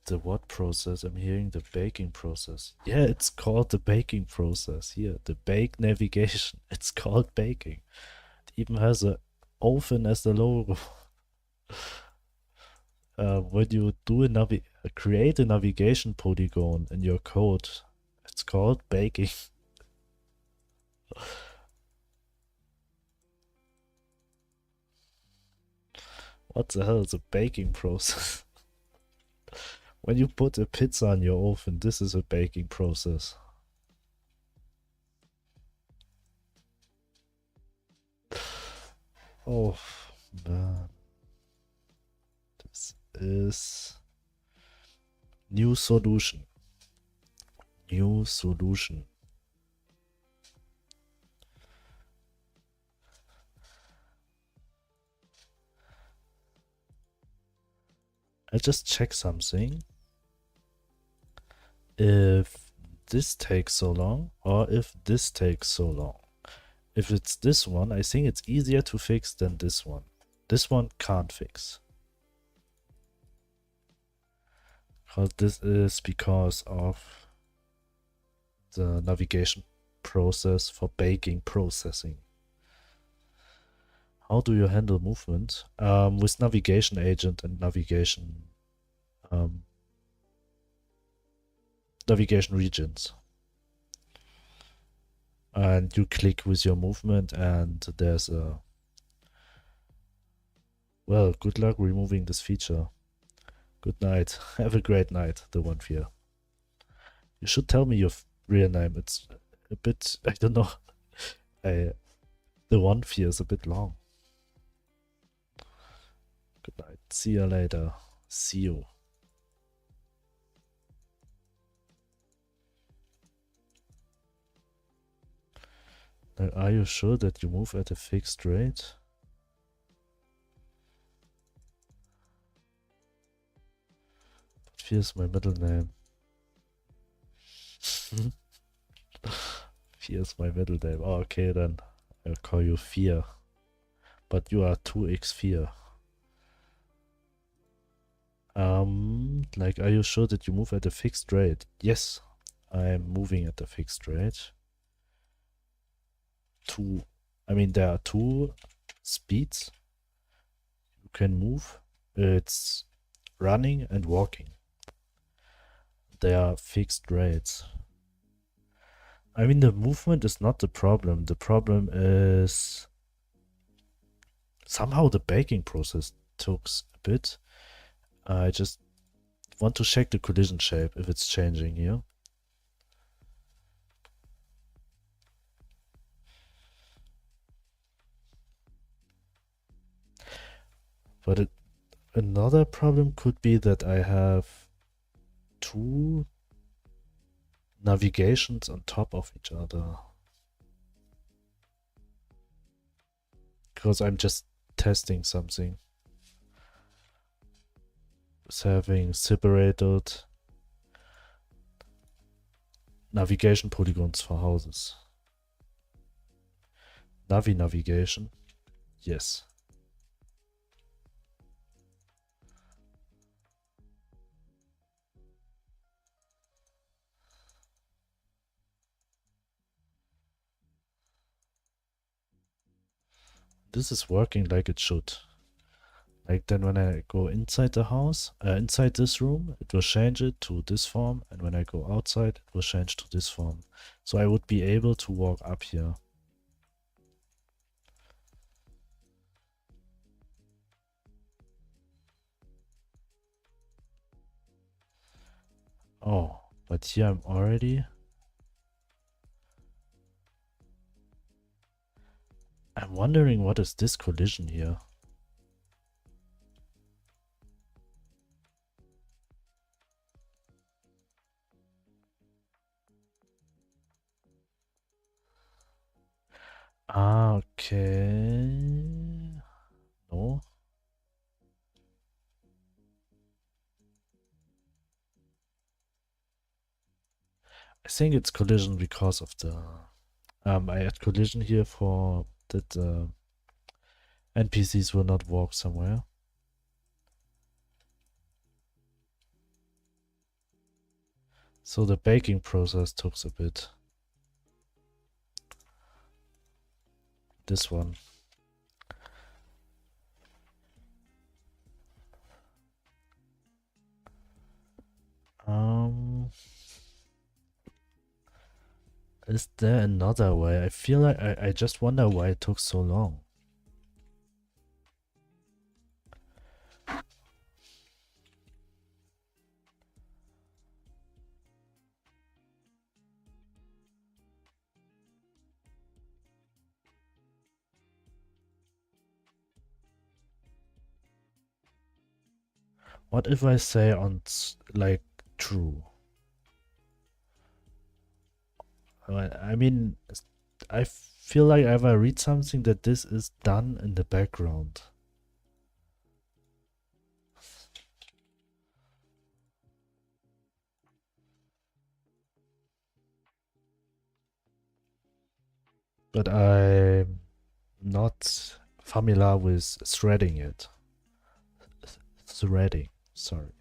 The what process? I'm hearing the baking process. Yeah, it's called the baking process. Here, the bake navigation. It's called baking. It even has a oven as the logo. When you do create a navigation polygon in your code, it's called baking. What the hell is a baking process? When you put a pizza in your oven, this is a baking process. Oh, man. This is new solution. New solution. I just check something. If this takes so long or if this takes so long. If it's this one, I think it's easier to fix than this one. This one can't fix. Because this is because of the navigation process for baking processing. How do you handle movement? With navigation agent and navigation regions. And you click with your movement and there's a... Well, good luck removing this feature. Good night. Have a great night, the one fear. You should tell me your real name. It's a bit, I don't know. The one fear is a bit long. Good night. See you later. See you. Now, are you sure that you move at a fixed rate? But fear's my middle name. Fear's my middle name. Oh, okay, then I'll call you Fear. But you are 2x Fear. Like, are you sure that you move at a fixed rate? Yes, I'm moving at a fixed rate. I mean, there are two speeds you can move. It's running and walking. They are fixed rates. I mean, the movement is not the problem. The problem is somehow the baking process took a bit. I just want to check the collision shape if it's changing here. But another problem could be that I have two navigations on top of each other. Because I'm just testing something. It's having separated navigation polygons for houses. Navigation. Yes. This is working like it should. Like then when I go inside the house, inside this room, it will change it to this form. And when I go outside, it will change to this form. So I would be able to walk up here. Oh, but here I'm already... I'm wondering what is this collision here? Ah, okay. No. I think it's collision because of the... I had collision here for that NPCs will not walk somewhere. So the baking process took a bit. This one. Is there another way? I feel like I just wonder why it took so long. What if I say on like true? I mean, I feel like if I read something that this is done in the background. But I'm not familiar with threading it. Threading, sorry.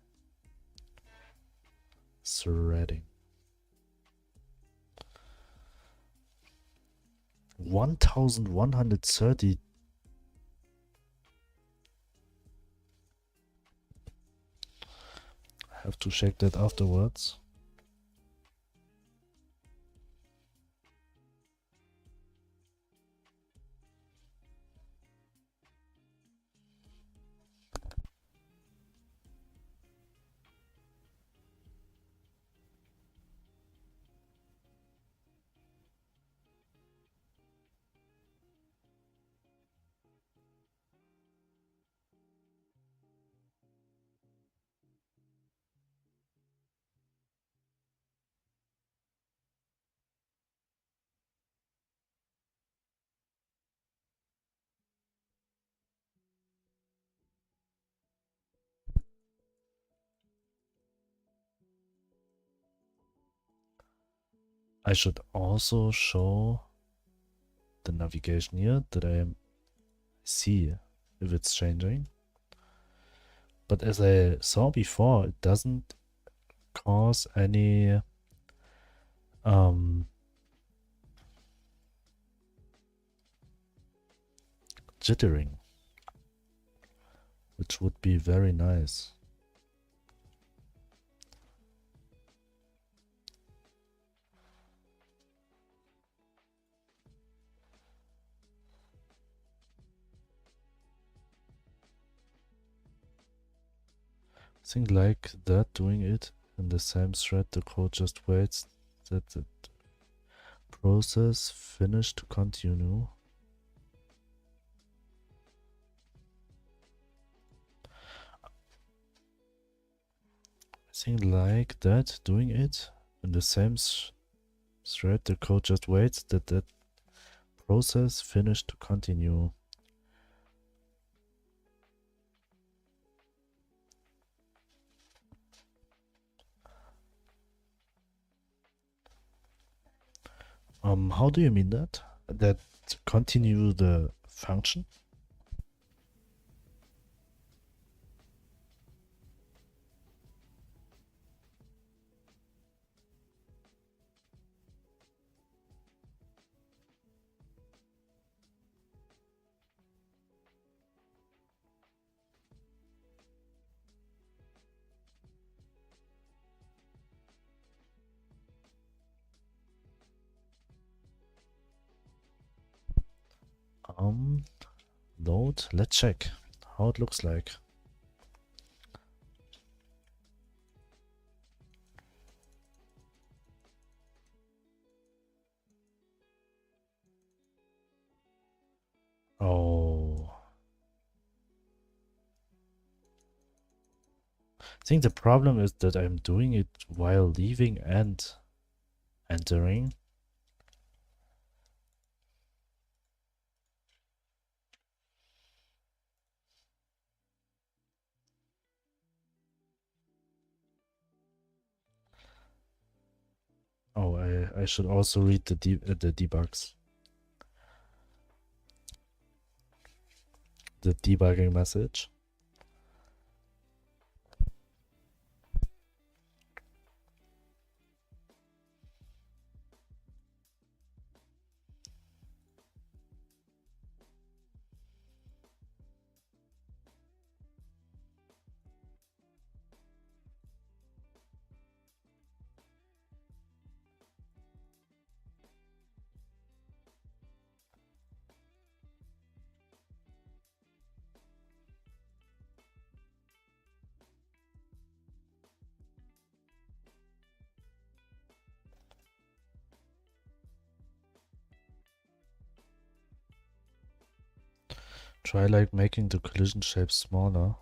Threading. 1130. I have to check that afterwards. I should also show the navigation here that I see if it's changing. But as I saw before, it doesn't cause any jittering, which would be very nice. I think like that, doing it in the same thread, the code just waits that the process finish to continue. I think like that, doing it in the same thread, the code just waits that that process finish to continue. How do you mean that? That continue the function? Load. Let's check how it looks like. Oh. I think the problem is that I'm doing it while leaving and entering. Oh, I should also read the debugs. The debugging message. Try like making the collision shape smaller.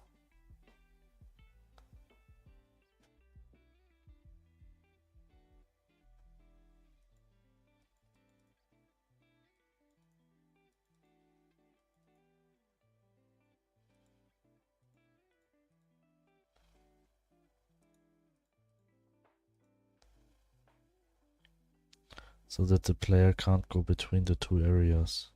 So that the player can't go between the two areas.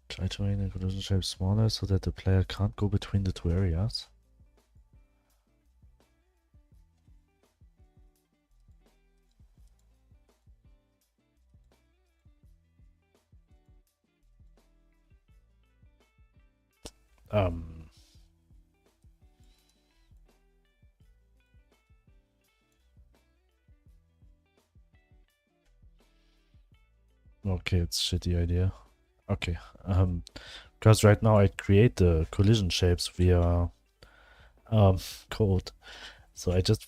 Try to make the collision shape smaller so that the player can't go between the two areas. Okay, it's a shitty idea. Okay, because right now I create the collision shapes via code, so I just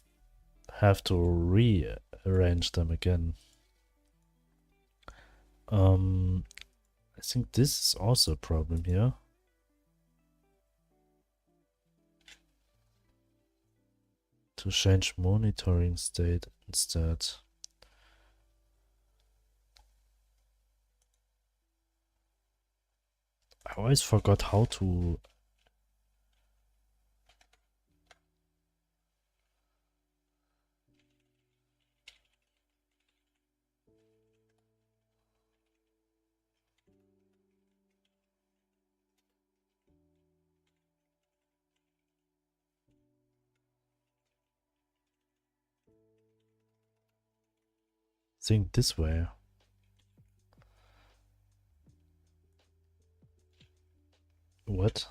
have to rearrange them again. I think this is also a problem here. To change monitoring state instead. I always forgot how to. Think this way. What?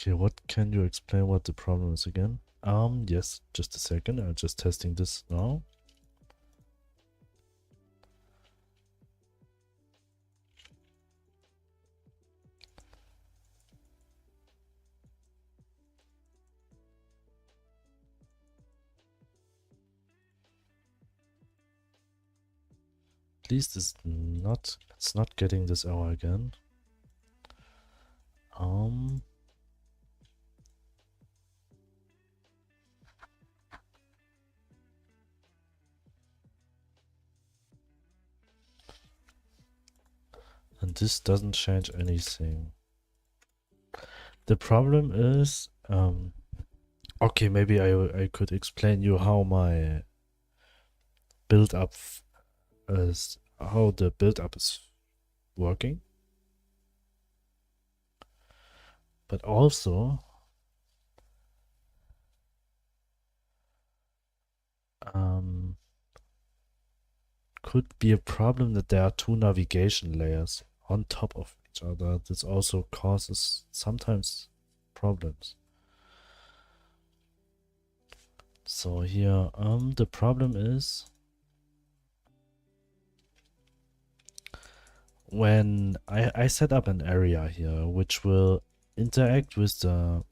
Okay, what can you explain what the problem is again? Yes, just a second. I'm just testing this now. Please, it's not getting this error again. And this doesn't change anything. The problem is, okay, maybe I could explain you how my build up is, how the build up is working. But also, could be a problem that there are two navigation layers on top of each other. This also causes sometimes problems. So here, the problem is when I set up an area here which will interact with the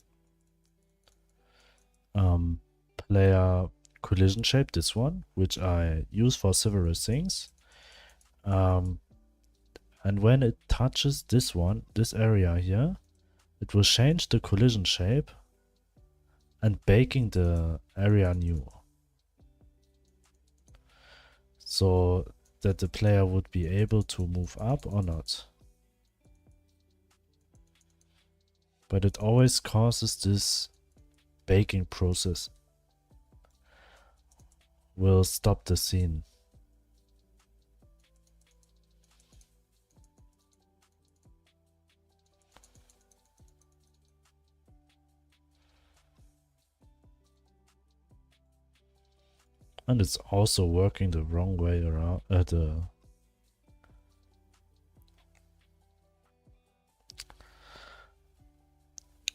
player collision shape, this one, which I use for several things. And when it touches this area here, it will change the collision shape and baking the area new. So that the player would be able to move up or not. But it always causes this baking process. Will stop the scene. And it's also working the wrong way around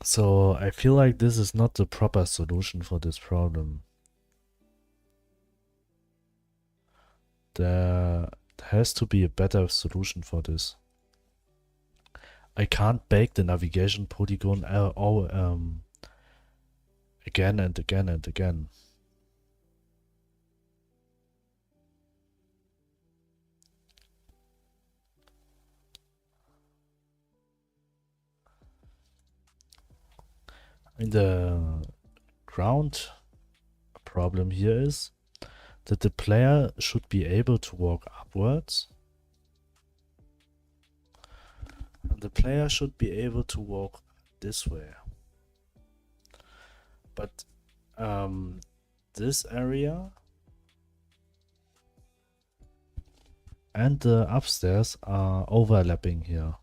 So I feel like this is not the proper solution for this problem. There has to be a better solution for this. I can't bake the navigation polygon again and again and again. And the ground problem here is that the player should be able to walk upwards. And the player should be able to walk this way. But this area and the upstairs are overlapping here.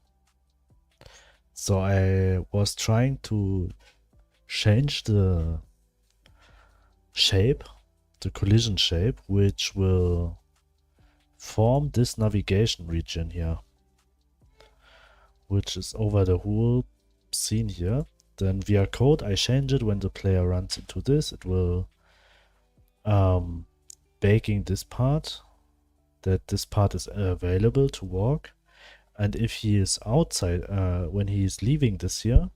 So I was trying to change the shape, the collision shape, which will form this navigation region here, which is over the whole scene here. Then via code I change it when the player runs into this. It will baking this part, that this part is available to walk. And if he is outside, when he is leaving this here,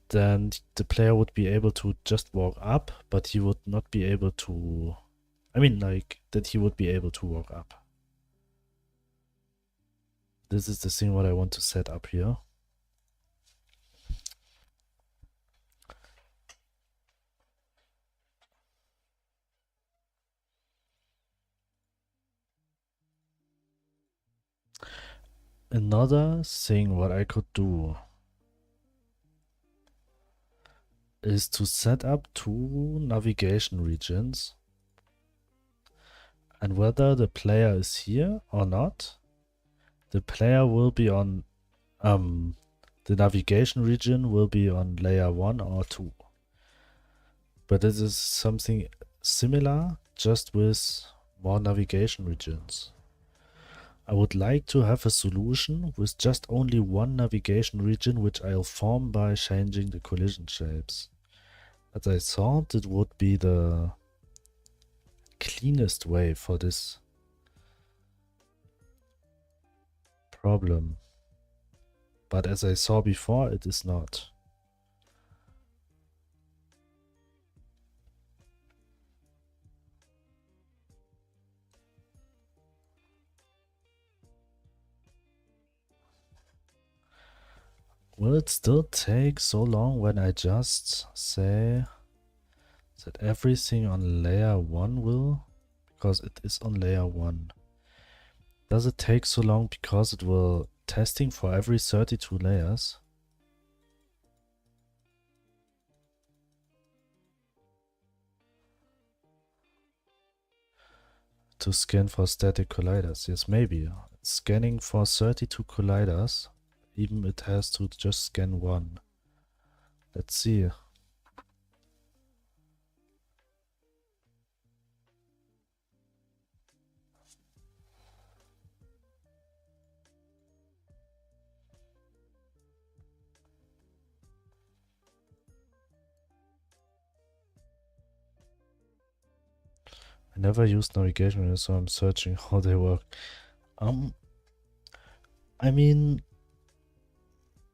then the player would be able to just walk up, but he would not be able to, I mean, like, that he would be able to walk up. This is the thing what I want to set up here. Another thing what I could do is to set up 2 navigation regions, and whether the player is here or not, the player will be on the navigation region will be on layer 1 or 2. But this is something similar, just with more navigation regions. I would like to have a solution with just only one navigation region, which I'll form by changing the collision shapes. As I thought it would be the cleanest way for this problem. But as I saw before, it is not. Will it still take so long when I just say that everything on layer 1 will? Because it is on layer 1. Does it take so long because it will testing for every 32 layers? To scan for static colliders. Yes, maybe. Scanning for 32 colliders. Even it has to just scan 1. Let's see. I never used navigation menus, so I'm searching how they work. I mean,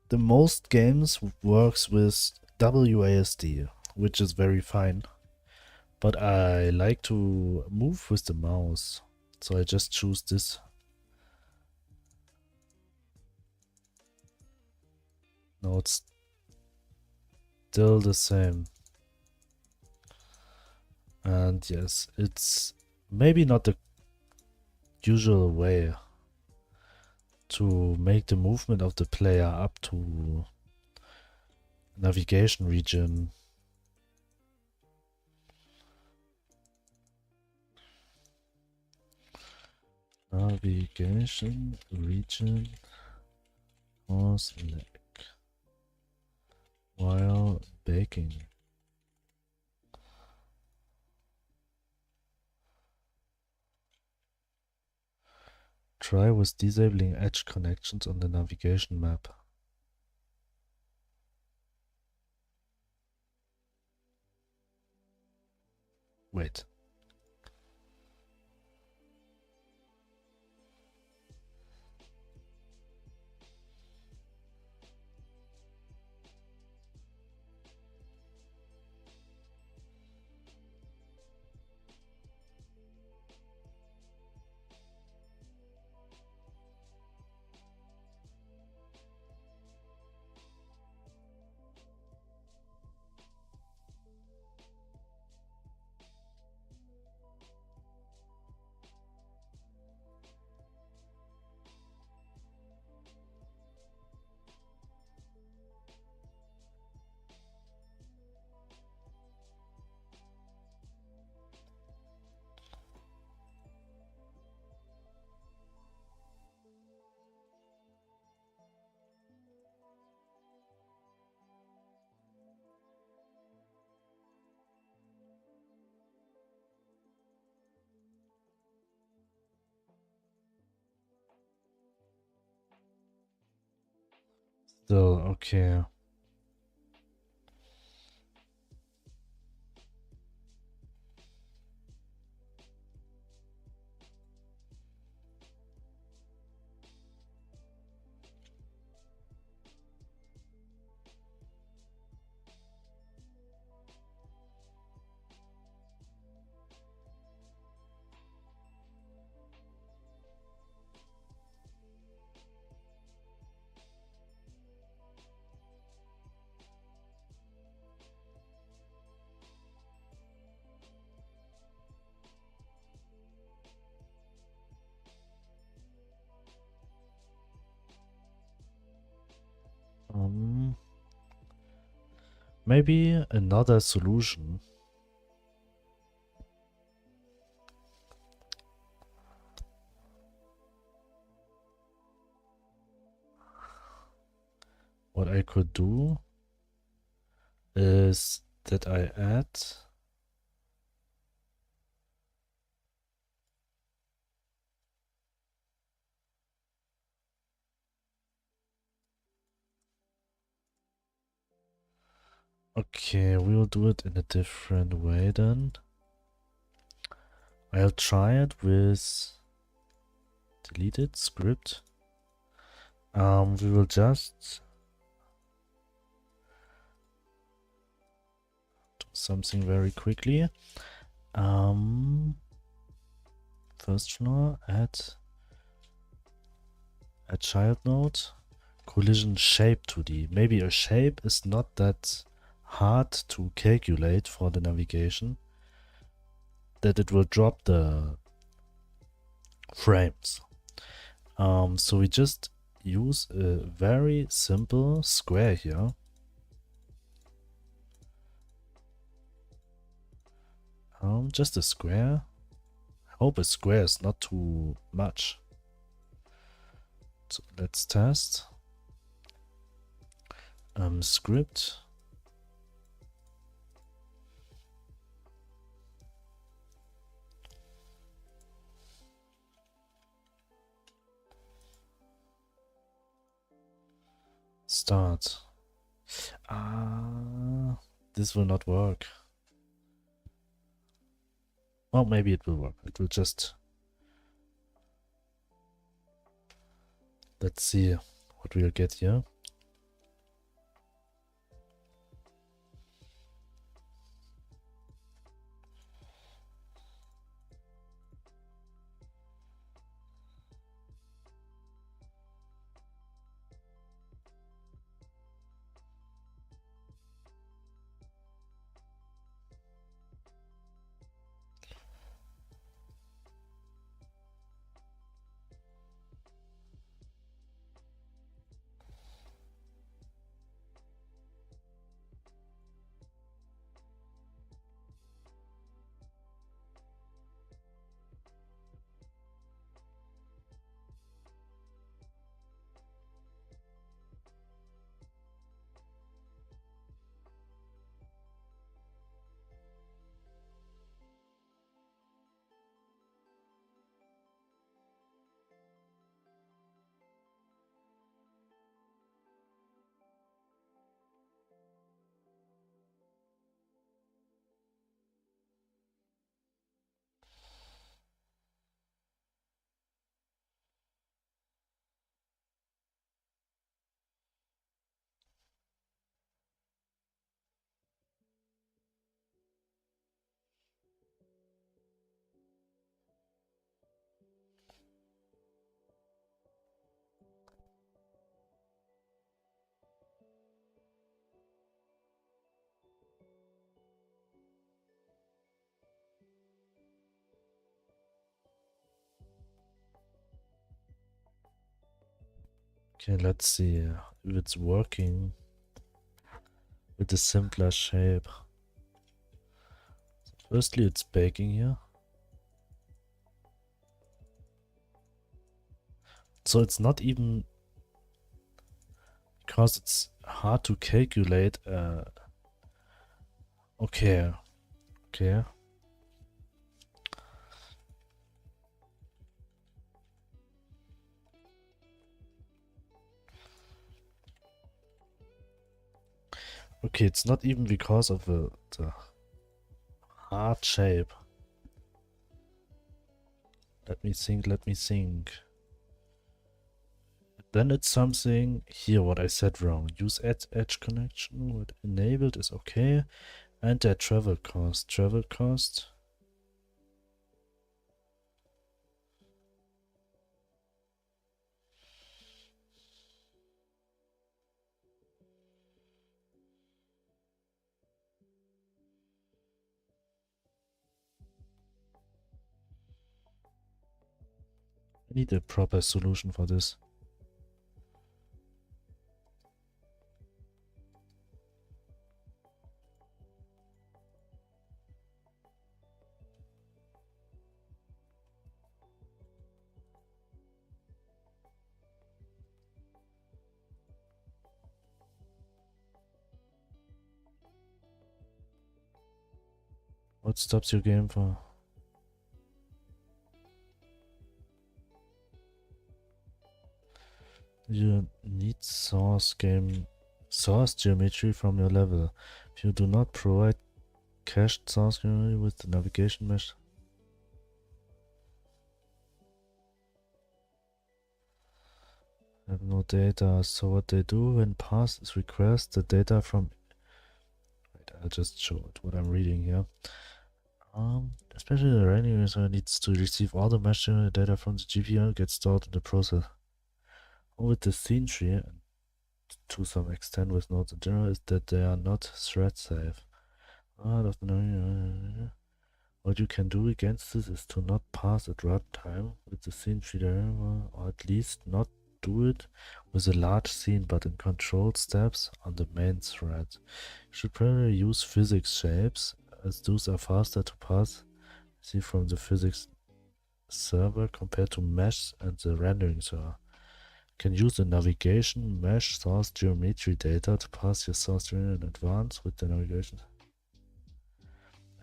the most games works with WASD, which is very fine. But I like to move with the mouse. So I just choose this. No, it's still the same. And yes, it's maybe not the usual way to make the movement of the player up to navigation region. Navigation region was lag while baking. Try with disabling edge connections on the navigation map. Wait. Still, okay. Maybe another solution. What I could do is that I add okay, we'll do it in a different way then. I'll try it with deleted script. We will just do something very quickly. First floor, add a child node, collision shape 2D. Maybe a shape is not that hard to calculate for the navigation, that it will drop the frames. So we just use a very simple square here. Just a square. I hope a square is not too much. So let's test. Script. Start. This will not work. Well, maybe it will work. It will just... Let's see what we'll get here. Okay, let's see if it's working with the simpler shape. Firstly, it's baking here. So it's not even because it's hard to calculate. Okay, okay. Okay, it's not even because of the hard shape. Let me think, let me think. Then it's something here what I said wrong. Use edge connection with enabled is okay. And their travel cost. Travel cost. I need a proper solution for this. What stops your game for? You need source geometry from your level. If you do not provide cached source geometry with the navigation mesh, I have no data. So what they do when pass is request the data from. Wait, I'll just show it what I'm reading here. Especially the rendering user needs to receive all the mesh data from the GPU and get stored in the process. With the scene tree, to some extent with nodes in general, is that they are not thread safe. What you can do against this is to not pass at runtime with the scene tree variable, or at least not do it with a large scene but in controlled steps on the main thread. You should probably use physics shapes, as those are faster to pass, see from the physics server compared to mesh and the rendering server. You can use the navigation mesh source geometry data to pass your source in advance with the navigation.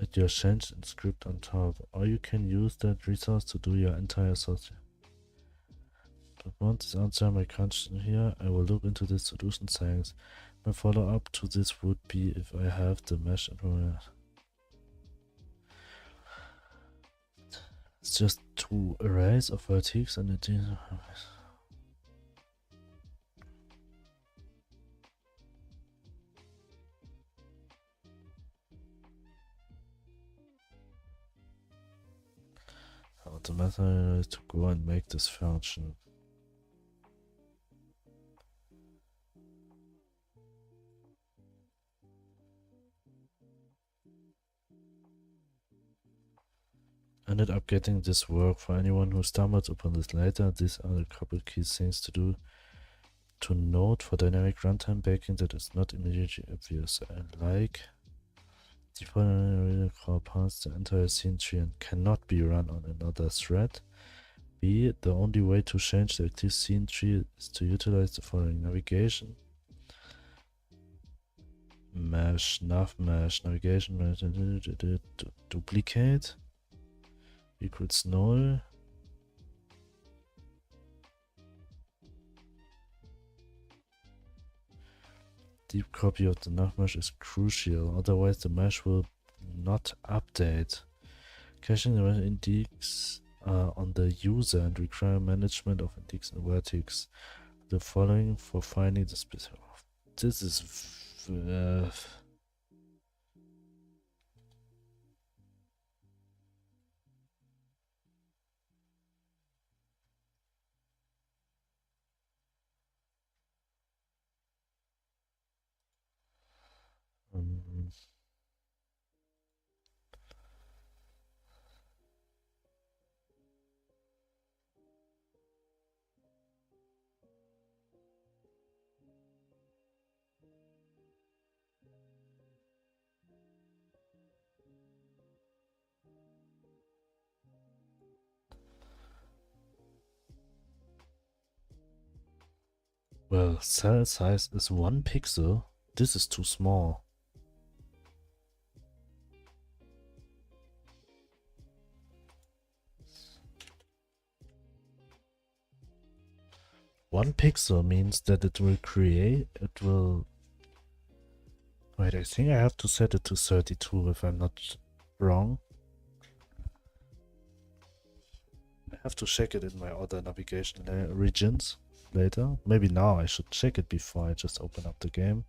Add your change in script on top, or you can use that resource to do your entire source. But once answer my question here, I will look into the solution settings. My follow-up to this would be if I have the mesh implemented. It's just two arrays of vertices and it is. The method is to go and make this function. Ended up getting this work. For anyone who stumbles upon this later, these are a couple key things to do. To note for dynamic runtime baking that is not immediately obvious. I like default call past the entire scene tree and cannot be run on another thread. B. The only way to change the active scene tree is to utilize the following navigation. Mesh, nav mesh, navigation mesh, duplicate equals null. Deep copy of the nav mesh is crucial, otherwise the mesh will not update. Caching the index on the user and require management of index and vertex. The following for finding the specific. This is Well, cell size is 1 pixel. This is too small. One pixel means that it will wait, I think I have to set it to 32 if I'm not wrong. I have to check it in my other navigation regions later. Maybe now I should check it before I just open up the game.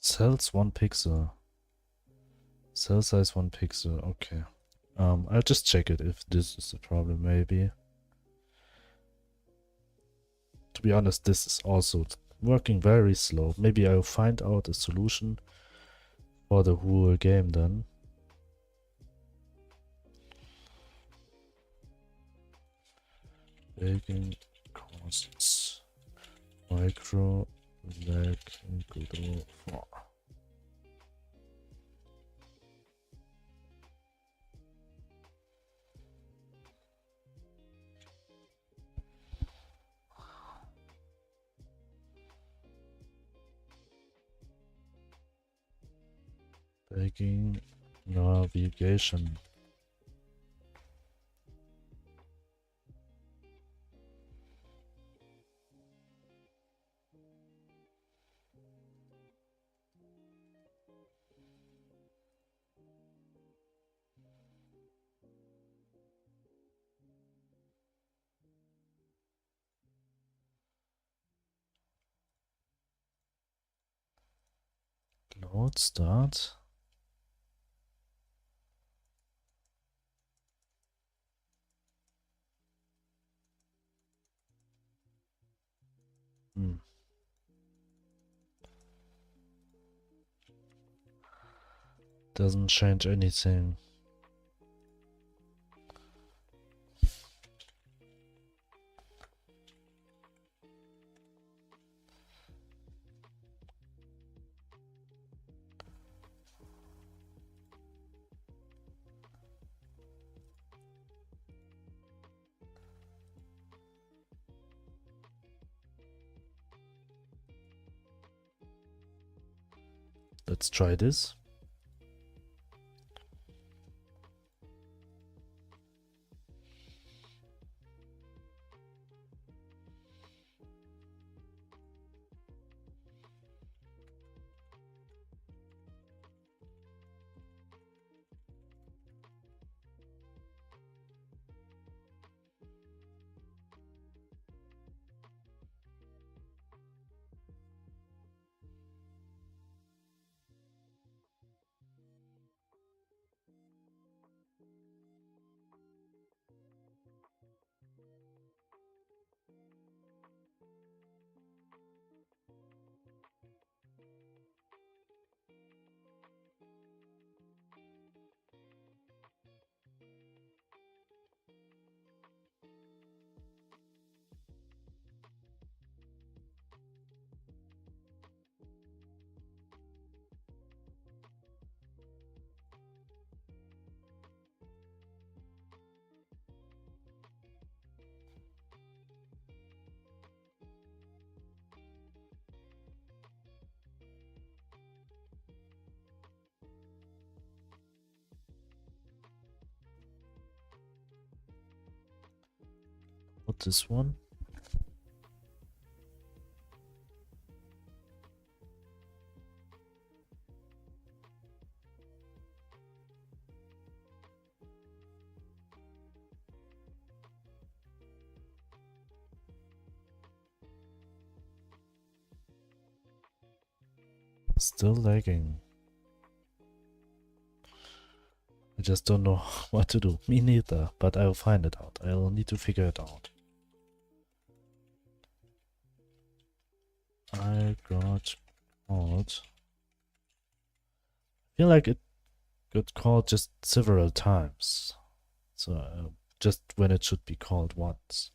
Cells 1 pixel. Cell size 1 pixel, okay. I'll just check it if this is the problem, maybe. To be honest, this is also working very slow. Maybe I'll find out a solution for the whole game then. Baking costs micro lag Godot 4. Baking navigation. Load start. Doesn't change anything. Let's try this. What this one? Still lagging. I just don't know what to do. Me neither, but I'll find it out. I'll need to figure it out. I got called. I feel like it got called just several times. So just when it should be called once.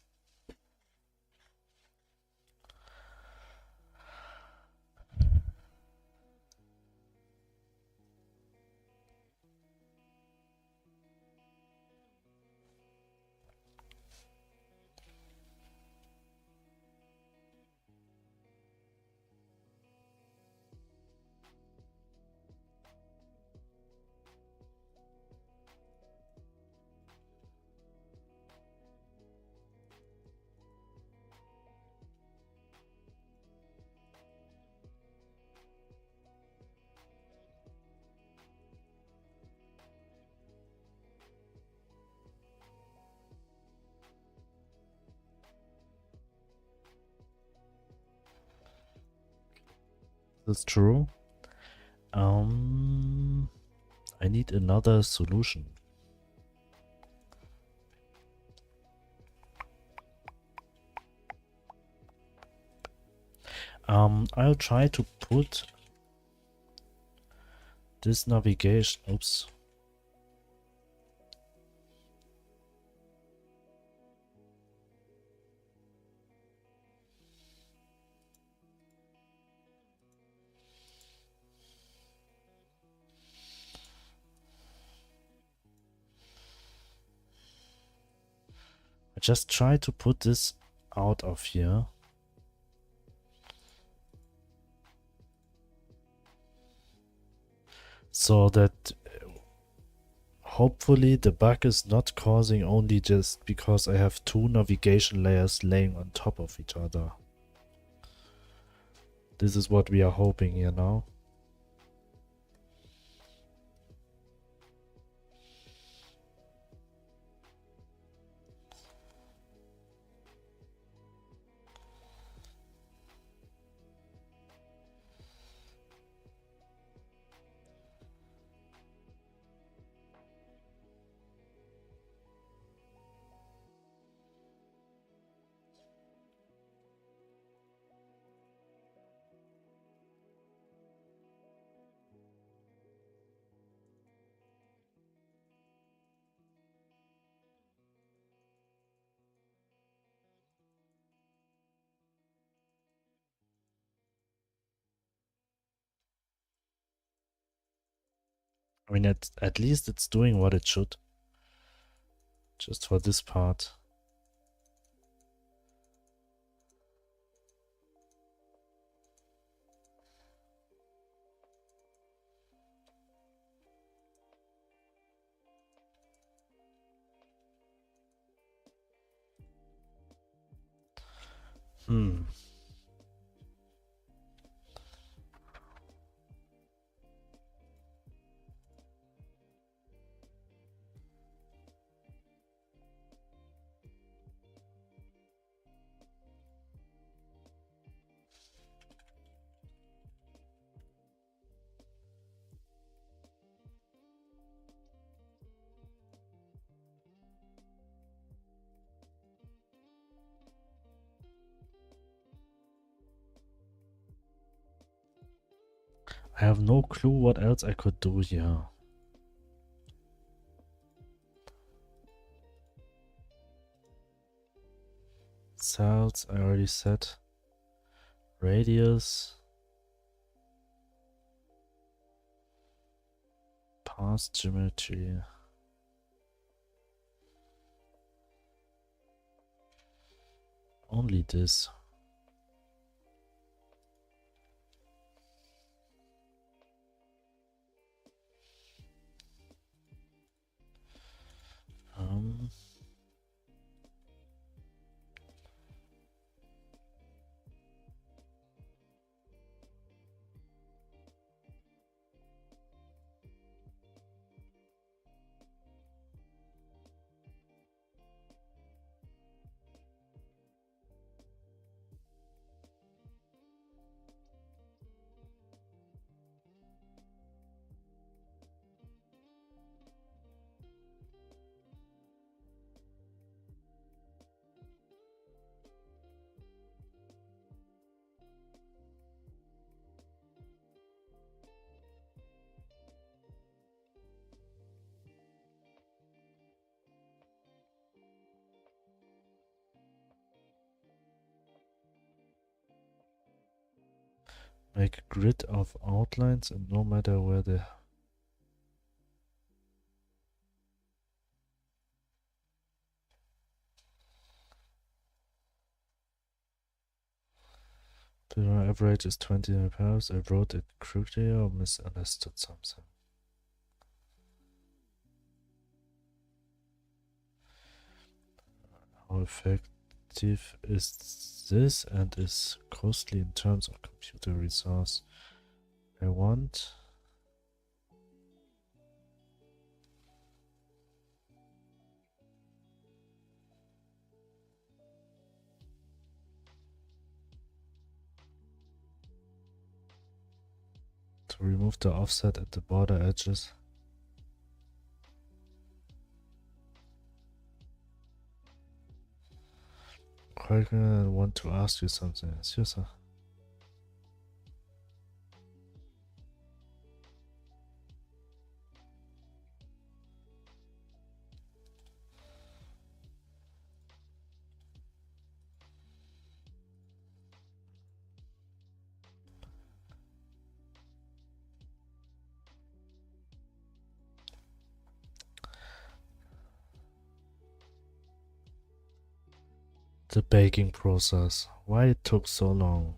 That's true. I need another solution. I'll try to put this navigation. Oops. I just try to put this out of here. So that hopefully the bug is not causing only just because I have two navigation layers laying on top of each other. This is what we are hoping here now. I mean, at least it's doing what it should. Just for this part. I have no clue what else I could do here. Cells, I already said. Radius. Path geometry. Only this. make a grid of outlines, and no matter where the average is 20 pairs. I wrote it quickly or misunderstood something. How effective is this and is costly in terms of computer resource? I want to remove the offset at the border edges. I want to ask you something. Yes, sir. The baking process. Why it took so long?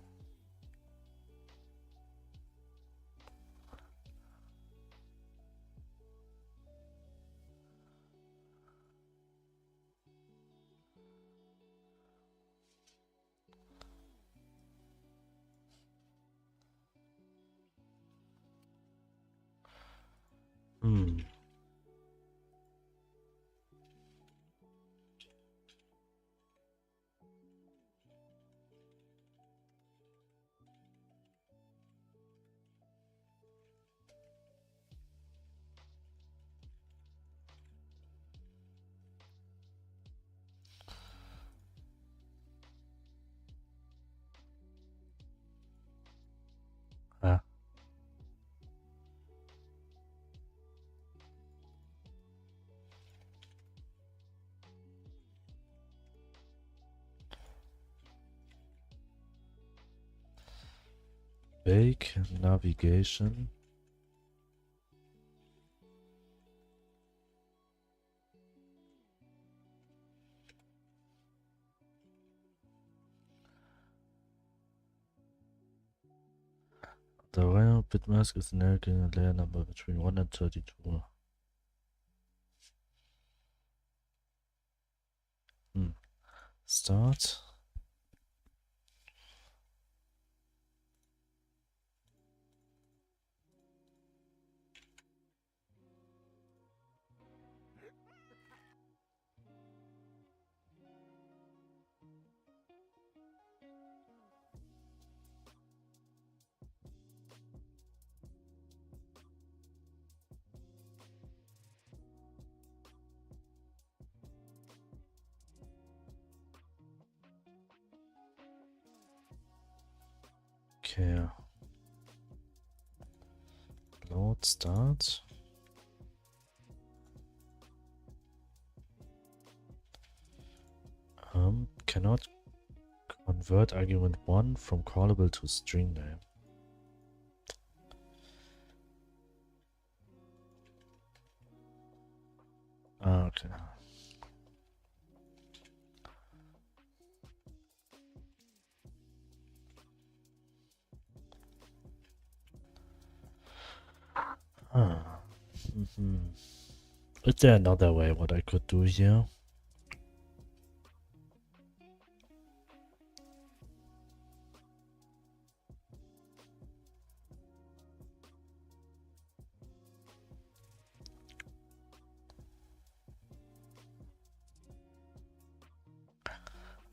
Ah. Bake navigation. The royal bit mask is narrowing a layer number between 1 and 32. Start. Okay. Load start. Cannot convert argument 1 from callable to string name. Okay. Is there another way what I could do here?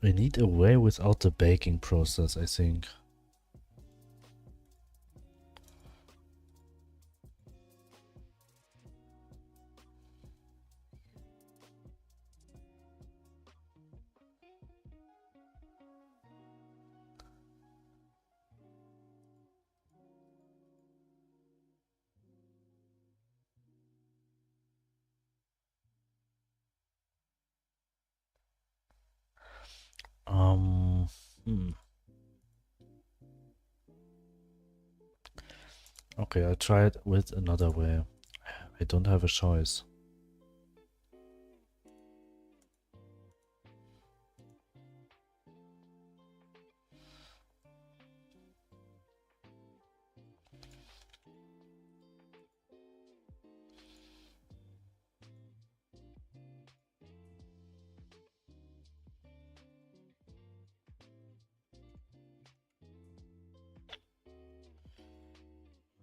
We need a way without the baking process, I think. Hmm. Okay, I tried with another way. I don't have a choice.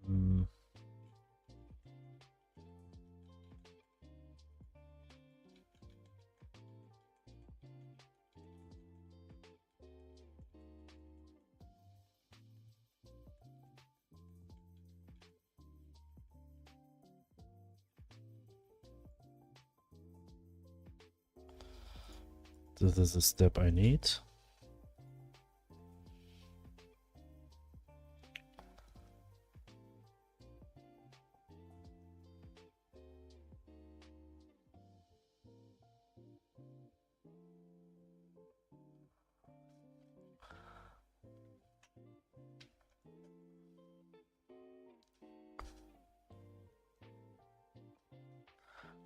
Hmm. This is a step I need.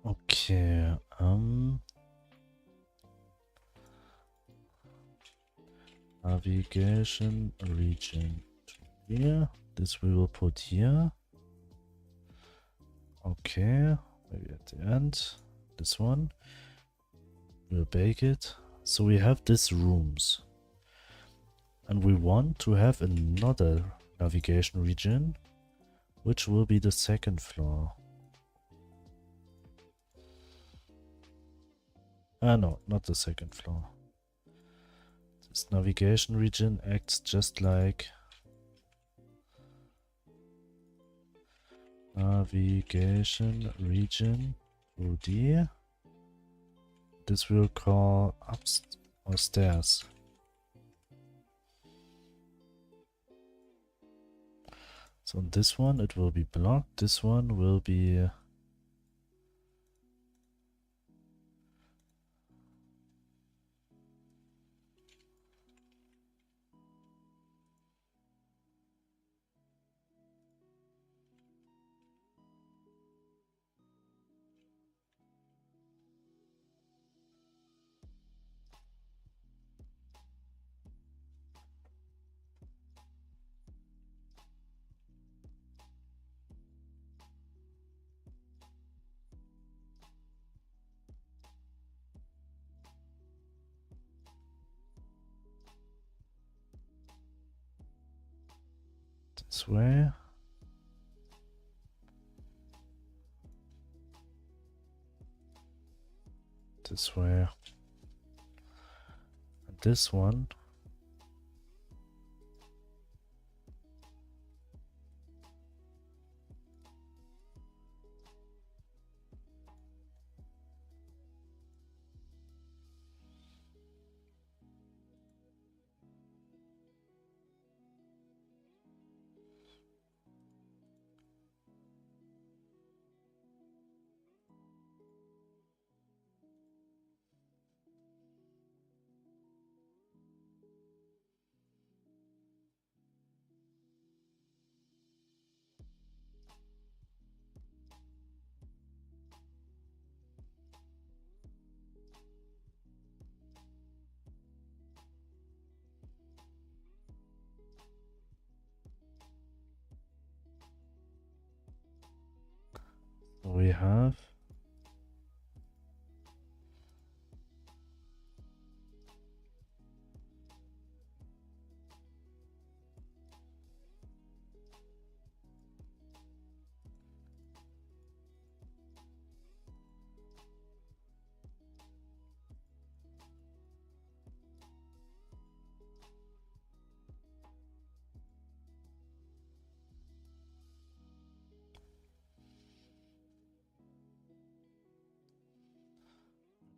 Okay, navigation region here. This we will put here. Okay, maybe at the end. This one. We'll bake it. So we have these rooms. And we want to have another navigation region, which will be the second floor. Ah, no, not the second floor. This navigation region acts just like navigation region 2D. This will call ups or stairs. So on this one it will be blocked. This one will be this way. This way. And this one we have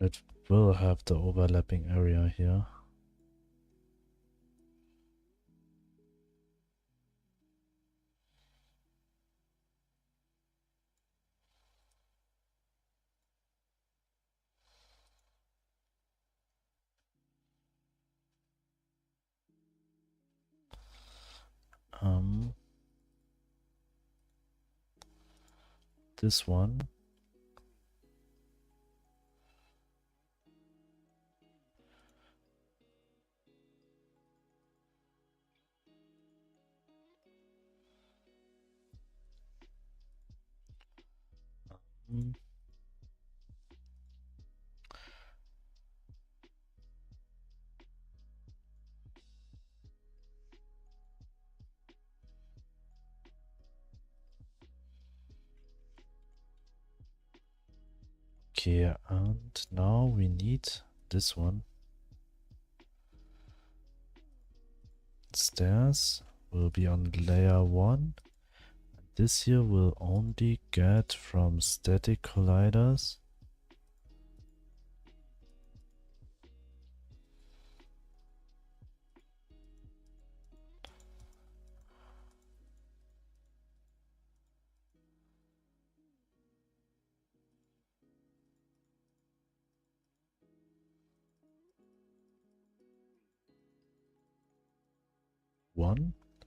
it will have the overlapping area here. Um this one. Okay, and now we need this one. Stairs will be on layer 1. This here will only get from static colliders.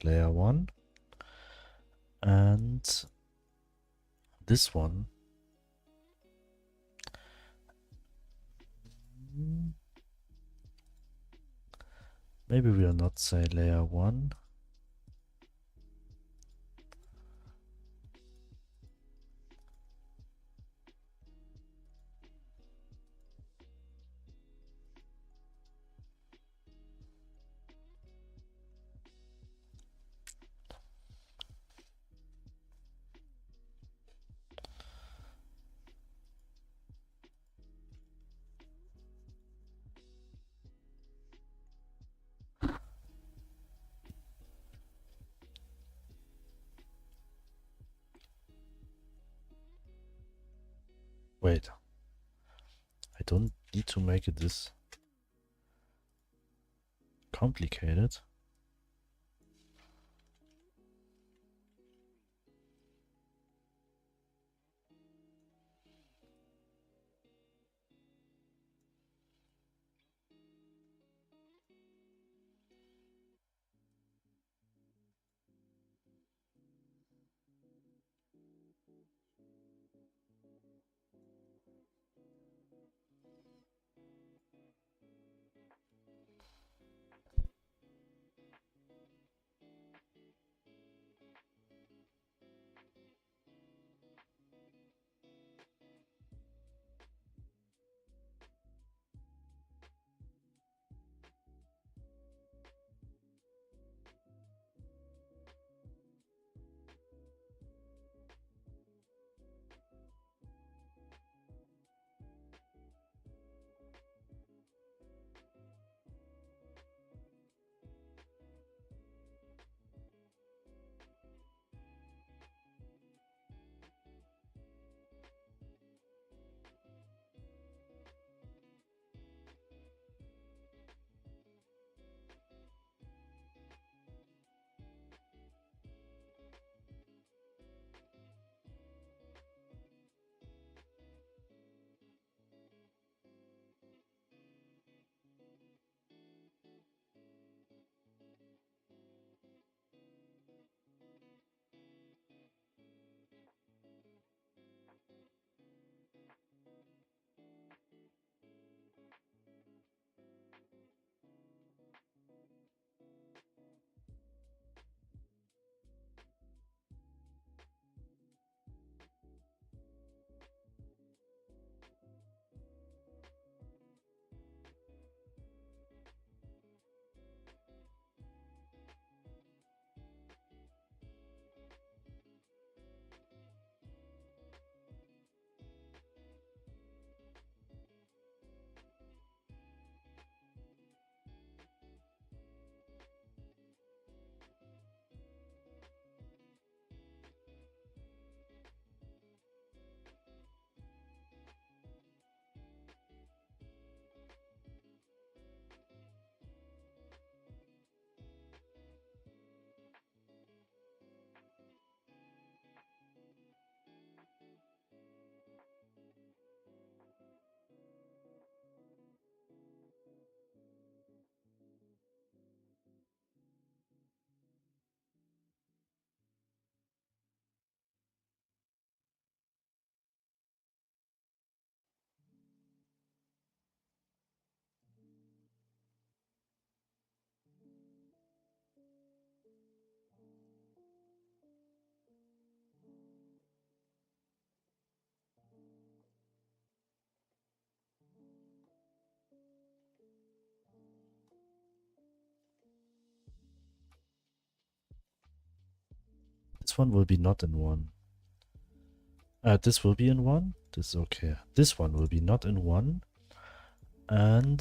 Layer 1, and this one maybe we'll not say layer 1. Wait, I don't need to make it this complicated. this one will be not in one. This will be in one. This is okay. This one will be not in one. And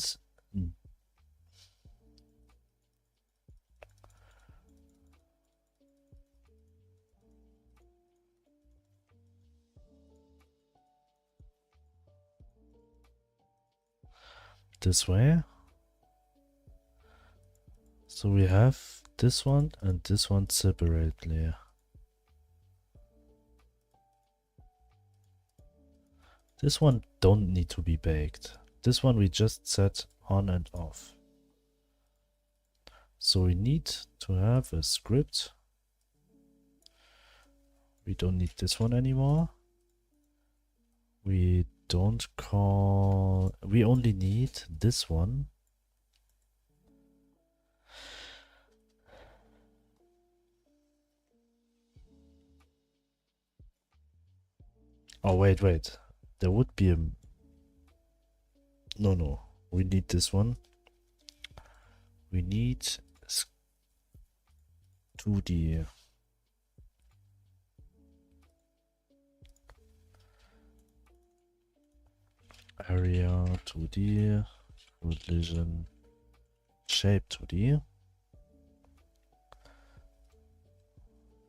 this way. So we have this one and this one separately. This one don't need to be baked. This one we just set on and off. So we need to have a script. We don't need this one anymore. We don't call... We only need this one. Oh, wait. There would be a... No. We need this one. We need 2D. Area 2D. Collision. Shape 2D.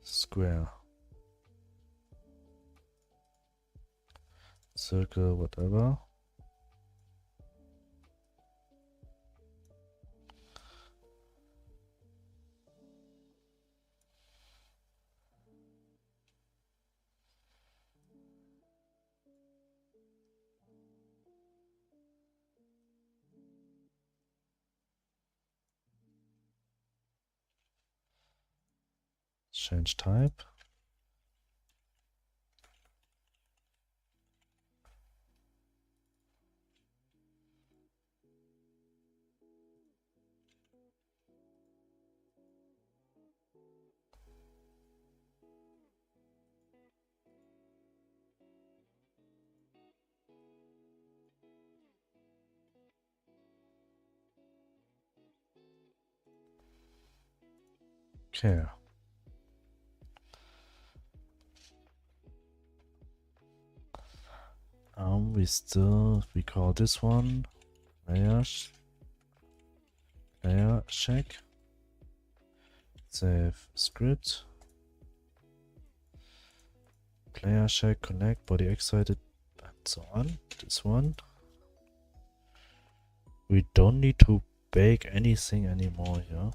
Square. Circle, whatever. Change type. Okay. We call this one layer check. Save script. Player check, connect, body excited, and so on. This one. We don't need to bake anything anymore here.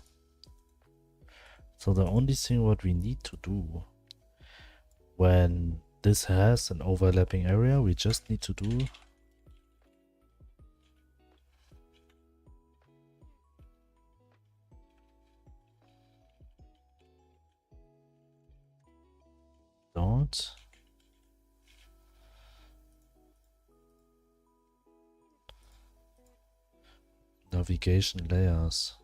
So the only thing what we need to do when this has an overlapping area, we just need to do dot navigation layers.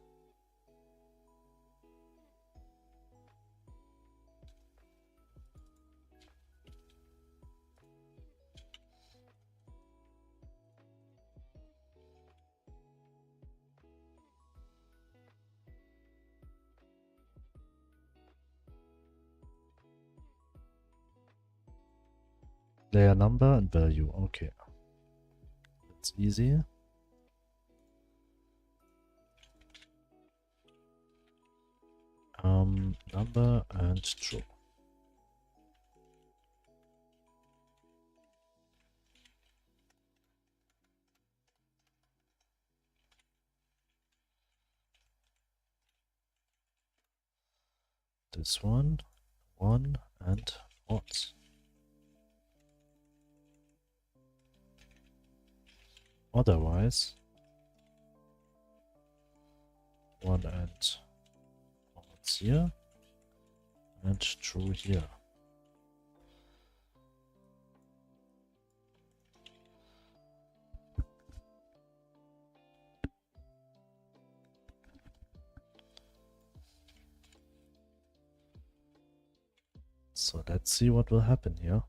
Layer number and value. Okay. That's easy. Number and true. This one and odds. Otherwise, 1 and odds here and true here. So let's see what will happen here.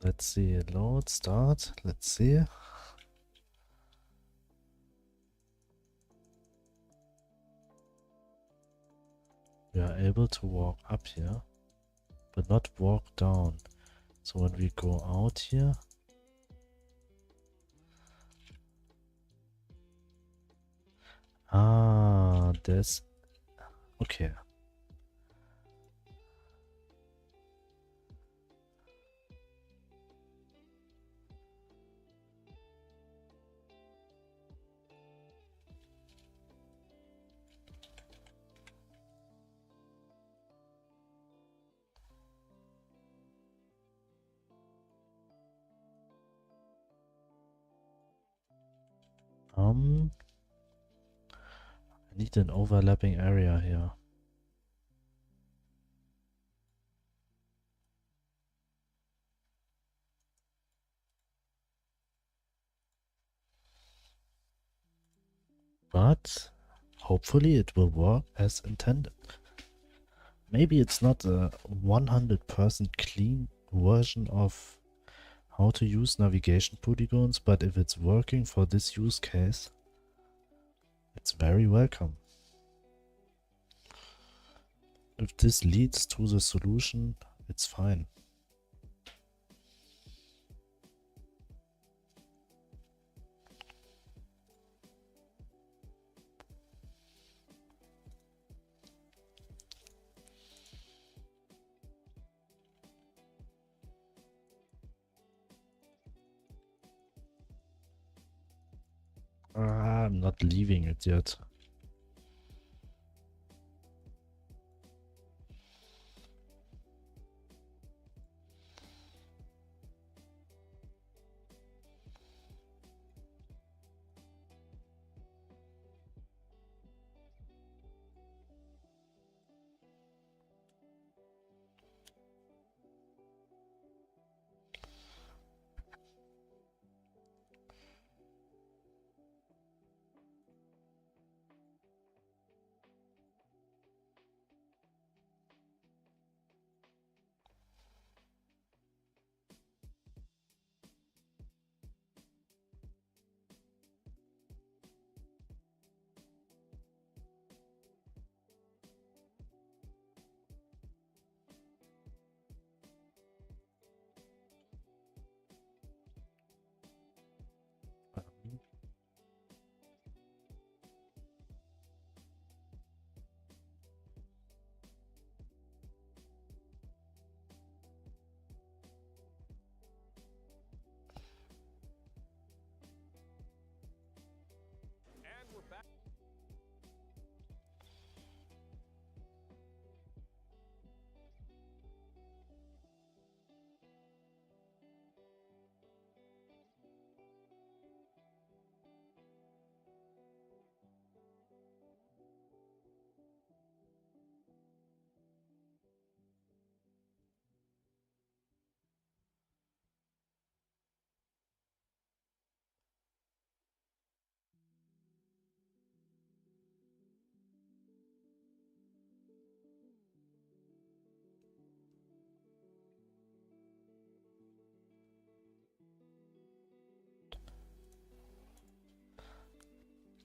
Let's see, load, start, let's see. We are able to walk up here, but not walk down. So when we go out here, there's, okay. I need an overlapping area here. But hopefully it will work as intended. Maybe it's not a 100% clean version of how to use navigation polygons, but if it's working for this use case, it's very welcome. If this leads to the solution, it's fine. I'm not leaving it yet.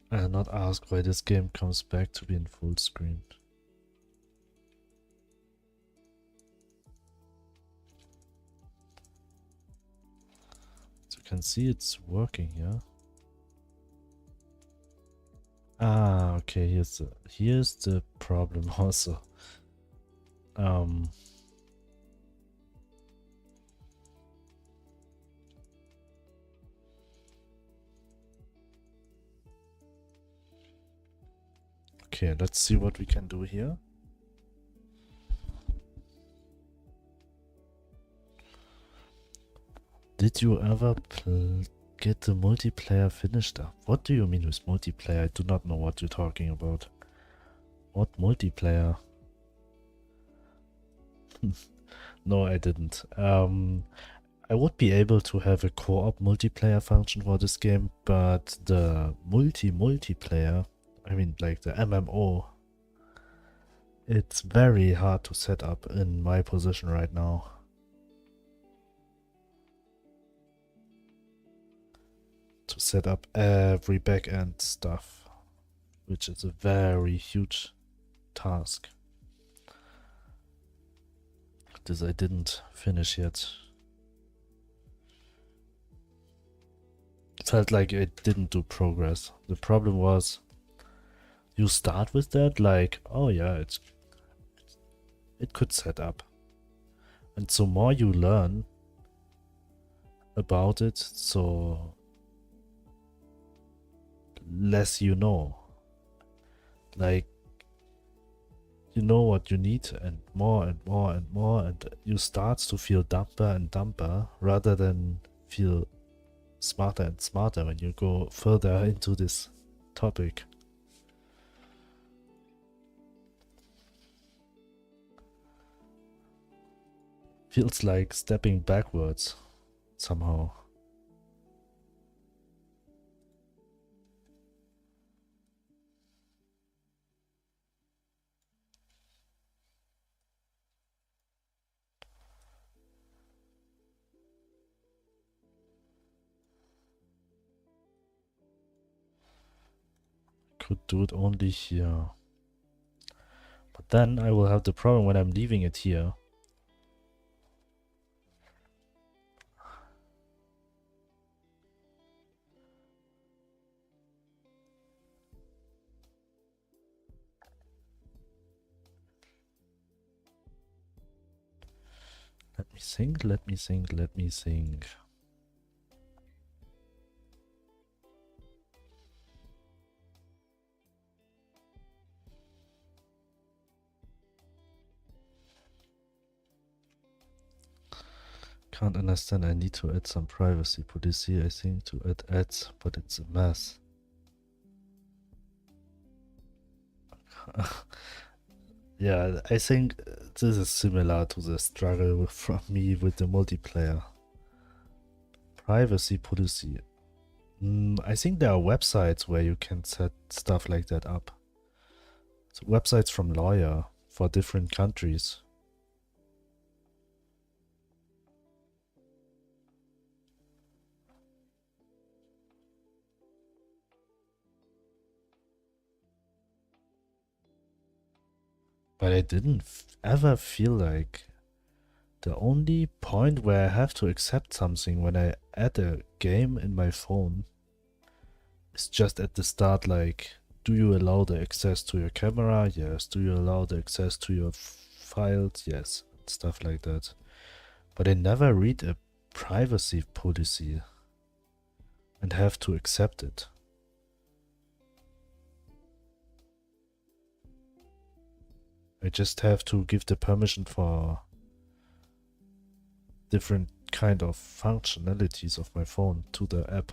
I'll not ask why this game comes back to be in full screen. So you can see it's working here. Okay, here's the problem also. Okay, let's see what we can do here. Did you ever get the multiplayer finished up? What do you mean with multiplayer? I do not know what you're talking about. What multiplayer? No, I didn't. I would be able to have a co-op multiplayer function for this game, but the multiplayer, I mean like the MMO, it's very hard to set up in my position right now. to set up every backend stuff, which is a very huge task. This I didn't finish yet. Felt like I didn't do progress. The problem was, you start with that like, oh yeah, it could set up. And so more you learn about it, so less you know. Like, you know what you need, and more and more and more, and you start to feel dumber and dumber rather than feel smarter and smarter when you go further into this topic. Feels like stepping backwards somehow. Could do it only here. But then I will have the problem when I'm leaving it here. Let me think, let me think, let me think. Can't understand, I need to add some privacy policy, I think, to add ads, but it's a mess. Yeah, I think this is similar to the struggle from me with the multiplayer. Privacy policy. I think there are websites where you can set stuff like that up. So websites from Lawyer for different countries. But I didn't ever feel like the only point where I have to accept something when I add a game in my phone is just at the start, like, do you allow the access to your camera? Yes. Do you allow the access to your files? Yes. Stuff like that. But I never read a privacy policy and have to accept it. I just have to give the permission for different kind of functionalities of my phone to the app.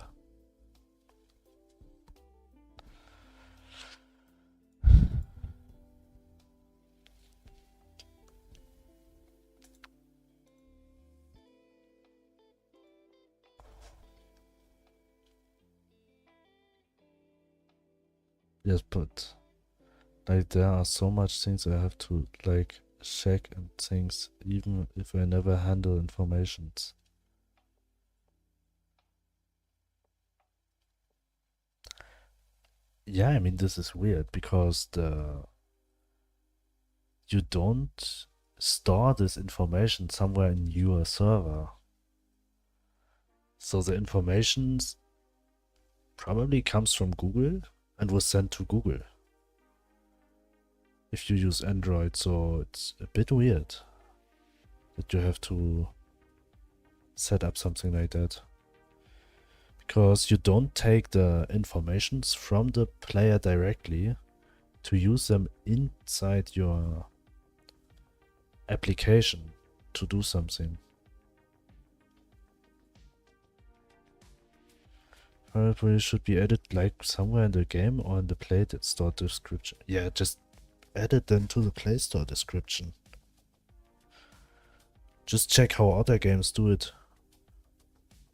Yes, but like there are so much things I have to like check and things, even if I never handle informations. Yeah, I mean, this is weird because you don't store this information somewhere in your server. So the information probably comes from Google and was sent to Google if you use Android, so it's a bit weird that you have to set up something like that. Because you don't take the informations from the player directly to use them inside your application to do something. Probably should be added like somewhere in the game or in the Play Store description. Yeah, just add it then to the Play Store description. Just check how other games do it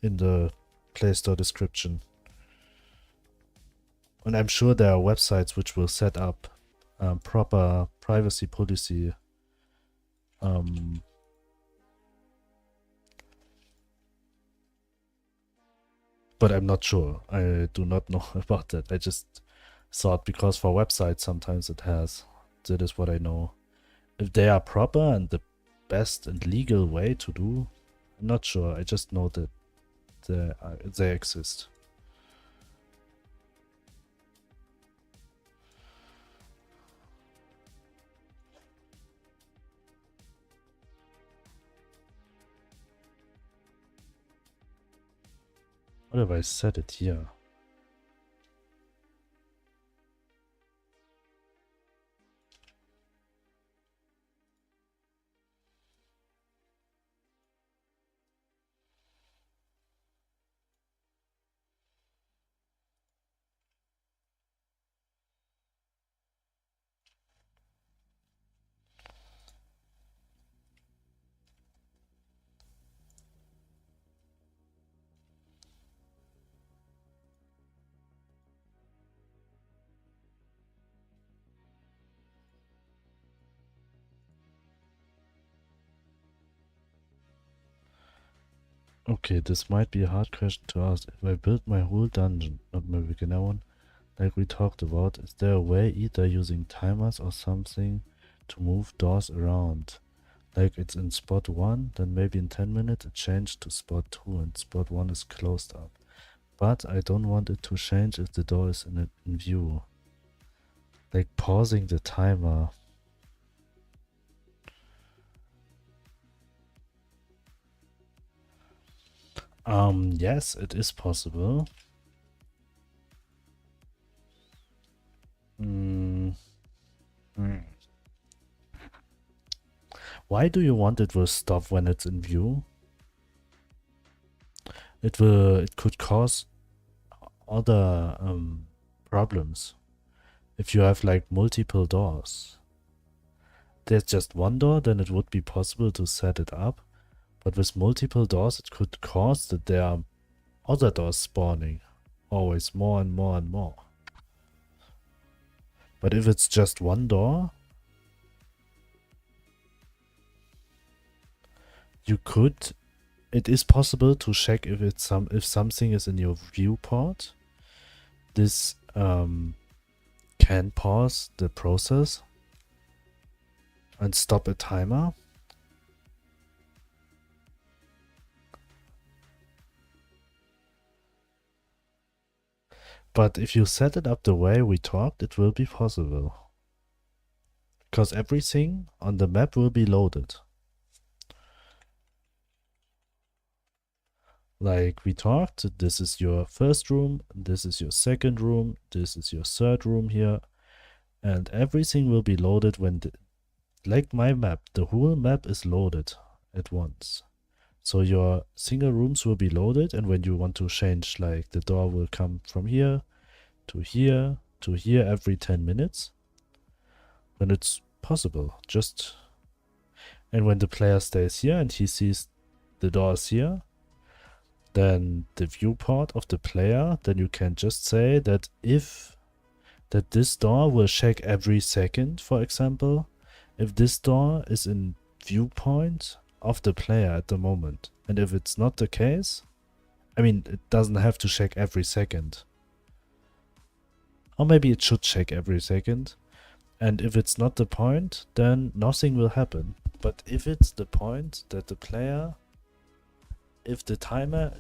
in the Play Store description. And I'm sure there are websites which will set up proper privacy policy but I'm not sure. I do not know about that. I just thought because for websites sometimes it has. That is what I know. If they are proper and the best and legal way to do, I'm not sure. I just know that they exist. What have I set it here? Okay, this might be a hard question to ask. If I build my whole dungeon, not my beginner one, like we talked about, is there a way either using timers or something to move doors around? Like it's in spot 1, then maybe in 10 minutes it changed to spot 2 and spot 1 is closed up. But I don't want it to change if the door is in view. Like pausing the timer. Yes, it is possible. Why do you want it will stop when it's in view? It could cause other problems. If you have like multiple doors. There's just one door, then it would be possible to set it up. But with multiple doors, it could cause that there are other doors spawning. Always more and more and more. But if it's just one door, you could, it is possible to check if it's if something is in your viewport. This can pause the process and stop a timer. But if you set it up the way we talked, it will be possible. Because everything on the map will be loaded. Like we talked, this is your first room, this is your second room, this is your third room here. And everything will be loaded when, like my map, the whole map is loaded at once. So your single rooms will be loaded, and when you want to change, like the door will come from here to here to here every 10 minutes. Then it's possible. Just, and when the player stays here and he sees the doors here, then the viewport of the player, then you can just say that if that this door will check every second, for example, if this door is in viewpoint of the player at the moment. And if it's not the case, I mean, it doesn't have to check every second. Or maybe it should check every second. And if it's not the point, then nothing will happen. But if it's the point that the player, if the timer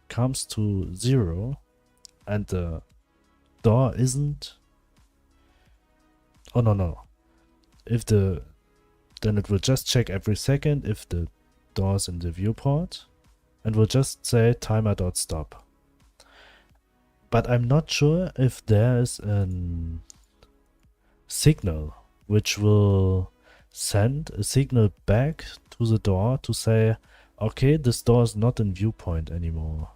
comes to 0 and the door isn't, oh no, if then it will just check every second if the door's in the viewport and will just say timer.stop. But I'm not sure if there's a signal which will send a signal back to the door to say, okay, this door is not in viewpoint anymore.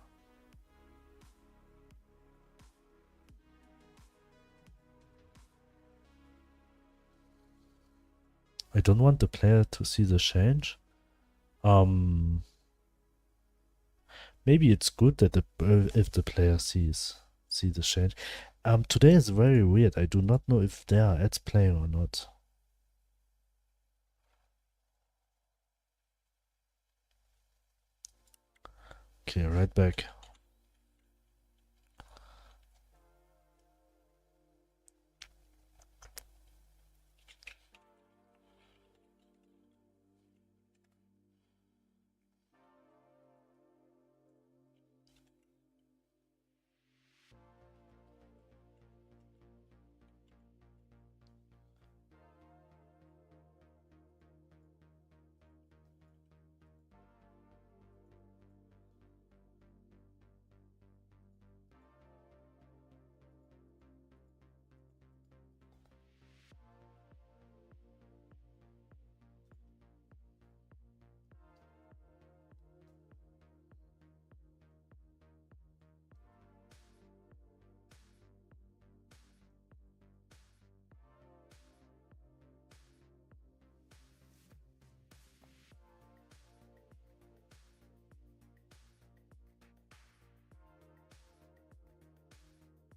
I don't want the player to see the change. Maybe it's good that if the player see the change. Today is very weird. I do not know if there are ads playing or not. Okay, right back.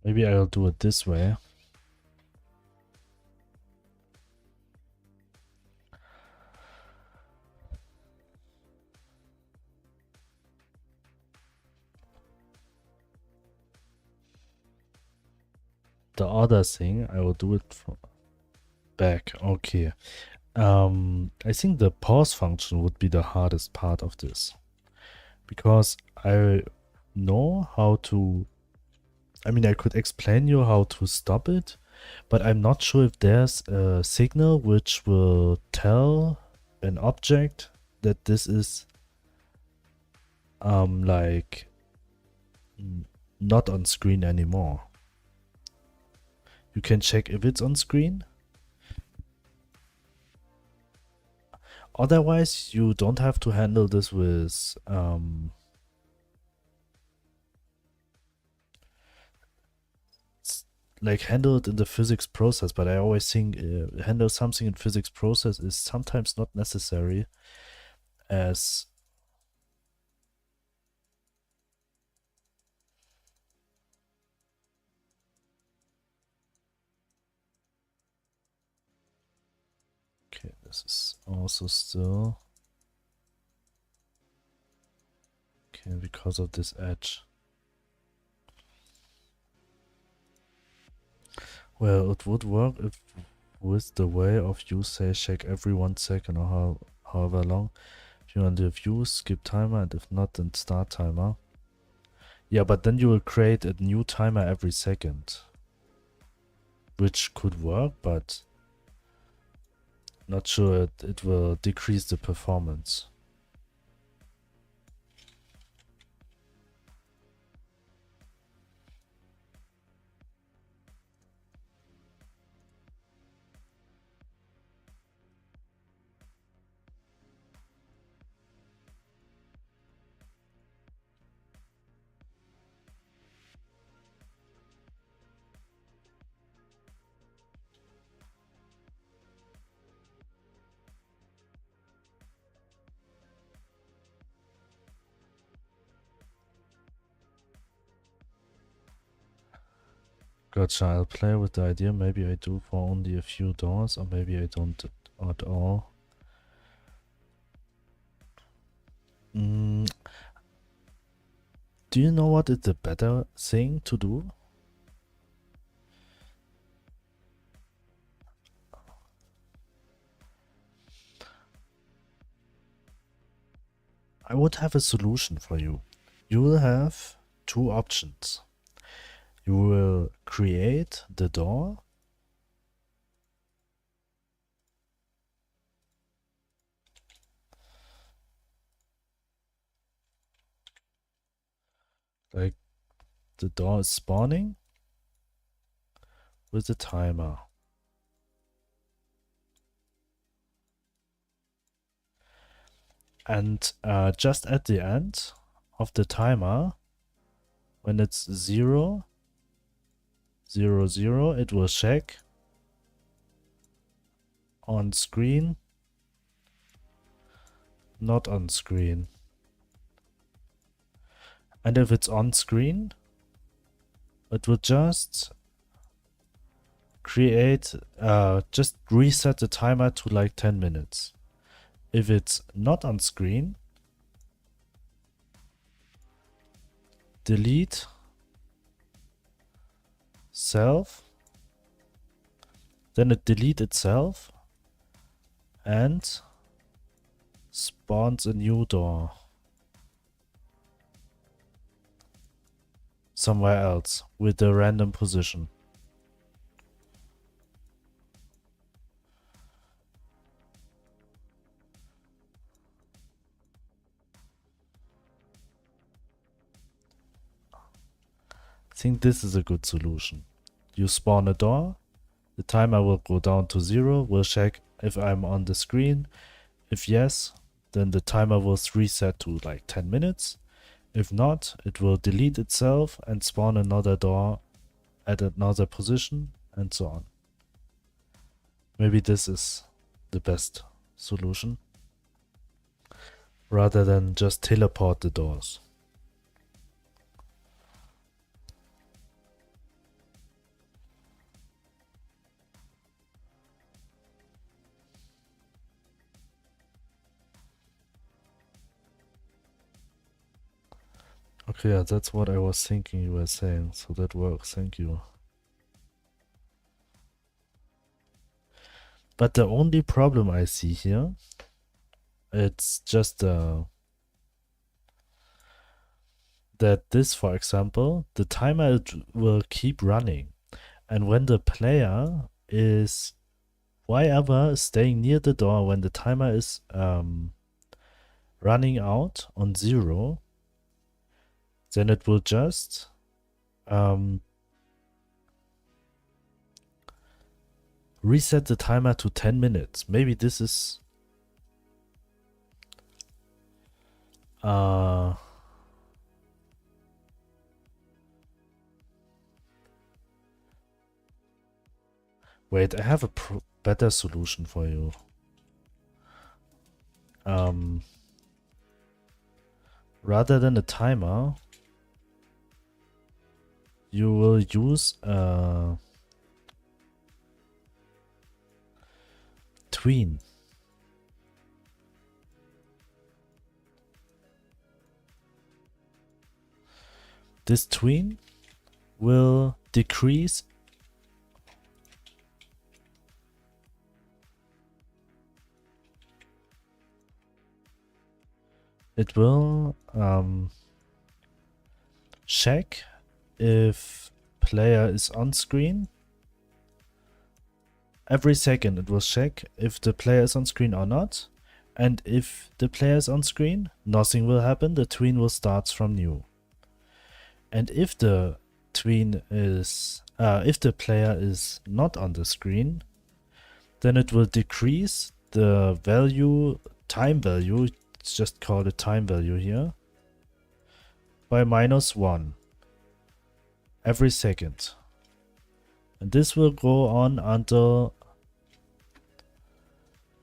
Maybe I'll do it this way. The other thing, I will do it back. Okay. I think the pause function would be the hardest part of this, because I know how to, I mean, I could explain you how to stop it, but I'm not sure if there's a signal which will tell an object that this is like not on screen anymore. You can check if it's on screen. Otherwise, you don't have to handle this with like handle it in the physics process, but I always think handle something in physics process is sometimes not necessary, as okay, this is also still okay because of this edge. Well, it would work if with the way of you say check every 1 second or however long. If you want the view, skip timer, and if not, then start timer. Yeah, but then you will create a new timer every second, which could work, but not sure it will decrease the performance. Gotcha, I'll play with the idea. Maybe I do for only a few doors, or maybe I don't at all. Do you know what is the better thing to do? I would have a solution for you. You will have two options. You will create the door like the door is spawning with a timer. And just at the end of the timer, when it's 0, 0, 0, it will check on screen, not on screen. And if it's on screen, it will just create, just reset the timer to like 10 minutes. If it's not on screen, delete self, then it deletes itself and spawns a new door somewhere else with a random position. I think this is a good solution. You spawn a door, the timer will go down to 0, will check if I'm on the screen. If yes, then the timer will reset to like 10 minutes. If not, it will delete itself and spawn another door at another position and so on. Maybe this is the best solution rather than just teleport the doors. Okay, yeah, that's what I was thinking you were saying, so that works, thank you. But the only problem I see here, it's just that this, for example, the timer will keep running. And when the player is, why ever, staying near the door when the timer is running out on 0, then it will just reset the timer to 10 minutes. Maybe this is wait, I have a better solution for you. Rather than a timer, you will use a tween. This tween will decrease it will check if player is on screen. Every second it will check if the player is on screen or not. And if the player is on screen, nothing will happen. The tween will start from new. And if the tween is, if the player is not on the screen, then it will decrease the value, time value, let's just call it time value here, by -1 every second. And this will go on until,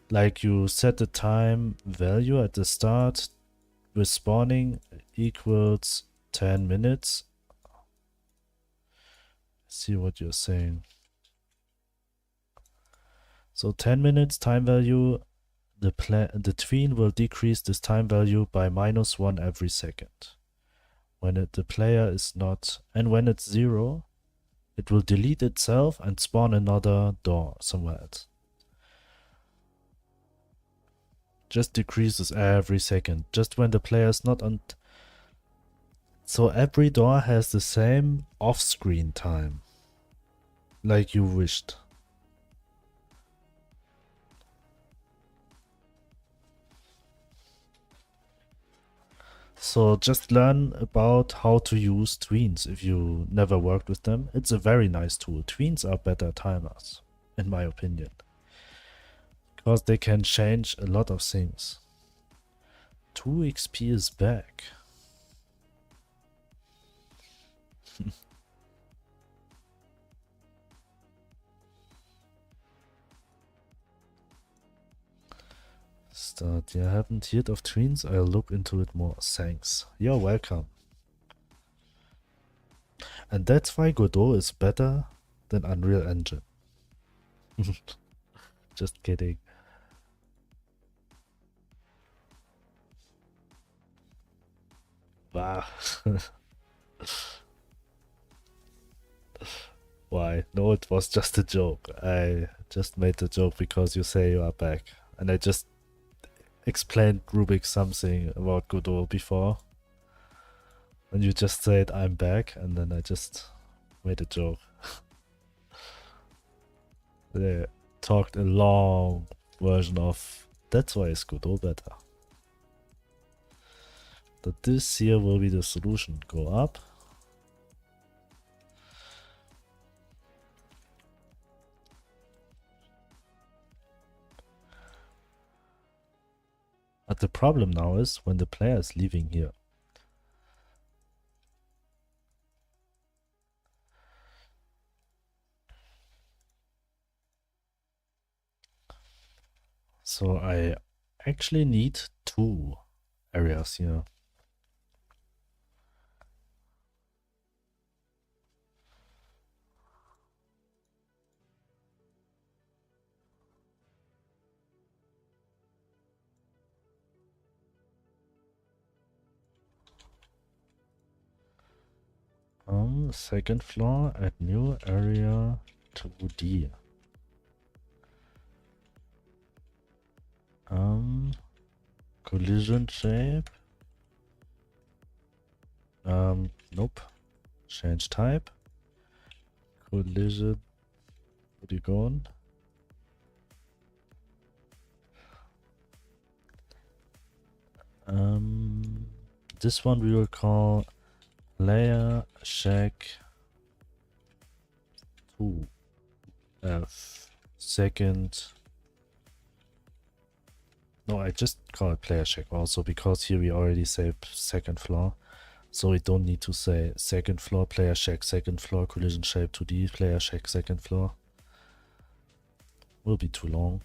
like, you set the time value at the start with spawning equals 10 minutes. See what you're saying. So 10 minutes time value, the tween will decrease this time value by -1 every second. When the player is not, and when it's 0, it will delete itself and spawn another door somewhere else. Just decreases every second, just when the player is not on. So every door has the same off-screen time, like you wished. So just learn about how to use tweens if you never worked with them. It's a very nice tool. Tweens are better timers, in my opinion, because they can change a lot of things. 2 XP is back. Start. Yeah, haven't heard of tweens. I'll look into it more. Thanks. You're welcome. And that's why Godot is better than Unreal Engine. Just kidding. Bah. Why? No, it was just a joke. I just made the joke because you say you are back. And I just explained Rubik something about Godot before. And you just said I'm back, and then I just made a joke. They talked a long version of that's why is Godot better. That this here will be the solution. Go up. But the problem now is when the player is leaving here. So I actually need 2 areas here. Second floor, add new area 2D. Collision shape. Nope. Change type. Collision polygon. This one we will call layer shack 2 F second. No, I just call it player shack also because here we already say second floor. So we don't need to say second floor, player shack, second floor, collision shape 2D, player shack, second floor. Will be too long.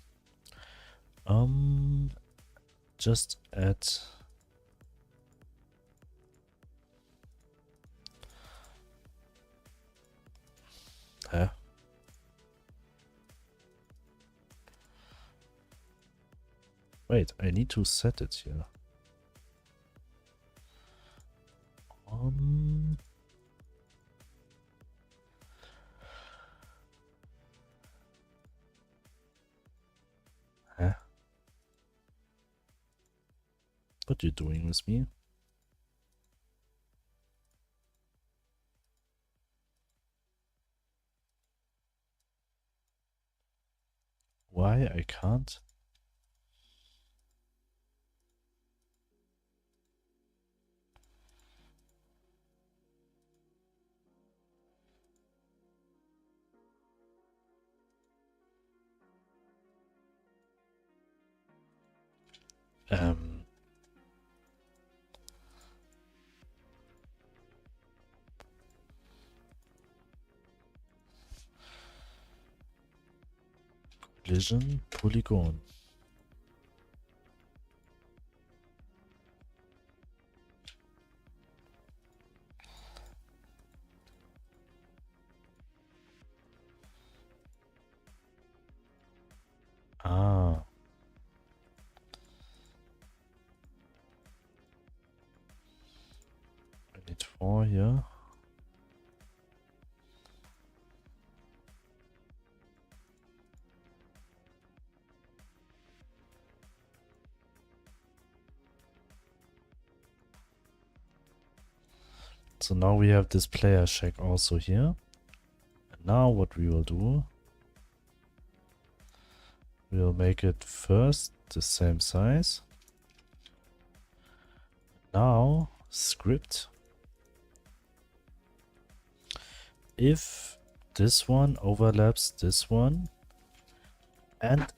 Just add wait, I need to set it here. What are you doing with me? Why I can't? Collision polygon. Ah. I need 4 here. So now we have this player shack also here. And now what we will do, we'll make it first the same size. Now script. If this one overlaps this one and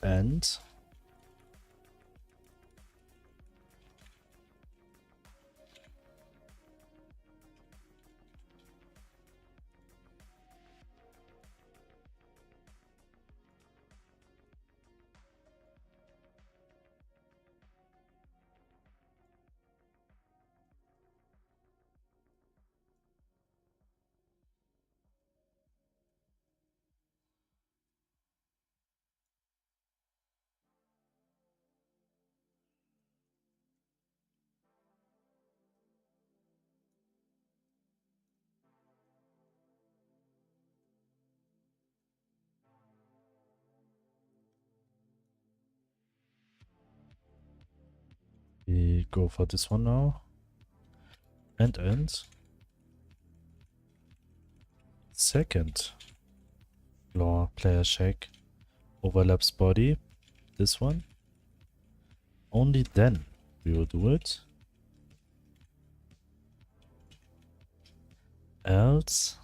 we go for this one now. And second floor player shack overlaps body. This one. Only then we will do it. Else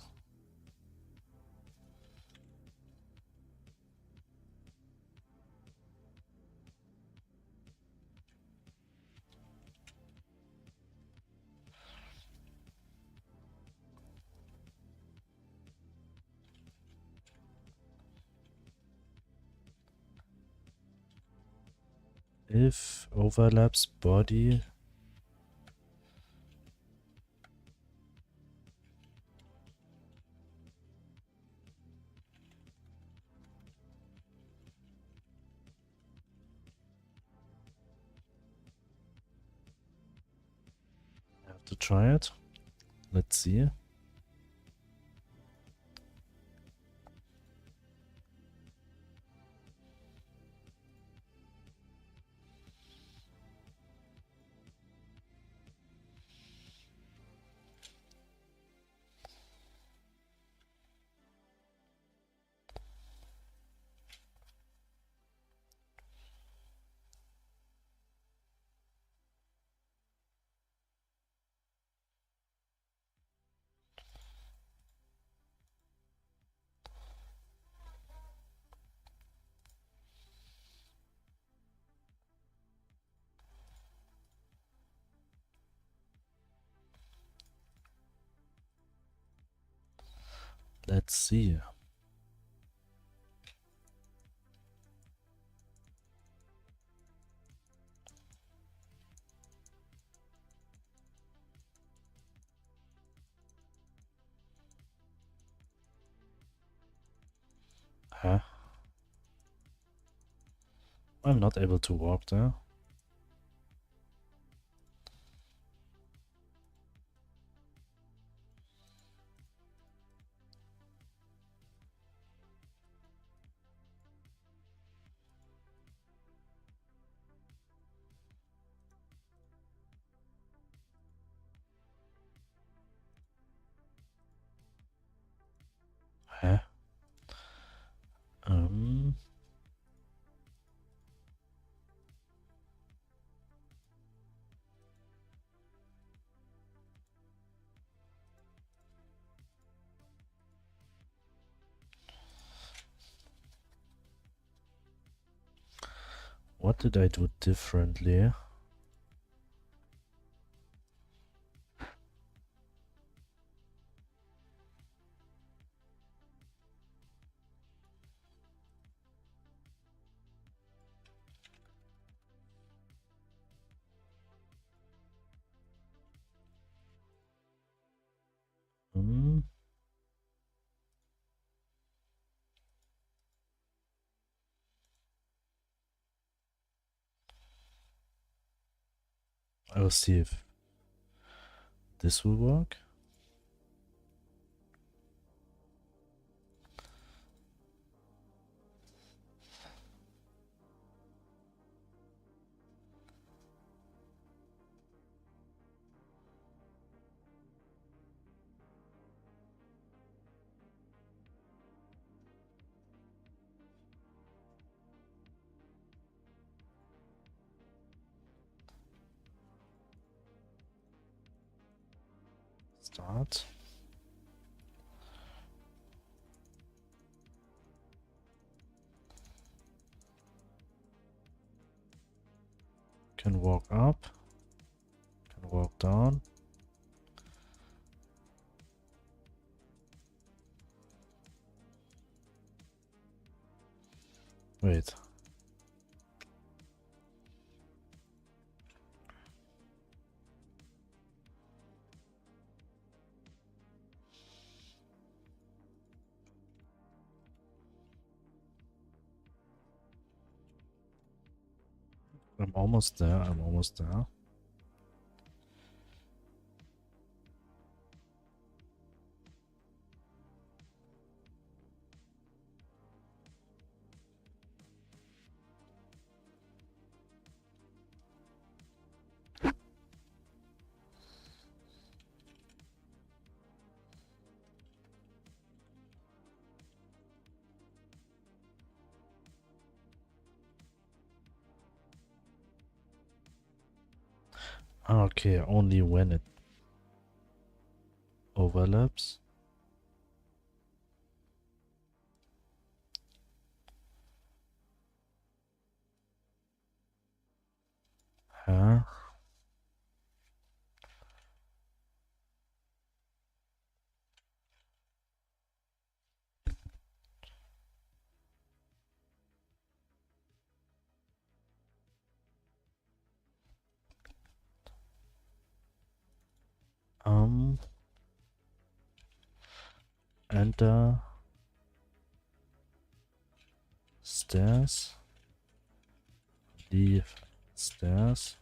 if overlaps body I have to try it. Let's see. Let's see. Huh? I'm not able to walk there. Huh? Um. What did I do differently? Hmm. I'll see if this will work. Start. Can walk up. Can walk down. Wait. I'm almost there. I'm almost there. Okay, only when it overlaps. Huh? Enter stairs. Leave stairs.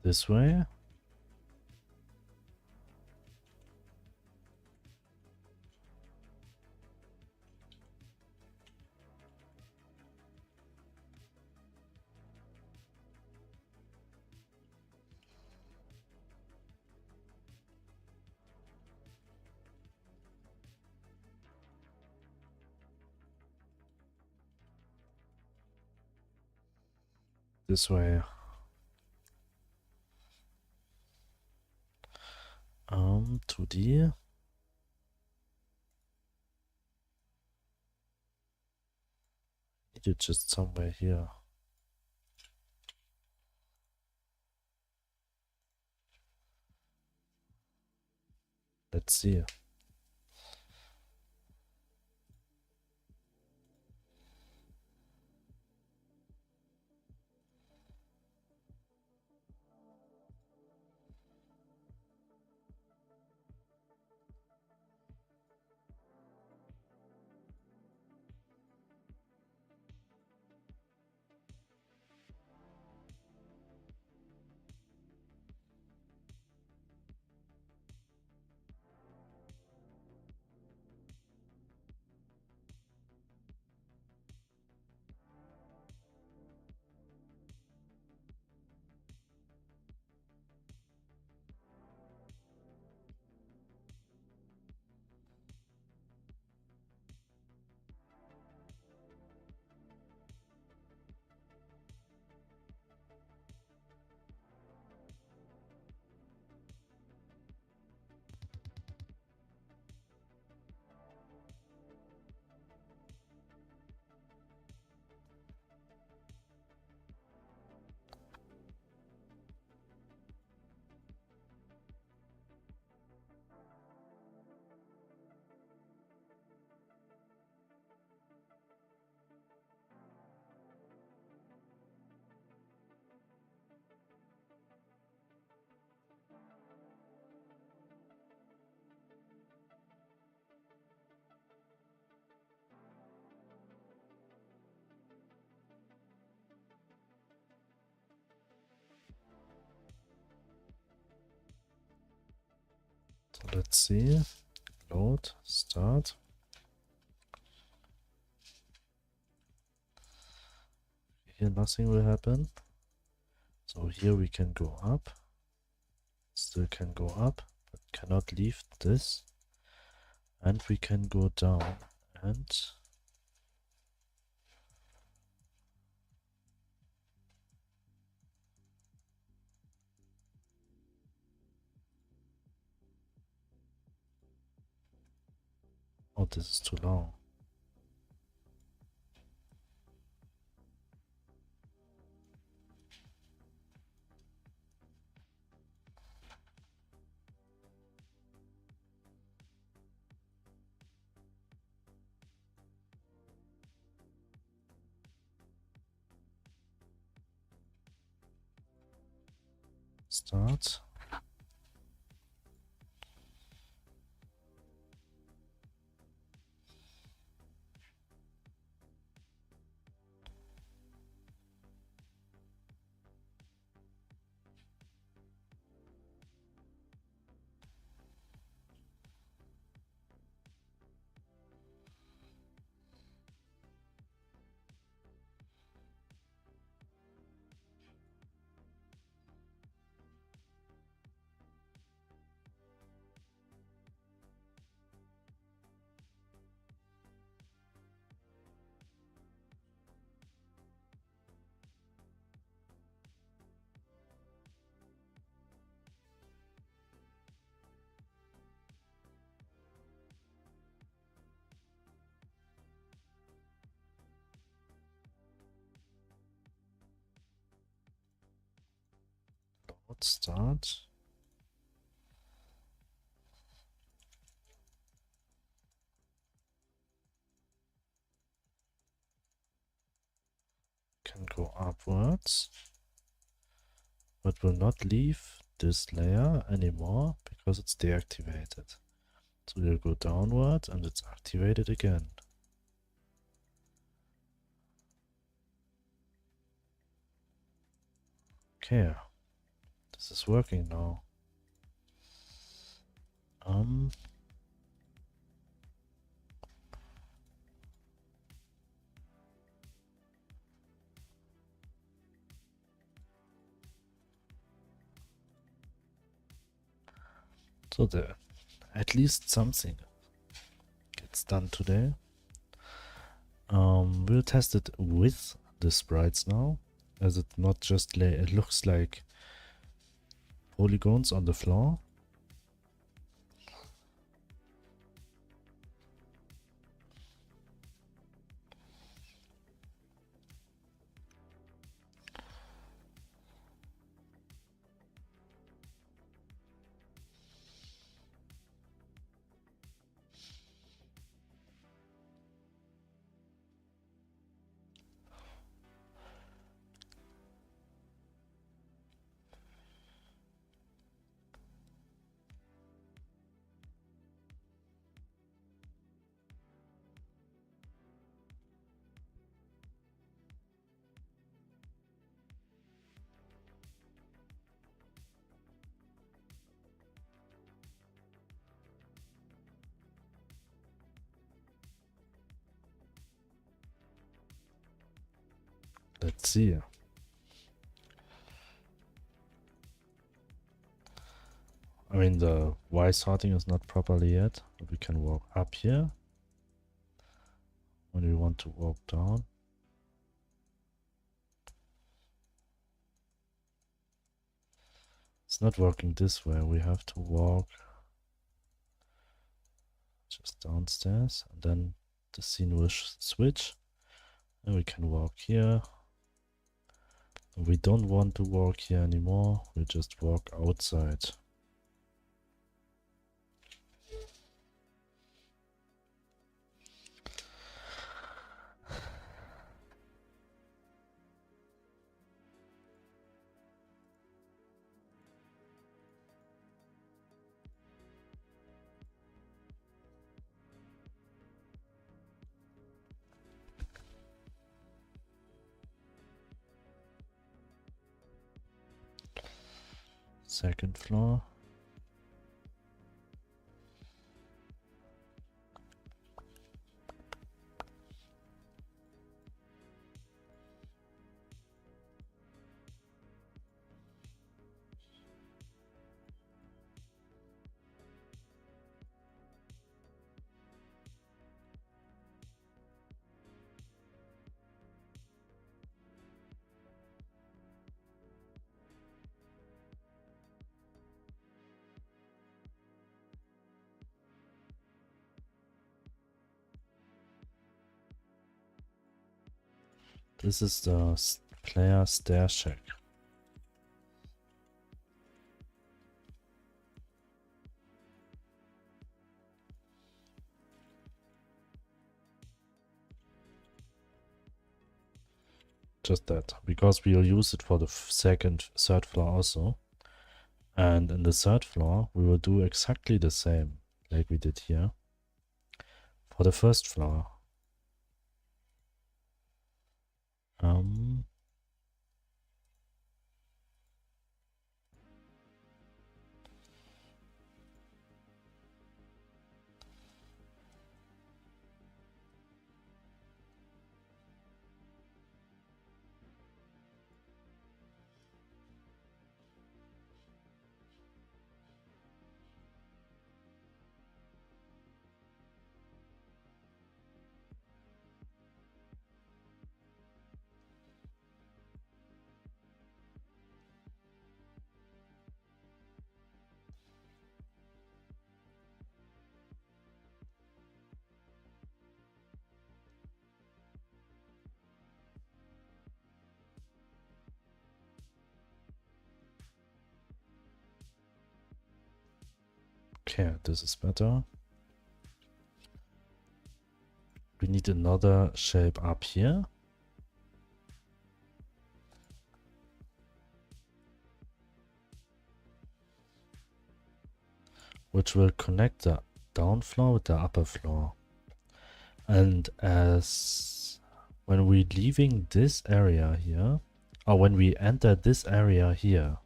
This way. This way. 2D. Need it just somewhere here. Let's see. So let's see. Load, start. Here nothing will happen. So here we can go up. Still can go up, but cannot leave this. And we can go down and oh, this is too long. Start. Load, start. Can go upwards, but will not leave this layer anymore because it's deactivated. So we'll go downward and it's activated again. Okay, This is working now. So there, at least something gets done today. We'll test it with the sprites now, as it not just it looks like polygons on the floor. Let's see. I mean, the Y sorting is not properly yet. We can walk up here when we want to walk down. It's not working this way. We have to walk just downstairs, and then the scene will switch, and we can walk here. We don't want to walk here anymore. We just walk outside. Second floor. This is the player stair check. Just that, because we'll use it for the third floor also. And in the third floor, we will do exactly the same like we did here for the first floor. Okay, this is better. We need another shape up here. Which will connect the down floor with the upper floor. And as when we're leaving this area here, or when we enter this area here,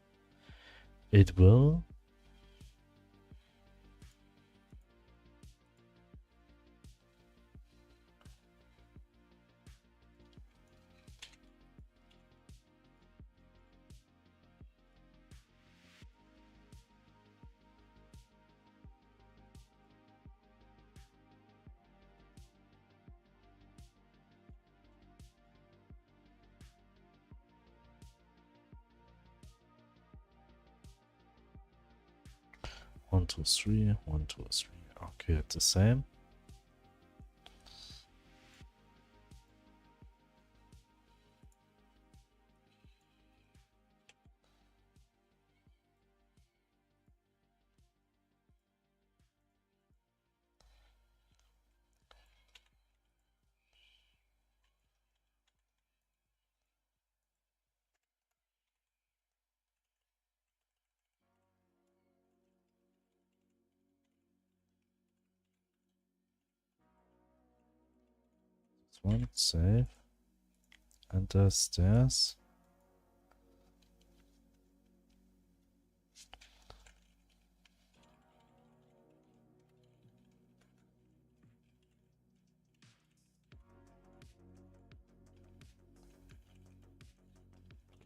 it will one, two, three, one, two, three. Okay, it's the same. This one, save. Enter stairs.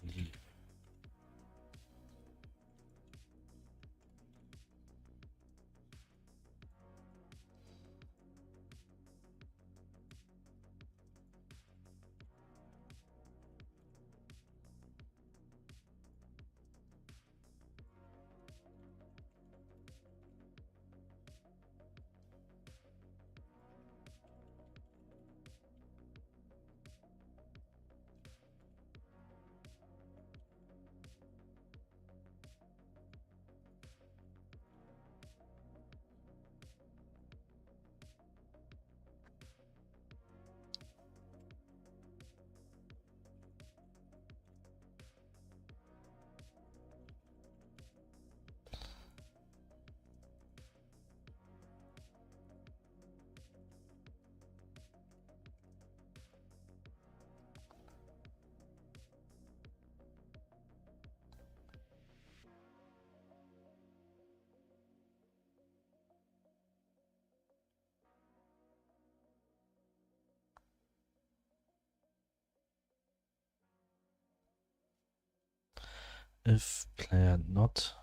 Leave. If player not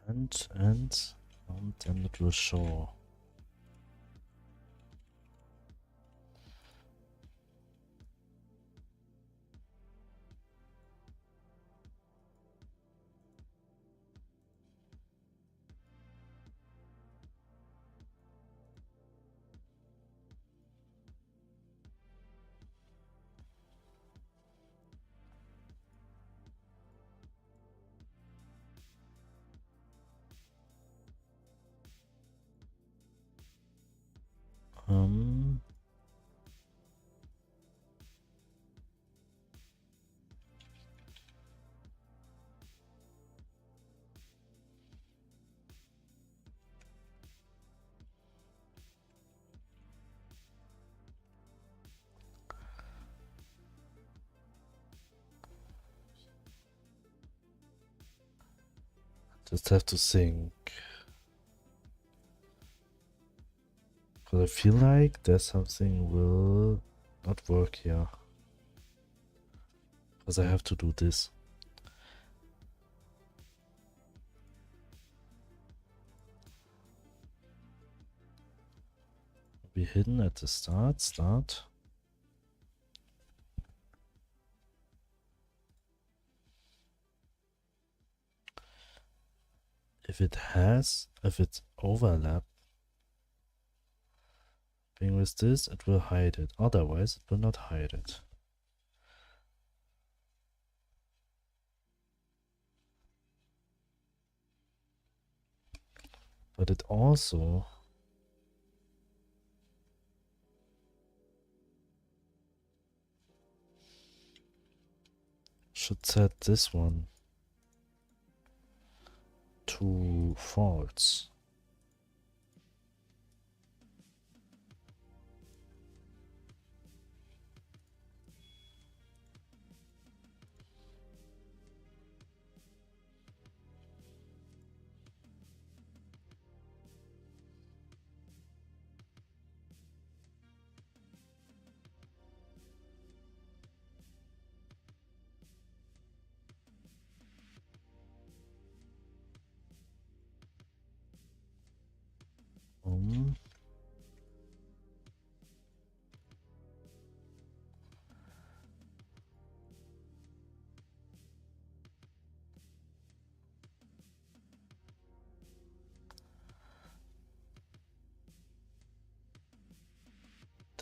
and then it will show. Um, just have to think. But I feel like there's something will not work here. Because I have to do this. Be hidden at the start. If it's overlapping with this, it will hide it. Otherwise, it will not hide it. But it also should set this one to false.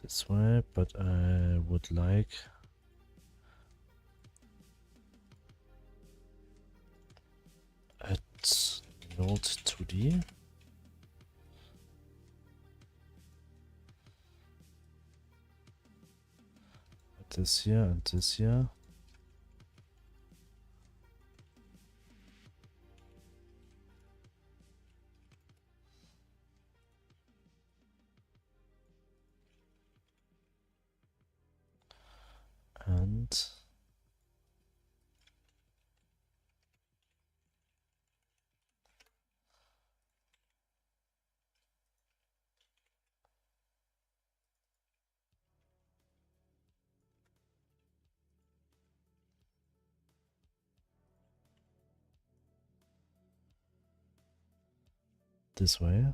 This way, but I would like at node 2D. This here and this here. And this way.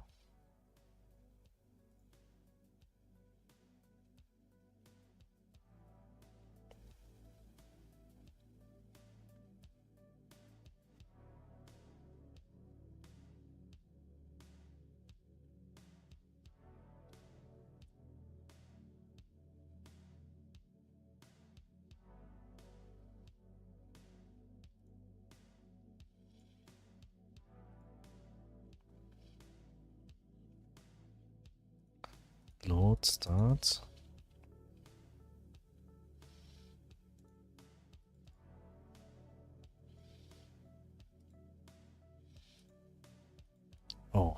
Load starts. Oh.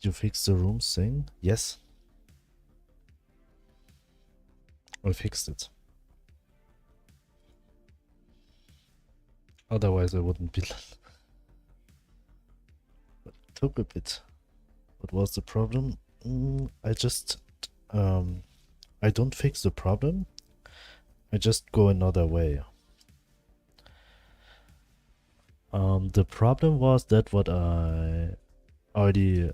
Did you fix the room thing? Yes. I fixed it. Otherwise I wouldn't be. It took a bit. What was the problem? I just I don't fix the problem. I just go another way. The problem was that what I already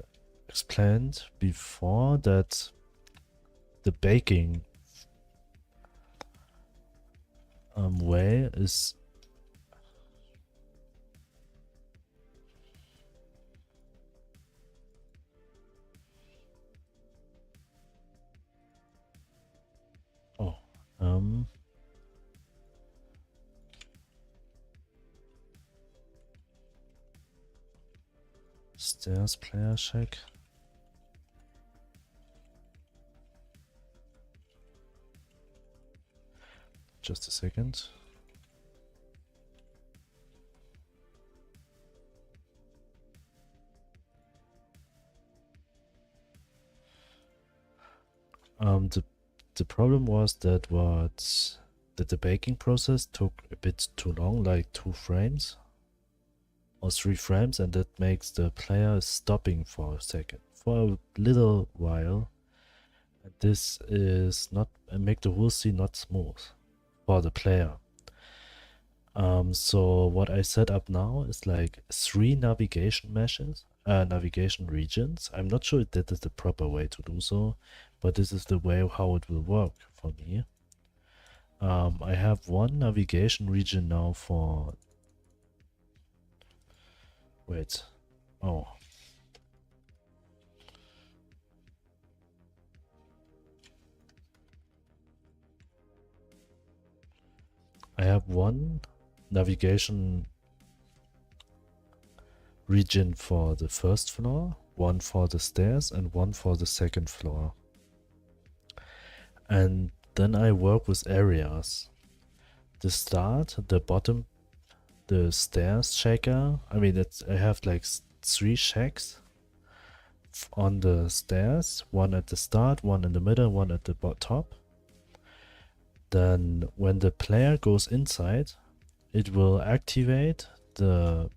explained before, that the baking way is Stairs player check. Just a second. The problem was that the baking process took a bit too long, like 2 frames or 3 frames, and that makes the player stopping for a second, for a little while. And this is not make the whole scene not smooth for the player. So what I set up now is like 3 navigation meshes, navigation regions. I'm not sure if that is the proper way to do so, but this is the way how it will work for me. I have 1 navigation region now for... Wait. Oh. I have 1 navigation region for the first floor, 1 for the stairs, and 1 for the second floor. And then I work with areas. The start, the bottom, the stairs checker. I mean, I have like 3 checks on the stairs, 1 at the start, 1 in the middle, 1 at the top. Then when the player goes inside, it will activate the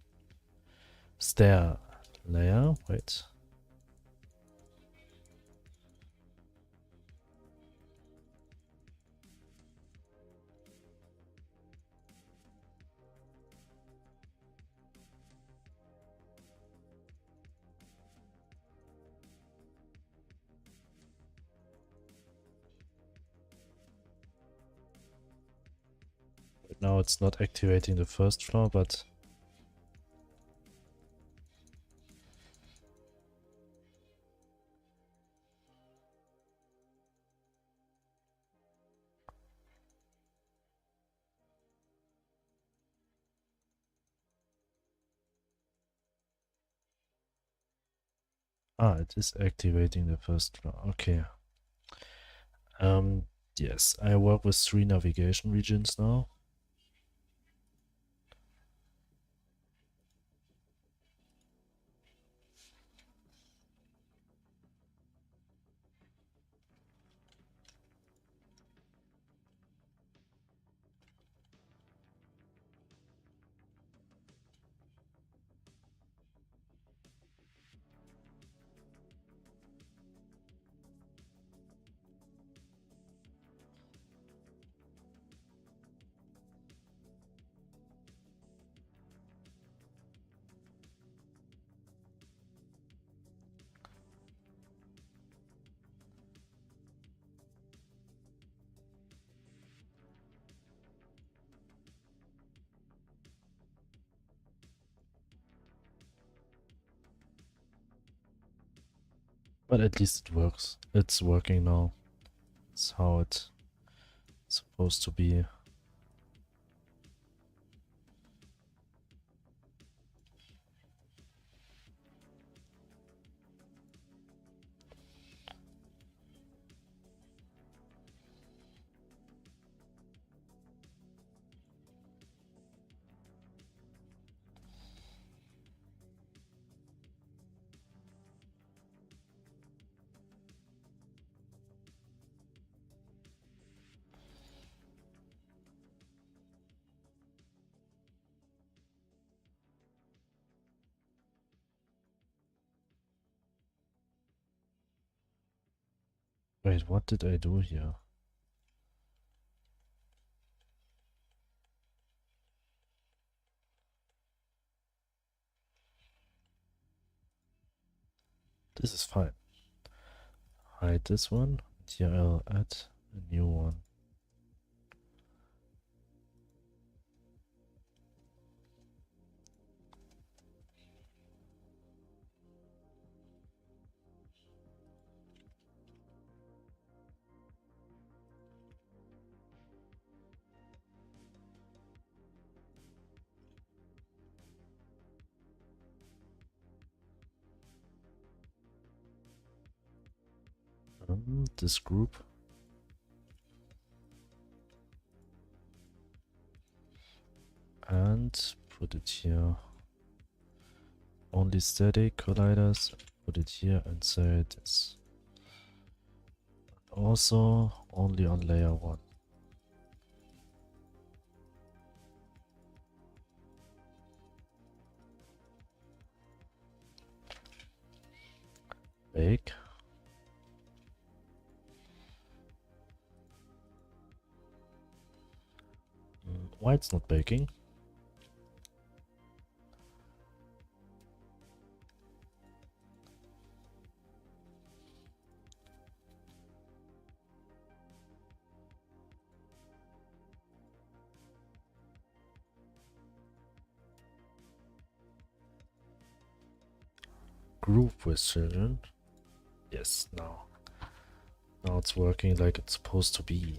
stair layer. Wait. Now it's not activating the first floor, but it is activating the first floor. Okay. Yes, I work with 3 navigation regions now. But at least it works. It's working now. It's how it's supposed to be. Wait, what did I do here? This is fine. Hide this one. Here I'll add a new one. This group. And put it here. Only static colliders. Put it here and say this. Also only on layer 1. Bake. Why it's not baking? Group with children. Yes, now. Now it's working like it's supposed to be.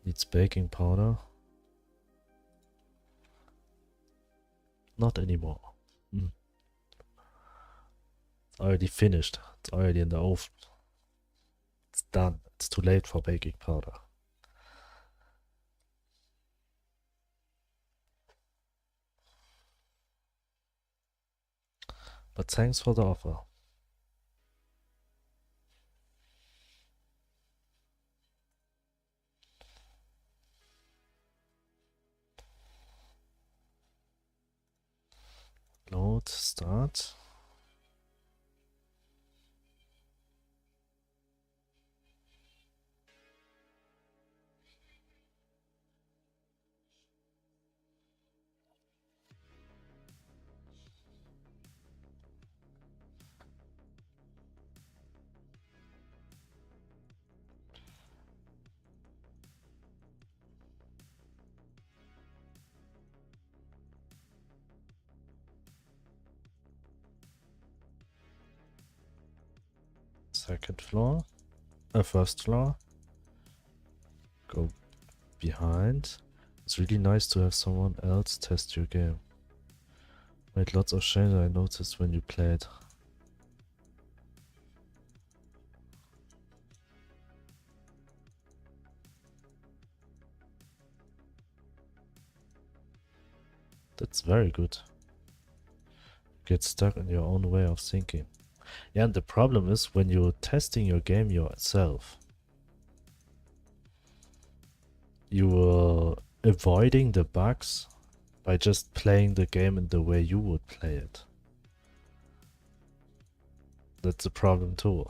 Needs baking powder. Not anymore. It's already finished. It's already in the oven. It's done. It's too late for baking powder. But thanks for the offer. Load, start. Second floor. First floor. Go behind. It's really nice to have someone else test your game. Made lots of changes I noticed when you played. That's very good. Get stuck in your own way of thinking. Yeah, and the problem is when you're testing your game yourself, you are avoiding the bugs by just playing the game in the way you would play it. That's a problem too.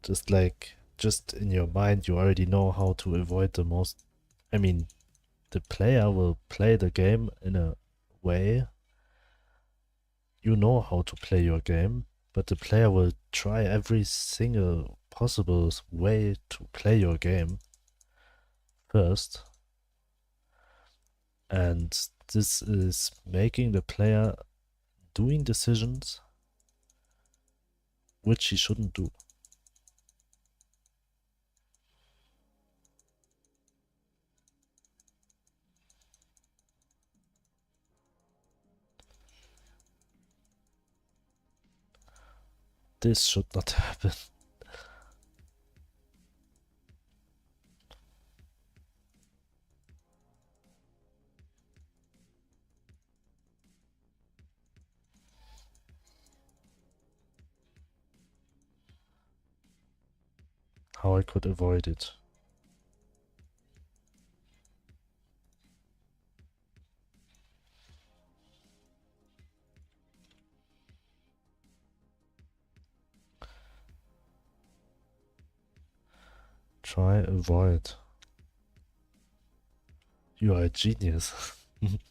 Just in your mind, you already know how to avoid the most. I mean, the player will play the game in a way you know how to play your game, but the player will try every single possible way to play your game first. And this is making the player doing decisions which he shouldn't do. This should not happen. How I could avoid it. Try avoid. You are a genius. It's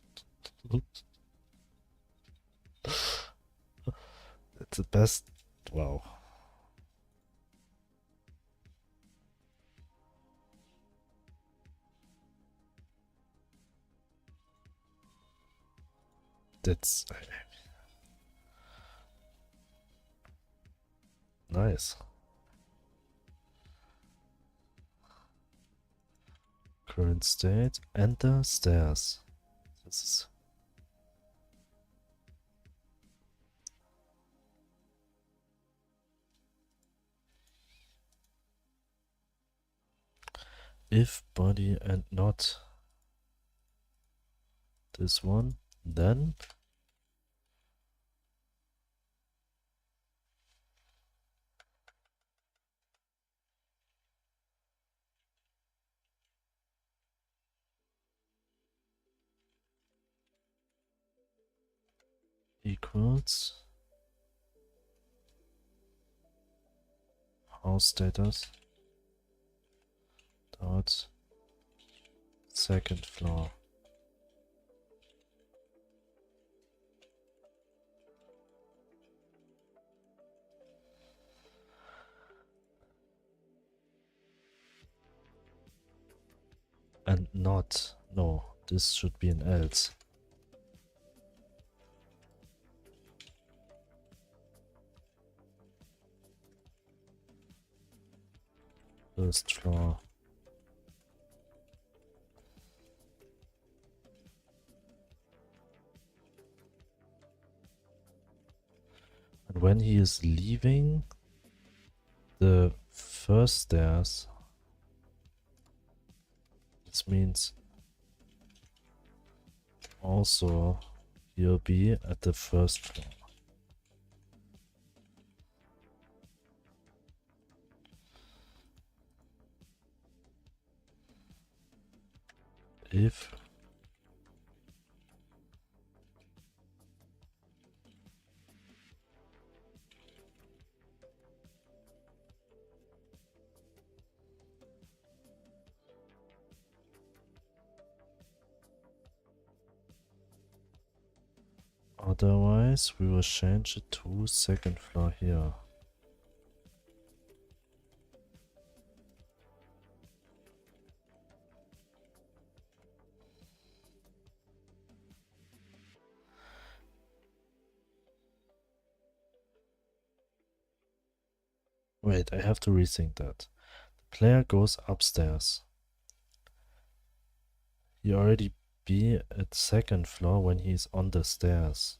the best. Wow. That's nice. Current state. Enter stairs. This is if body and not this one, then equals house status dot second floor. And not, no, this should be an else. First floor. And when he is leaving the first stairs, this means also he'll be at the first floor. If otherwise, we will change it to second floor here. Wait, I have to rethink that. The player goes upstairs. He already be at second floor when he's on the stairs.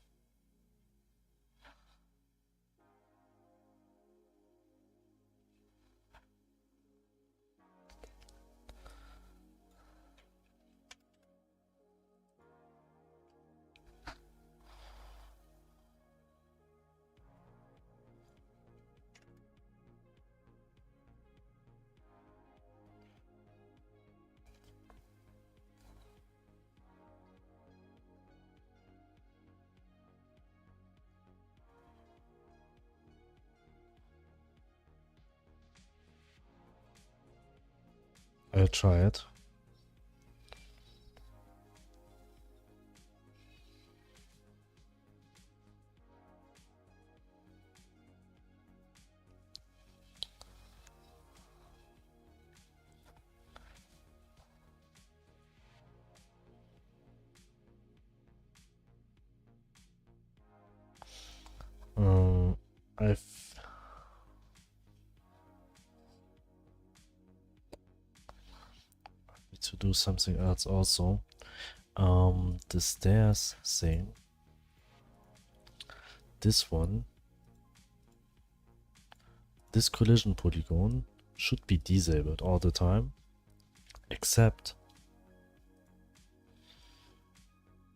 I'll try it. I've need to do something else also. The stairs thing. This one. This collision polygon should be disabled all the time, except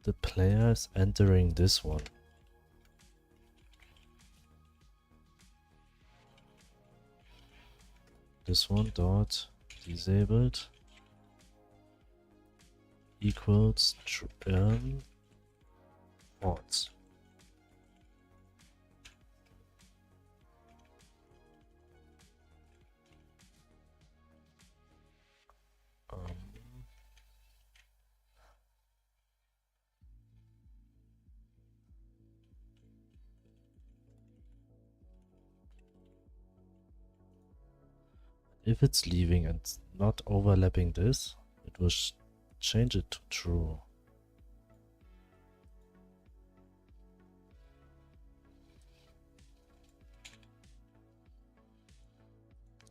the player is entering this one. This one dot disabled equals false. If it's leaving and not overlapping this, it will change it to true.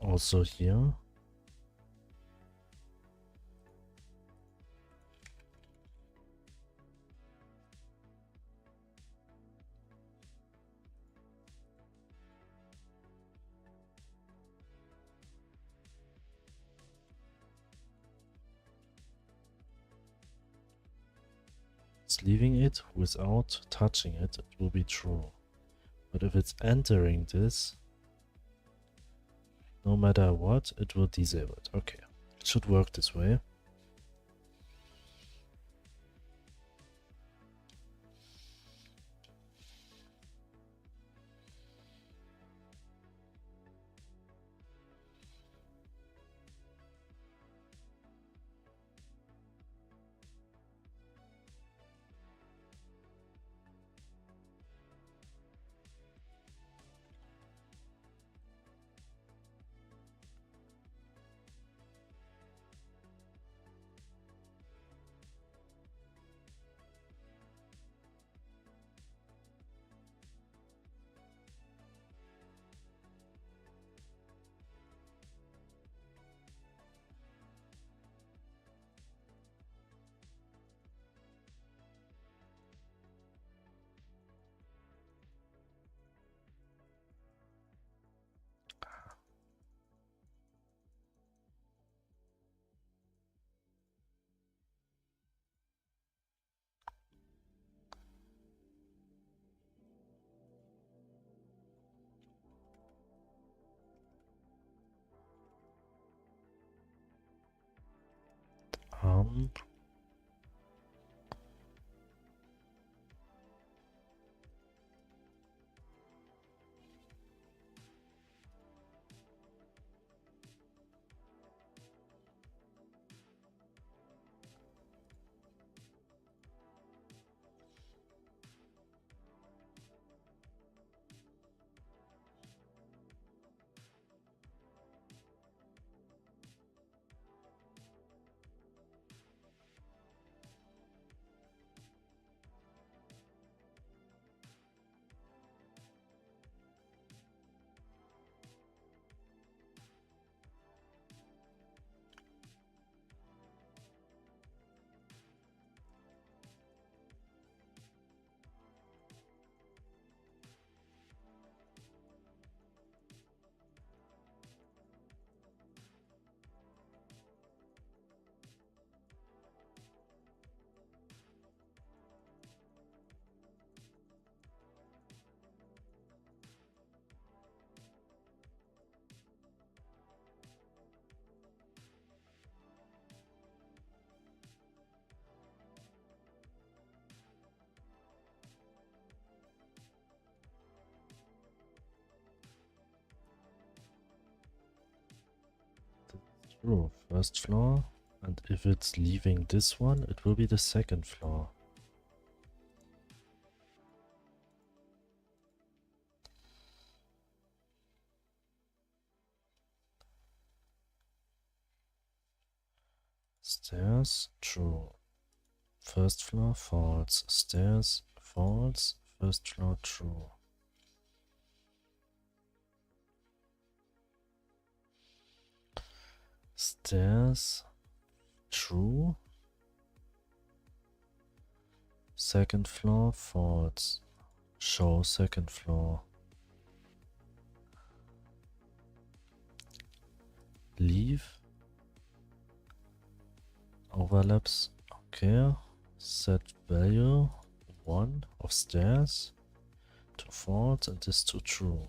Also here. it's leaving it without touching it, it will be true. But if it's entering this, no matter what, it will disable it. Okay, it should work this way. Um, true, first floor. And if it's leaving this one, it will be the second floor. Stairs, true. First floor, false. Stairs, false. First floor, true. Stairs, true. Second floor, false. Show second floor. Leave. Overlaps, okay. Set value 1 of stairs to false and this to true.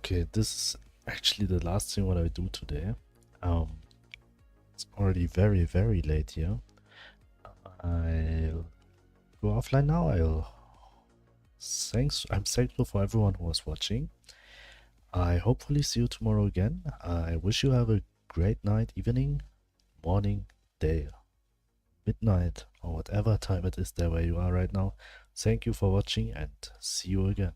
Okay, this is actually the last thing what I do today. It's already very, very late here. I'll go offline now. I'm thankful for everyone who was watching. I hopefully see you tomorrow again. I wish you have a great night, evening, morning, day, midnight, or whatever time it is there where you are right now. Thank you for watching and see you again.